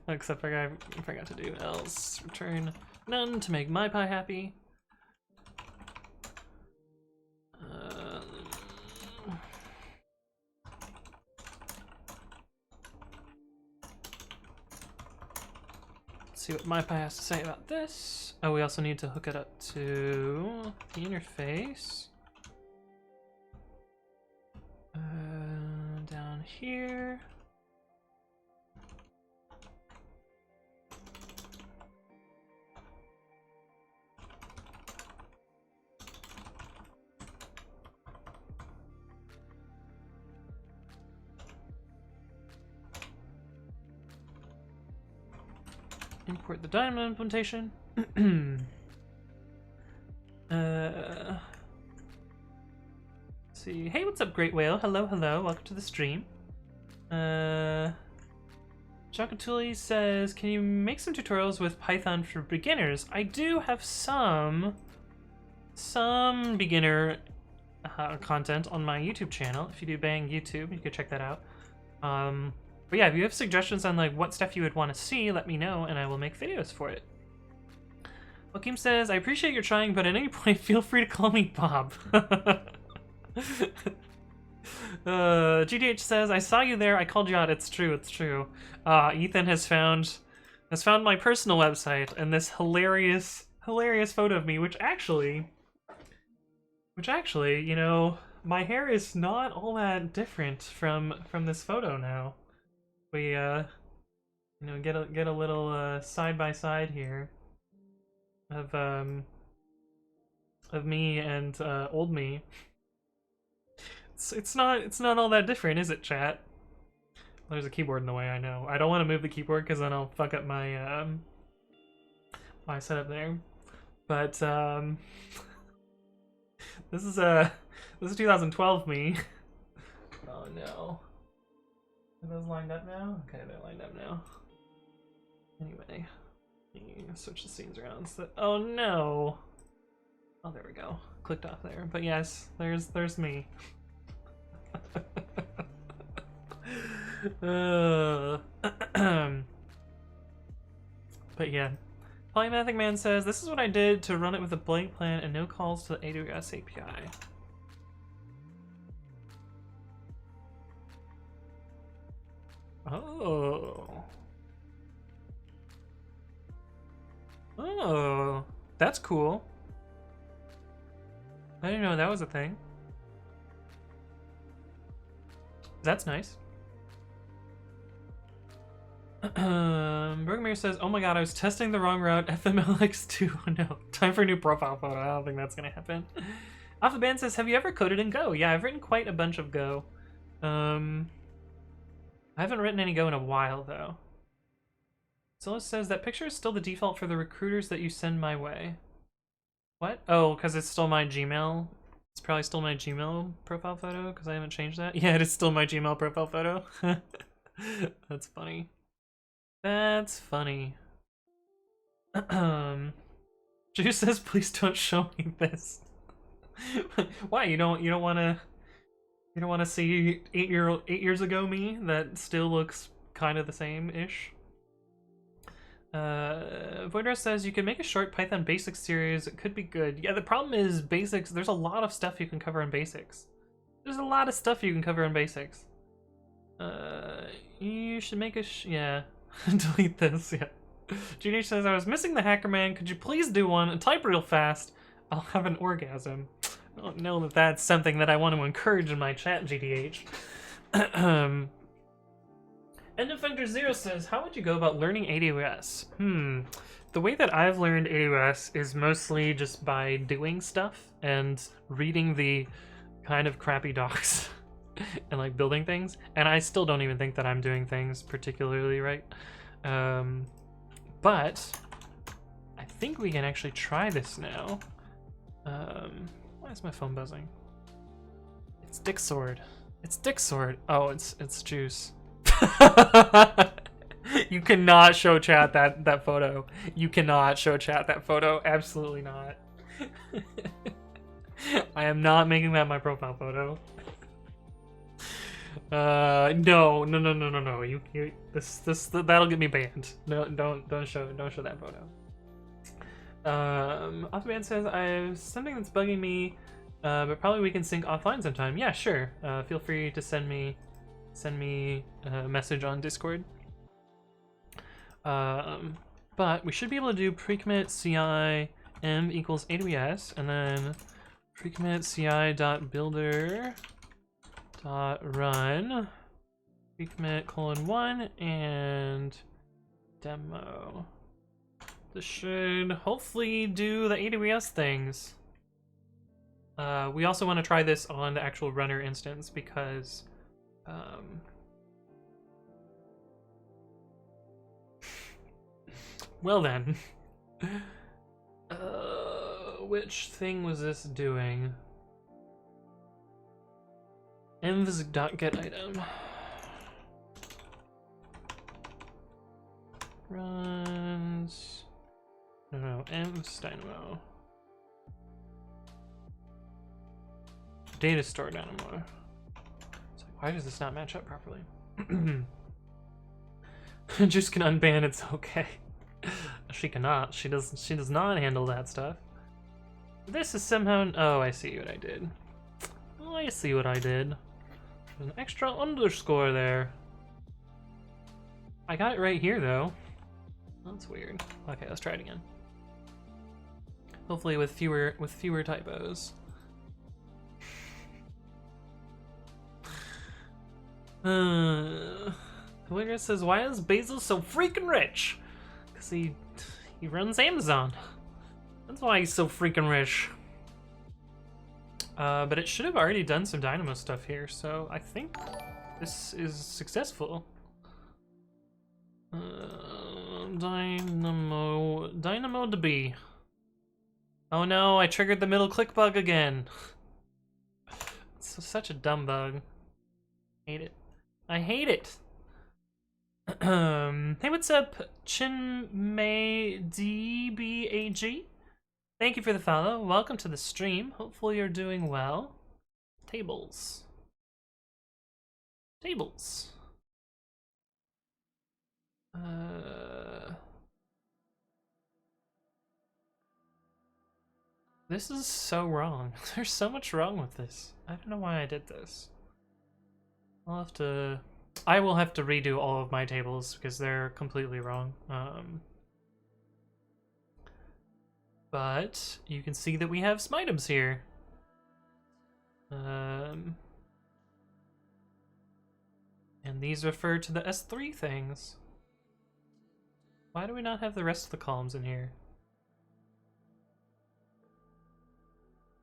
A: Except I forgot to do else return none to make my pie happy. Let's see what MyPy has to say about this. Oh, we also need to hook it up to the interface. Down here. Import the Dynamo implementation. Let's see. Hey, what's up, Great Whale? Hello, hello. Welcome to the stream. Chakatuli says, can you make some tutorials with Python for beginners? I do have some beginner content on my YouTube channel. If you do bang YouTube, you could check that out. But yeah, if you have suggestions on like what stuff you would want to see, let me know and I will make videos for it. Joaquim says, I appreciate your trying, but at any point feel free to call me Bob. GDH says, I saw you there, I called you out, it's true, it's true. Ethan has found my personal website and this hilarious photo of me, which actually, you know, my hair is not all that different from this photo now. We, you know, get a little side by side here of me and old me. It's not all that different, is it, chat? There's a keyboard in the way, I know. I don't want to move the keyboard because then I'll fuck up my my setup there. But this is 2012 me. Oh no. Are those lined up now? Okay, they're lined up now. Anyway, switch the scenes around. So, oh no. Oh, there we go. Clicked off there. But yes, there's me. But yeah, Polymathic Man says, this is what I did to run it with a blank plan and no calls to the AWS API. Oh, that's cool. I didn't know that was a thing. That's nice. Bergmere says, oh my god, I was testing the wrong route, FMLX2. Oh no, time for a new profile photo. I don't think that's gonna happen. Alpha Band says, have you ever coded in Go? Yeah, I've written quite a bunch of Go. I haven't written any Go in a while, though. Zilla says, that picture is still the default for the recruiters that you send my way. What? Oh, because it's still my Gmail. It's probably still my Gmail profile photo, because I haven't changed that. Yeah, it is still my Gmail profile photo. That's funny. That's funny. Juice says, please don't show me this. Why? You don't wanna see 8 years ago me that still looks kind of the same-ish? Voidress says you can make a short Python basics series. It could be good. Yeah, the problem is basics. There's a lot of stuff you can cover in basics. There's a lot of stuff you can cover in basics. You should make a yeah. Delete this. Yeah. GDH says, I was missing the Hacker Man. Could you please do one and type real fast? I'll have an orgasm. I don't know that that's something that I want to encourage in my chat, GDH. Endeffector Zero says, how would you go about learning AWS? The way that I've learned AWS is mostly just by doing stuff and reading the kind of crappy docs and like building things. And I still don't even think that I'm doing things particularly right. But I think we can actually try this now. Why is my phone buzzing? It's Dick Sword. It's Dick Sword. Oh, it's Juice. You cannot show chat that photo. You cannot show chat that photo. Absolutely not. I am not making that my profile photo. No. You that'll get me banned. No, don't show that photo. Offman says, I have something that's bugging me, but probably we can sync offline sometime. Yeah, sure. Feel free to send me a message on Discord. But we should be able to do pre-commit.ci m equals AWS, and then pre-commit.ci.builder.run pre-commit:1 and demo. This should hopefully do the AWS things. We also want to try this on the actual runner instance because well then. Which thing was this doing? envs.getItem. Runs. No, envs dynamo. Data store dynamo. It's like, why does this not match up properly? Just can unban, it's okay. She cannot. She does not handle that stuff. This is somehow. Oh, I see what I did. Oh, I see what I did. There's an extra underscore there. I got it right here though. That's weird. Okay, let's try it again. Hopefully with fewer typos. Whoever says, why is Basil so freaking rich? Because he runs Amazon. That's why he's so freaking rich. But it should have already done some dynamo stuff here, so I think this is successful. Dynamo to be. Oh no, I triggered the middle click bug again. It's such a dumb bug. Hate it. I hate it. Hey, what's up, ChinmayDBAG? Thank you for the follow. Welcome to the stream. Hopefully you're doing well. Tables. Tables. This is so wrong. There's so much wrong with this. I don't know why I did this. I will have to redo all of my tables because they're completely wrong. But you can see that we have some items here. And these refer to the S3 things. Why do we not have the rest of the columns in here?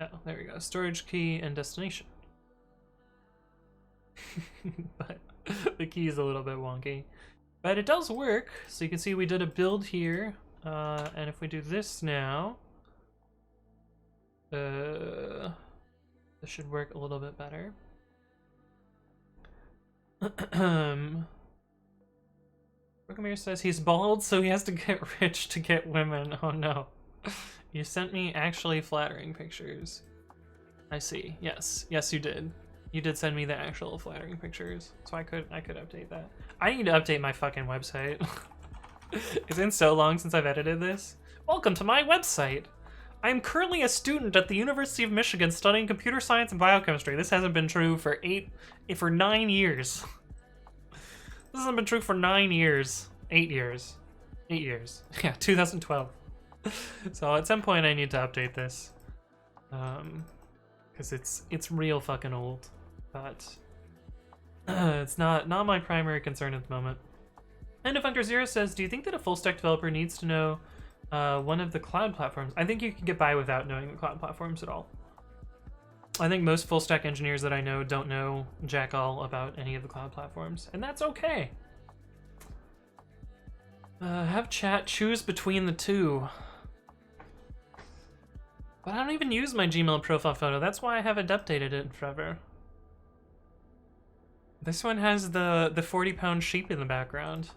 A: Oh, there we go. Storage key and destination. But the key is a little bit wonky. But it does work. So you can see we did a build here. And if we do this now, this should work a little bit better. Brookamere says he's bald, so he has to get rich to get women. Oh no. You sent me actually flattering pictures. I see. Yes. Yes, you did. You did send me the actual flattering pictures, so I could update that. I need to update my fucking website. It's been so long since I've edited this. Welcome to my website. I am currently a student at the University of Michigan studying computer science and biochemistry. This hasn't been true for 9 years. This hasn't been true for 9 years. 8 years. 8 years. Yeah, 2012. So at some point I need to update this. Because it's real fucking old. But it's not my primary concern at the moment. And Defunctor Zero says, do you think that a full stack developer needs to know one of the cloud platforms? I think you can get by without knowing the cloud platforms at all. I think most full stack engineers that I know don't know jack all about any of the cloud platforms, and that's okay. Have chat choose between the two. But I don't even use my Gmail profile photo. That's why I haven't updated it forever. This one has the 40-pound sheep in the background.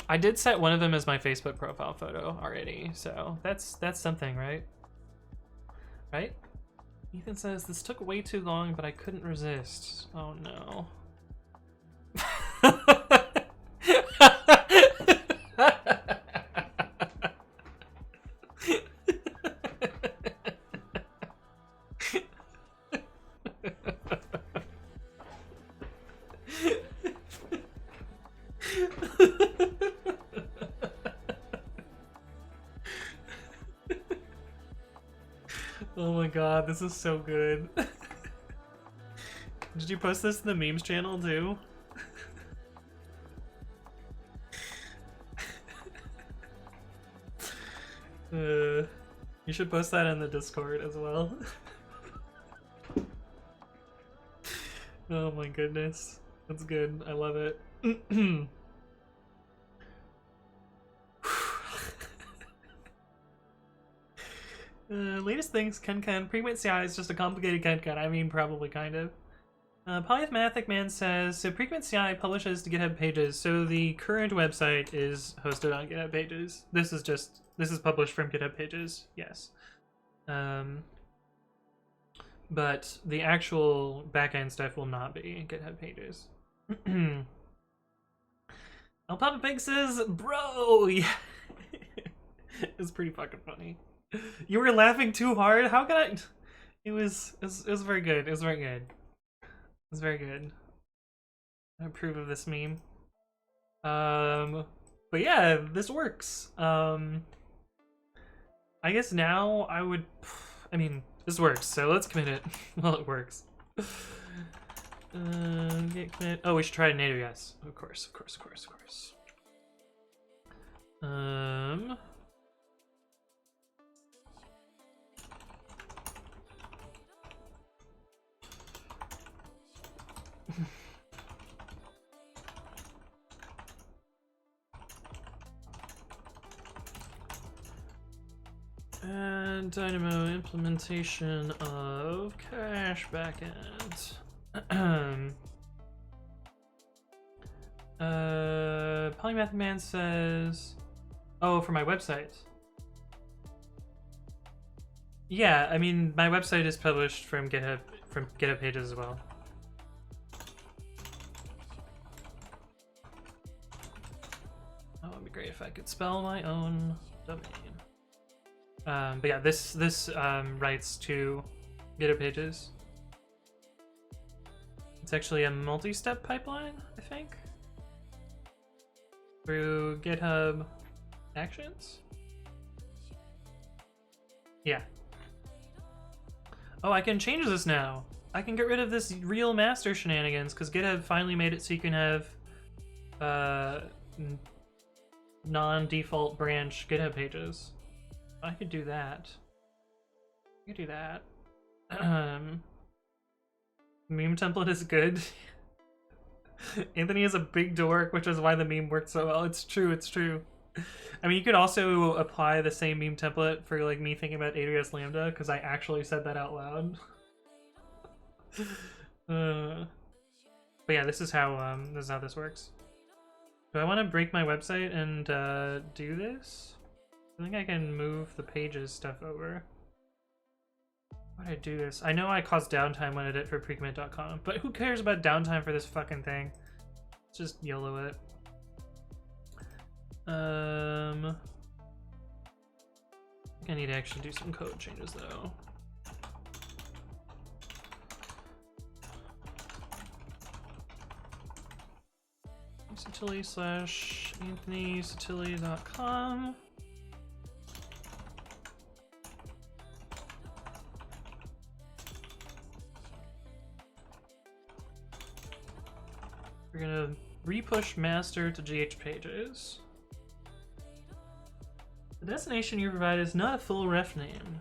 A: I did set one of them as my Facebook profile photo already, so that's something, right? Right? Ethan says, this took way too long, but I couldn't resist. Oh no. Oh my god, this is so good. Did you post this in the memes channel too? You should post that in the Discord as well. Oh my goodness. That's good. I love it. Latest things, Ken. Pre-commit.ci is just a complicated Ken. I mean, probably, kind of. Polymatic Man says, so pre-commit.ci publishes to GitHub Pages, so the current website is hosted on GitHub Pages. This is published from GitHub Pages, yes. But the actual backend stuff will not be in GitHub Pages. El Papa Pig says, bro, yeah. It's pretty fucking funny. You were laughing too hard? How could I? It was very good. It was very good. It was very good. I approve of this meme. But yeah, this works. I guess now I mean, this works, so let's commit it. Well, it works. Git commit. Oh, we should try native, yes. Of course. And dynamo implementation of cache backend. Polymath Man says, oh, for my website. Yeah, I mean, my website is published from GitHub Pages as well. Oh, it'd be great if I could spell my own domain. But yeah, this writes to GitHub Pages. It's actually a multi-step pipeline, I think, through GitHub Actions. Yeah. Oh, I can change this now. I can get rid of this real master shenanigans because GitHub finally made it so you can have non-default branch GitHub pages. I could do that. Meme template is good. Anthony is a big dork, which is why the meme worked so well. It's true. I mean, you could also apply the same meme template for like me thinking about AWS Lambda, because I actually said that out loud. But yeah, this is how this works. Do I want to break my website and do this? I think I can move the pages stuff over. Why did I do this? I know I caused downtime when I did it for pre-commit.com, but who cares about downtime for this fucking thing? Let's just YOLO it. I think I need to actually do some code changes though. Satilli/AnthonySatilli.com. We're gonna repush master to GH pages. The destination you provide is not a full ref name.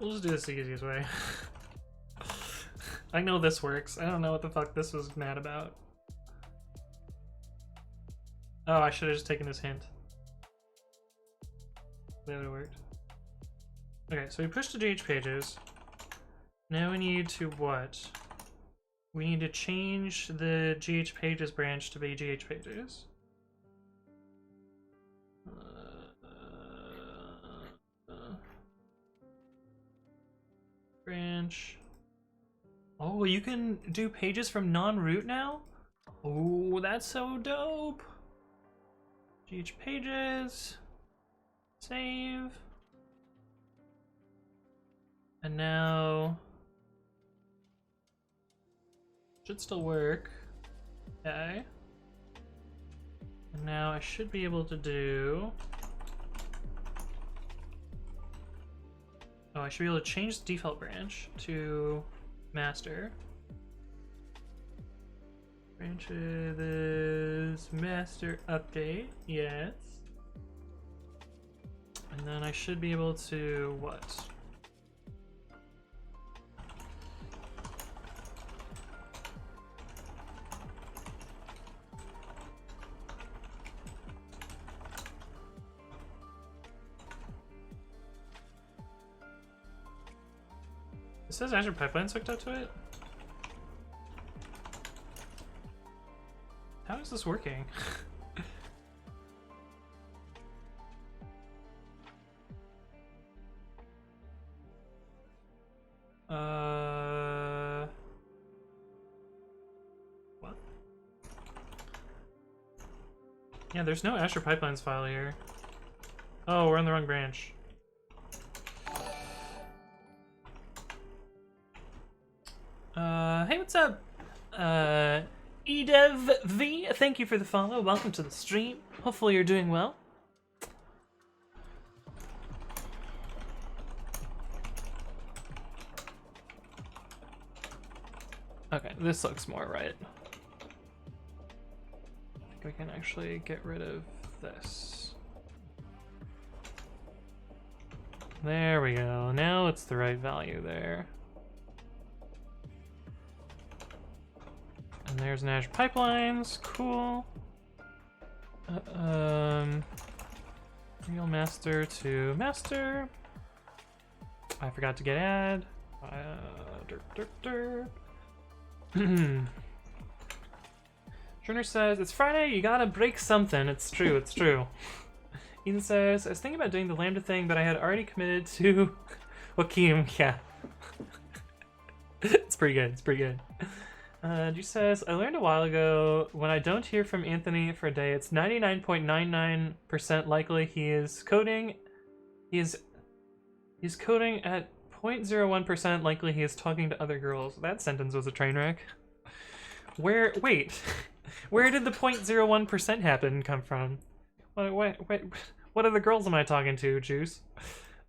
A: We'll just do this the easiest way. I know this works. I don't know what the fuck this was mad about. Oh, I should have just taken this hint. That would have worked. Okay, so we pushed to GH pages. Now we need to what? We need to change the GH pages branch to be GH pages. Branch. Oh, you can do pages from non-root now? Oh, that's so dope. GH pages. Save. And now should still work. Okay. And now I should be able to do. Oh, I should be able to change the default branch to master. Branches master update, yes. And then I should be able to what? It says Azure Pipeline's hooked up to it? How is this working? What? Yeah, there's no Azure Pipelines file here. Oh, we're on the wrong branch. Hey, what's up? EDevV, thank you for the follow. Welcome to the stream. Hopefully you're doing well. Okay, this looks more right. I think we can actually get rid of this. There we go. Now it's the right value there. And there's an Azure Pipelines. Cool. Real master to master. I forgot to get add. Turner says, it's Friday, you gotta break something. It's true, it's true. Ethan says, I was thinking about doing the Lambda thing, but I had already committed to Joaquim. Yeah. It's pretty good, it's pretty good. G says, I learned a while ago, when I don't hear from Anthony for a day, it's 99.99% likely he is coding. He's coding at 0.01% likely he is talking to other girls. That sentence was a train wreck. Wait, where did the 0.01% happen come from? What other girls am I talking to, Juice?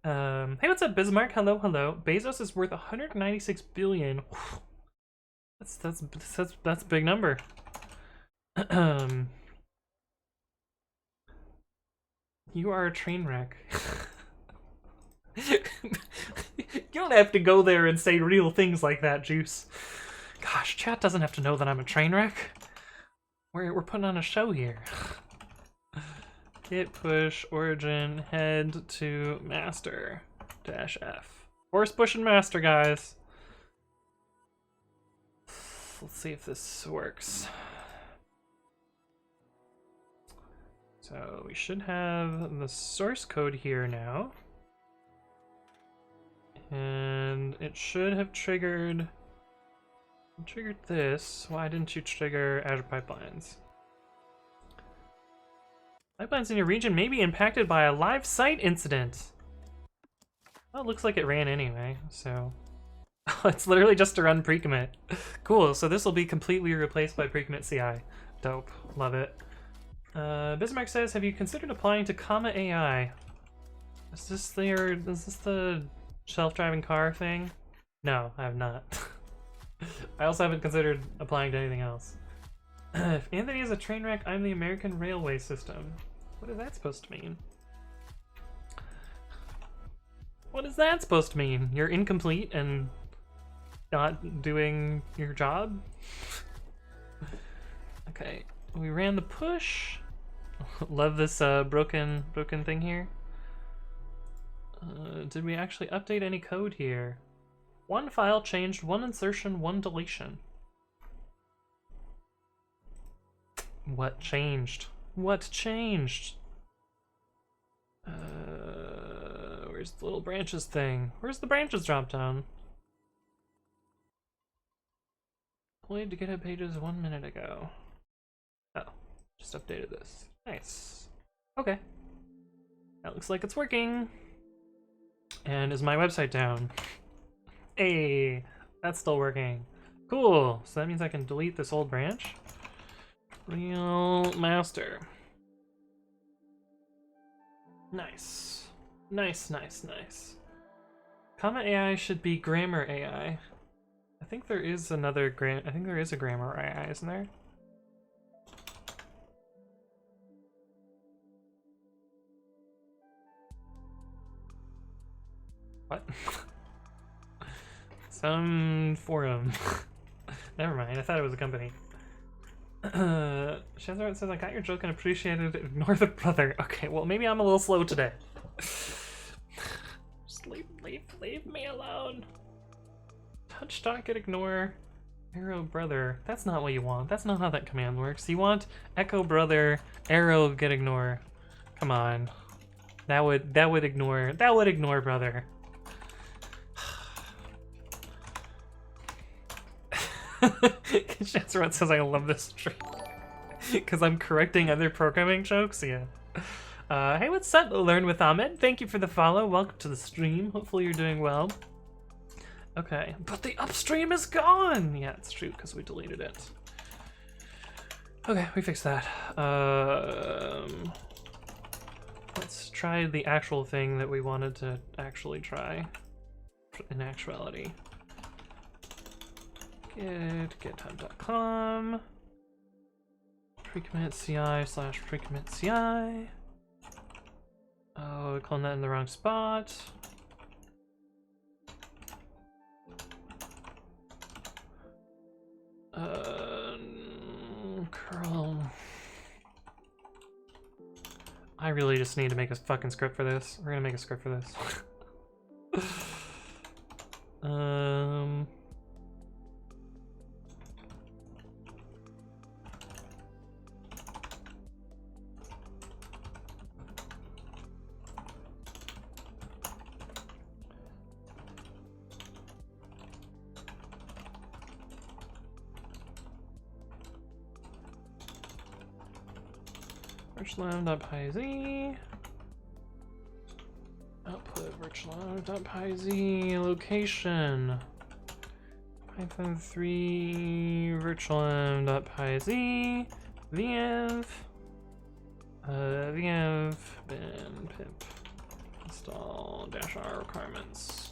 A: Hey, what's up, Bismarck? Hello, hello. Bezos is worth 196 billion. That's a big number. You are a train wreck. You don't have to go there and say real things like that, Juice. Gosh, chat doesn't have to know that I'm a train wreck. We're putting on a show here. Git push origin head to master -f. Force push and master, guys. Let's see if this works. So we should have the source code here now. And it should have triggered this. Why didn't you trigger Azure Pipelines? Pipelines in your region may be impacted by a live site incident. Well, it looks like it ran anyway, so... It's literally just to run pre-commit. Cool, so this will be completely replaced by pre-commit.ci. Dope, love it. Bismarck says, have you considered applying to AI? Is this the self-driving car thing? No, I have not. I also haven't considered applying to anything else. If Anthony is a train wreck, I'm the American railway system. What is that supposed to mean? What is that supposed to mean? You're incomplete and not doing your job? Okay, we ran the push. Love this broken thing here. Did we actually update any code here? One file changed, one insertion, one deletion. What changed? What changed? Where's the little branches thing? Where's the branches drop down? Deployed to GitHub pages 1 minute ago. Oh, just updated this. Nice. Okay. That looks like it's working. And is my website down? Hey, that's still working. Cool. So that means I can delete this old branch. Real master. Nice. Nice, nice, nice. AI should be grammar AI. I think there is another I think there is a grammar AI, isn't there? What? Some forum. Never mind, I thought it was a company. Shazarot says, I got your joke and appreciated it. Ignore the brother. Okay, well, maybe I'm a little slow today. Just leave me alone. Touch, dot, get, ignore. Arrow, brother. That's not what you want. That's not how that command works. You want echo, brother, arrow, get, ignore. Come on. That would ignore brother. Shazarot says, I love this stream. Because I'm correcting other programming jokes, yeah. Hey, what's up, Learn with Ahmed? Thank you for the follow. Welcome to the stream. Hopefully you're doing well. Okay, but the upstream is gone! Yeah, it's true, because we deleted it. Okay, we fixed that. Let's try the actual thing that we wanted to actually try. In actuality. GitHub.com pre-commit.ci/pre-commit.ci. Oh, we cloned that in the wrong spot. Curl. I really just need to make a fucking script for this. We're gonna make a script for this. virtualam.py output virtualam.py location Python 3 virtualam.py venv venv bin pip install -r requirements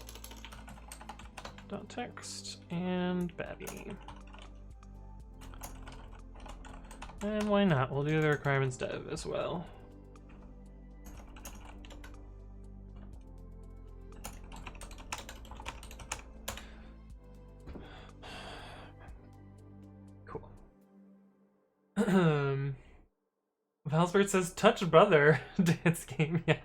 A: .text and babby. And why not? We'll do the requirements dev as well. Cool. Valsbert says, touch brother. Dance game, yeah.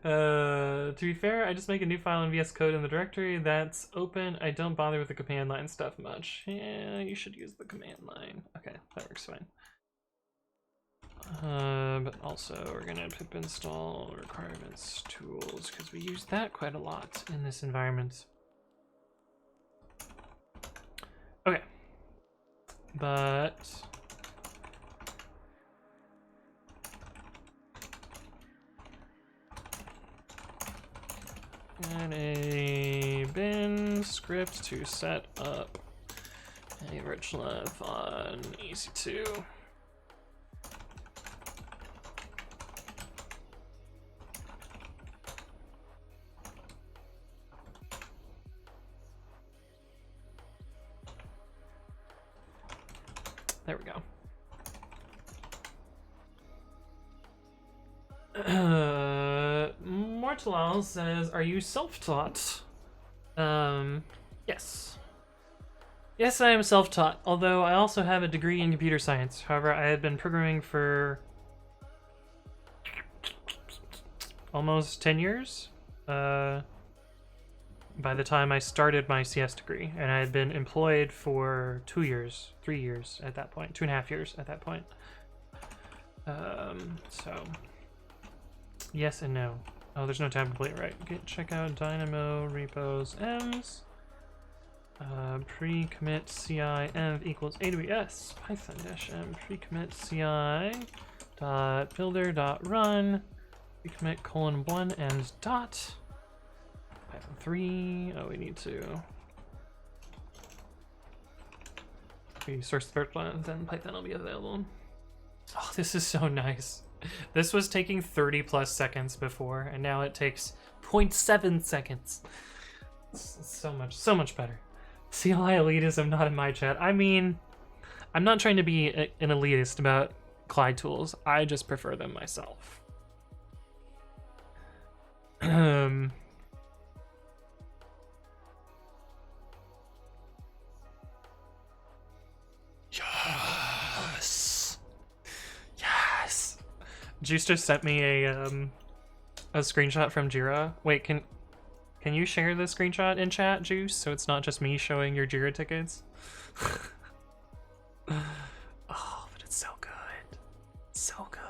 A: To be fair, I just make a new file in VS Code in the directory that's open. I don't bother with the command line stuff much. Yeah, you should use the command line. Okay, that works fine. But also we're gonna pip install requirements tools because we use that quite a lot in this environment. Okay, but and a bin script to set up a virtualenv on EC2. There we go. Mortalal says, are you self-taught? Yes. Yes, I am self-taught, although I also have a degree in computer science. However, I had been programming for almost 10 years by the time I started my CS degree, and I had been employed for 2 years, 3 years at that point, 2.5 years at that point. So yes and no. Oh, there's no tab complete, right? Check out dynamo repos ems pre-commit.ci env equals aws python-m pre-commit.ci dot builder dot run pre-commit :1 and dot Python 3. Oh, we need to source the virtual and then Python will be available. Oh, this is so nice. This was taking 30 plus seconds before, and now it takes 0.7 seconds. It's so much better. CLI elitism not in my chat. I mean, I'm not trying to be an elitist about Clyde tools. I just prefer them myself. Juice just sent me a screenshot from Jira. Wait, can you share the screenshot in chat, Juice, so it's not just me showing your Jira tickets? Oh, but it's so good. So good.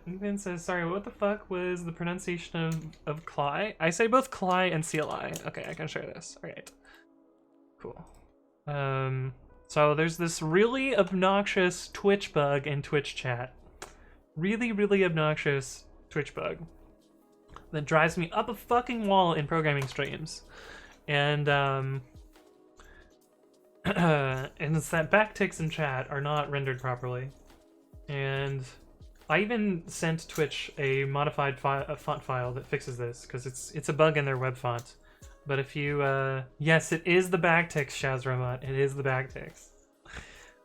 A: Ethan says, sorry, what the fuck was the pronunciation of Cly? I say both Cly and CLI. Okay, I can share this. Alright. Cool. So there's this really obnoxious Twitch bug in Twitch chat. Really, really obnoxious Twitch bug that drives me up a fucking wall in programming streams. And and it's that backticks in chat are not rendered properly. And I even sent Twitch a modified font file that fixes this, because it's a bug in their web font. But if you, yes, it is the backticks, Shazrobot. It is the backticks.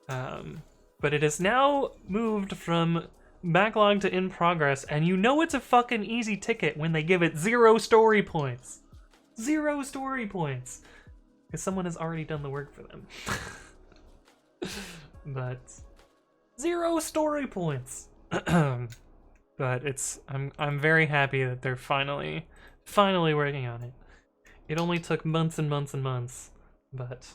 A: But it is now moved from backlog to in progress, and you know it's a fucking easy ticket when they give it 0 story points. 0 story points. Because someone has already done the work for them. But 0 story points. But I'm very happy that they're finally working on it. It only took months and months and months, but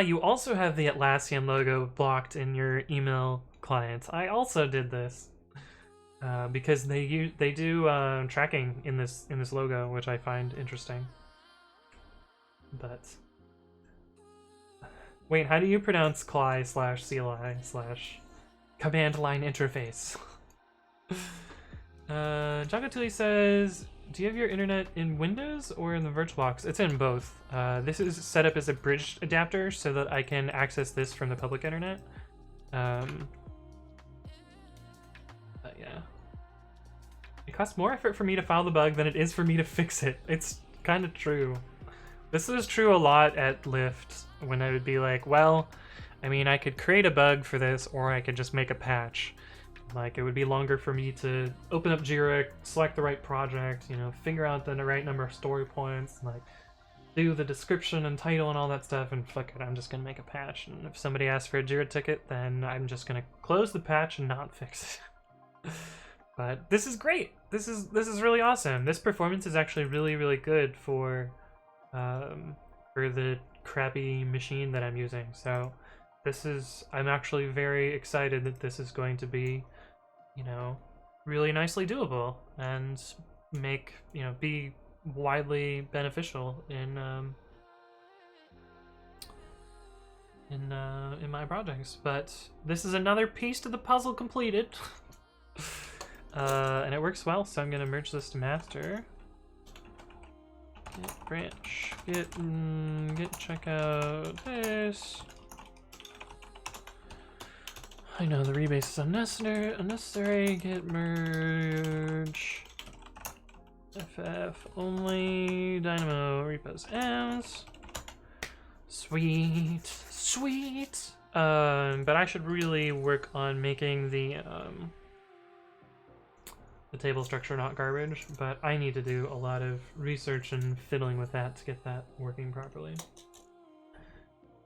A: you also have the Atlassian logo blocked in your email client. I also did this because they do tracking in this logo, which I find interesting. But wait, how do you pronounce CLI/CLI/command line interface? Jagatuli says, do you have your internet in Windows or in the VirtualBox? It's in both. This is set up as a bridged adapter so that I can access this from the public internet. But yeah. It costs more effort for me to file the bug than it is for me to fix it. It's kind of true. This was true a lot at Lyft, when I would be like, well, I mean, I could create a bug for this, or I could just make a patch. Like, it would be longer for me to open up Jira, select the right project, you know, figure out the right number of story points, like, do the description and title and all that stuff, and fuck it, I'm just gonna make a patch. And if somebody asks for a Jira ticket, then I'm just gonna close the patch and not fix it. But this is great. This is really awesome. This performance is actually really, really good for the crappy machine that I'm using. So I'm actually very excited that this is going to be, you know, really nicely doable and make, you know, be widely beneficial in my projects. But this is another piece to the puzzle completed. And it works well, so I'm gonna merge this to master. Git branch, git check out this. I know the rebase is unnecessary. Git merge. FF only dynamo repos as. Sweet. But I should really work on making the table structure not garbage, but I need to do a lot of research and fiddling with that to get that working properly.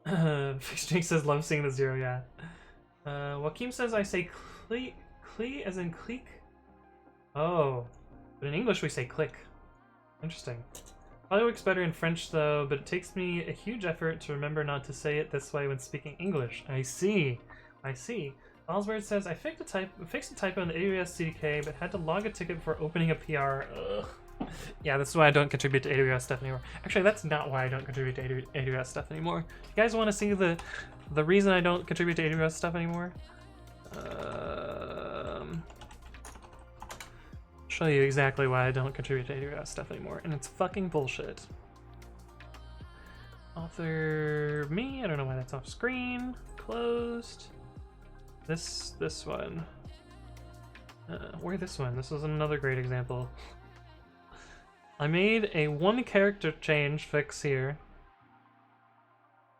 A: Fixstreak says, love seeing the 0, yeah. Joaquim says I say clee as in clique. Oh, but in English we say click. Interesting. Probably works better in French though, but it takes me a huge effort to remember not to say it this way when speaking English. I see. Oswald says, I fixed a typo in the AWS CDK, but had to log a ticket before opening a PR. Ugh. Yeah, this is why I don't contribute to AWS stuff anymore. Actually, that's not why I don't contribute to AWS stuff anymore. You guys want to see the reason I don't contribute to AWS stuff anymore? Show you exactly why I don't contribute to AWS stuff anymore, and it's fucking bullshit. Author me, I don't know why that's off screen. Closed. This one. Where this one? This was another great example. I made a 1 character change fix here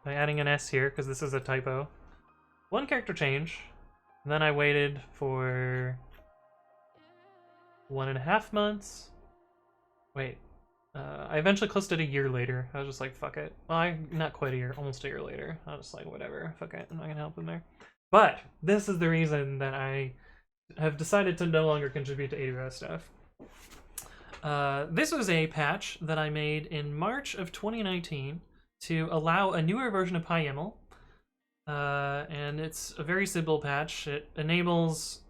A: by adding an S here, because this is a typo. 1 character change, and then I waited for 1.5 months. Wait, I eventually closed it a year later. I was just like, fuck it. Well, not quite a year, almost a year later. I was just like, whatever, fuck it, I'm not gonna help them there. But this is the reason that I have decided to no longer contribute to AWS stuff. This was a patch that I made in March of 2019 to allow a newer version of PyYAML. And it's a very simple patch. It enables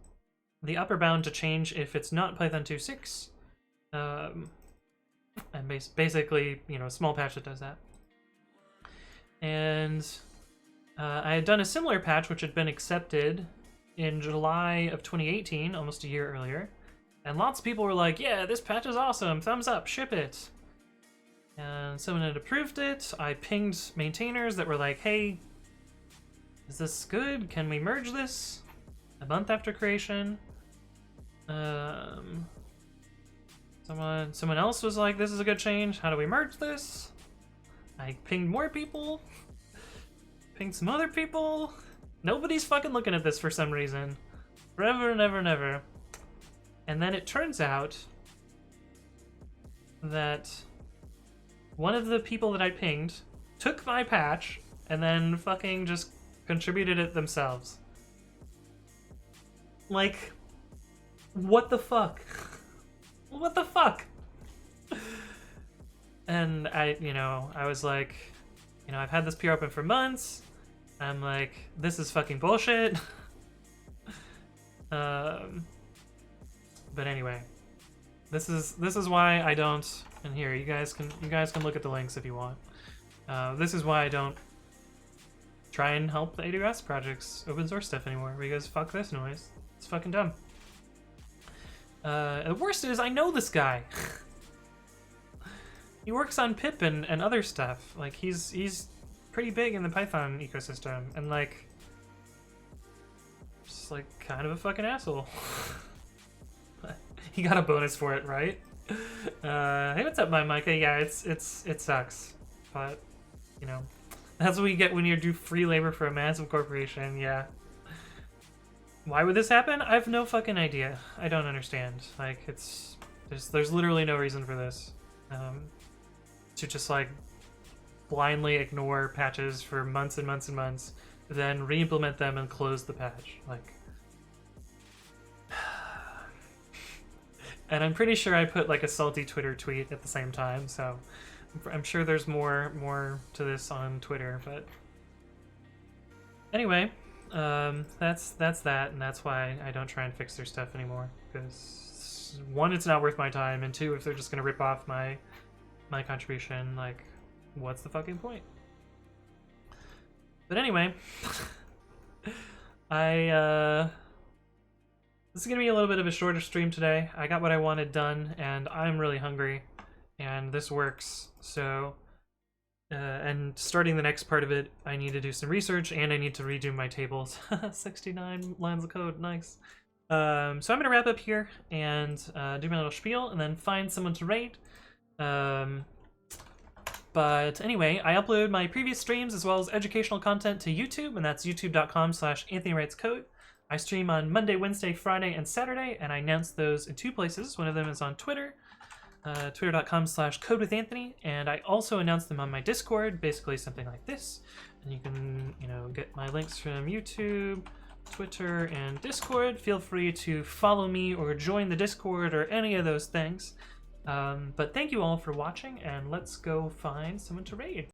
A: the upper bound to change if it's not Python 2.6. And basically, you know, a small patch that does that. And I had done a similar patch which had been accepted in July of 2018, almost a year earlier. And lots of people were like, yeah, this patch is awesome, thumbs up, ship it. And someone had approved it. I pinged maintainers that were like, hey, is this good? Can we merge this? A month after creation. Someone else was like, this is a good change. How do we merge this? I pinged more people. Pinged some other people. Nobody's fucking looking at this for some reason. Forever and ever and ever. And then it turns out that one of the people that I pinged took my patch and then fucking just contributed it themselves. Like, what the fuck? What the fuck? And I was like, I've had this PR open for months. I'm like, this is fucking bullshit. But anyway, this is why I don't. And here, you guys can look at the links if you want. This is why I don't try and help the AWS projects open source stuff anymore, because fuck this noise. It's fucking dumb. The worst is I know this guy. He works on pip and other stuff. Like he's pretty big in the Python ecosystem, and like just like kind of a fucking asshole. He got a bonus for it, right? Hey, what's up, my Micah? Yeah, it sucks, but that's what you get when you do free labor for a massive corporation. Yeah. Why would this happen? I have no fucking idea. I don't understand. Like, there's literally no reason for this. To just like blindly ignore patches for months and months and months, then re-implement them and close the patch. Like, and I'm pretty sure I put like a salty Twitter tweet at the same time, so I'm sure there's more to this on Twitter. But anyway, that's that, and that's why I don't try and fix their stuff anymore. Because one, it's not worth my time, and two, if they're just gonna rip off my contribution, like, what's the fucking point? But anyway, this is gonna be a little bit of a shorter stream today. I got what I wanted done, and I'm really hungry, and this works. So, and starting the next part of it, I need to do some research, and I need to redo my tables. 69 lines of code, nice. So I'm gonna wrap up here and do my little spiel, and then find someone to rate. But anyway, I upload my previous streams as well as educational content to YouTube, and that's youtube.com/AnthonyWritesCode. I stream on Monday, Wednesday, Friday, and Saturday, and I announce those in two places. One of them is on Twitter, twitter.com/CodeWithAnthony, and I also announce them on my Discord, basically something like this. And you can, get my links from YouTube, Twitter, and Discord. Feel free to follow me or join the Discord or any of those things. But thank you all for watching, and let's go find someone to raid.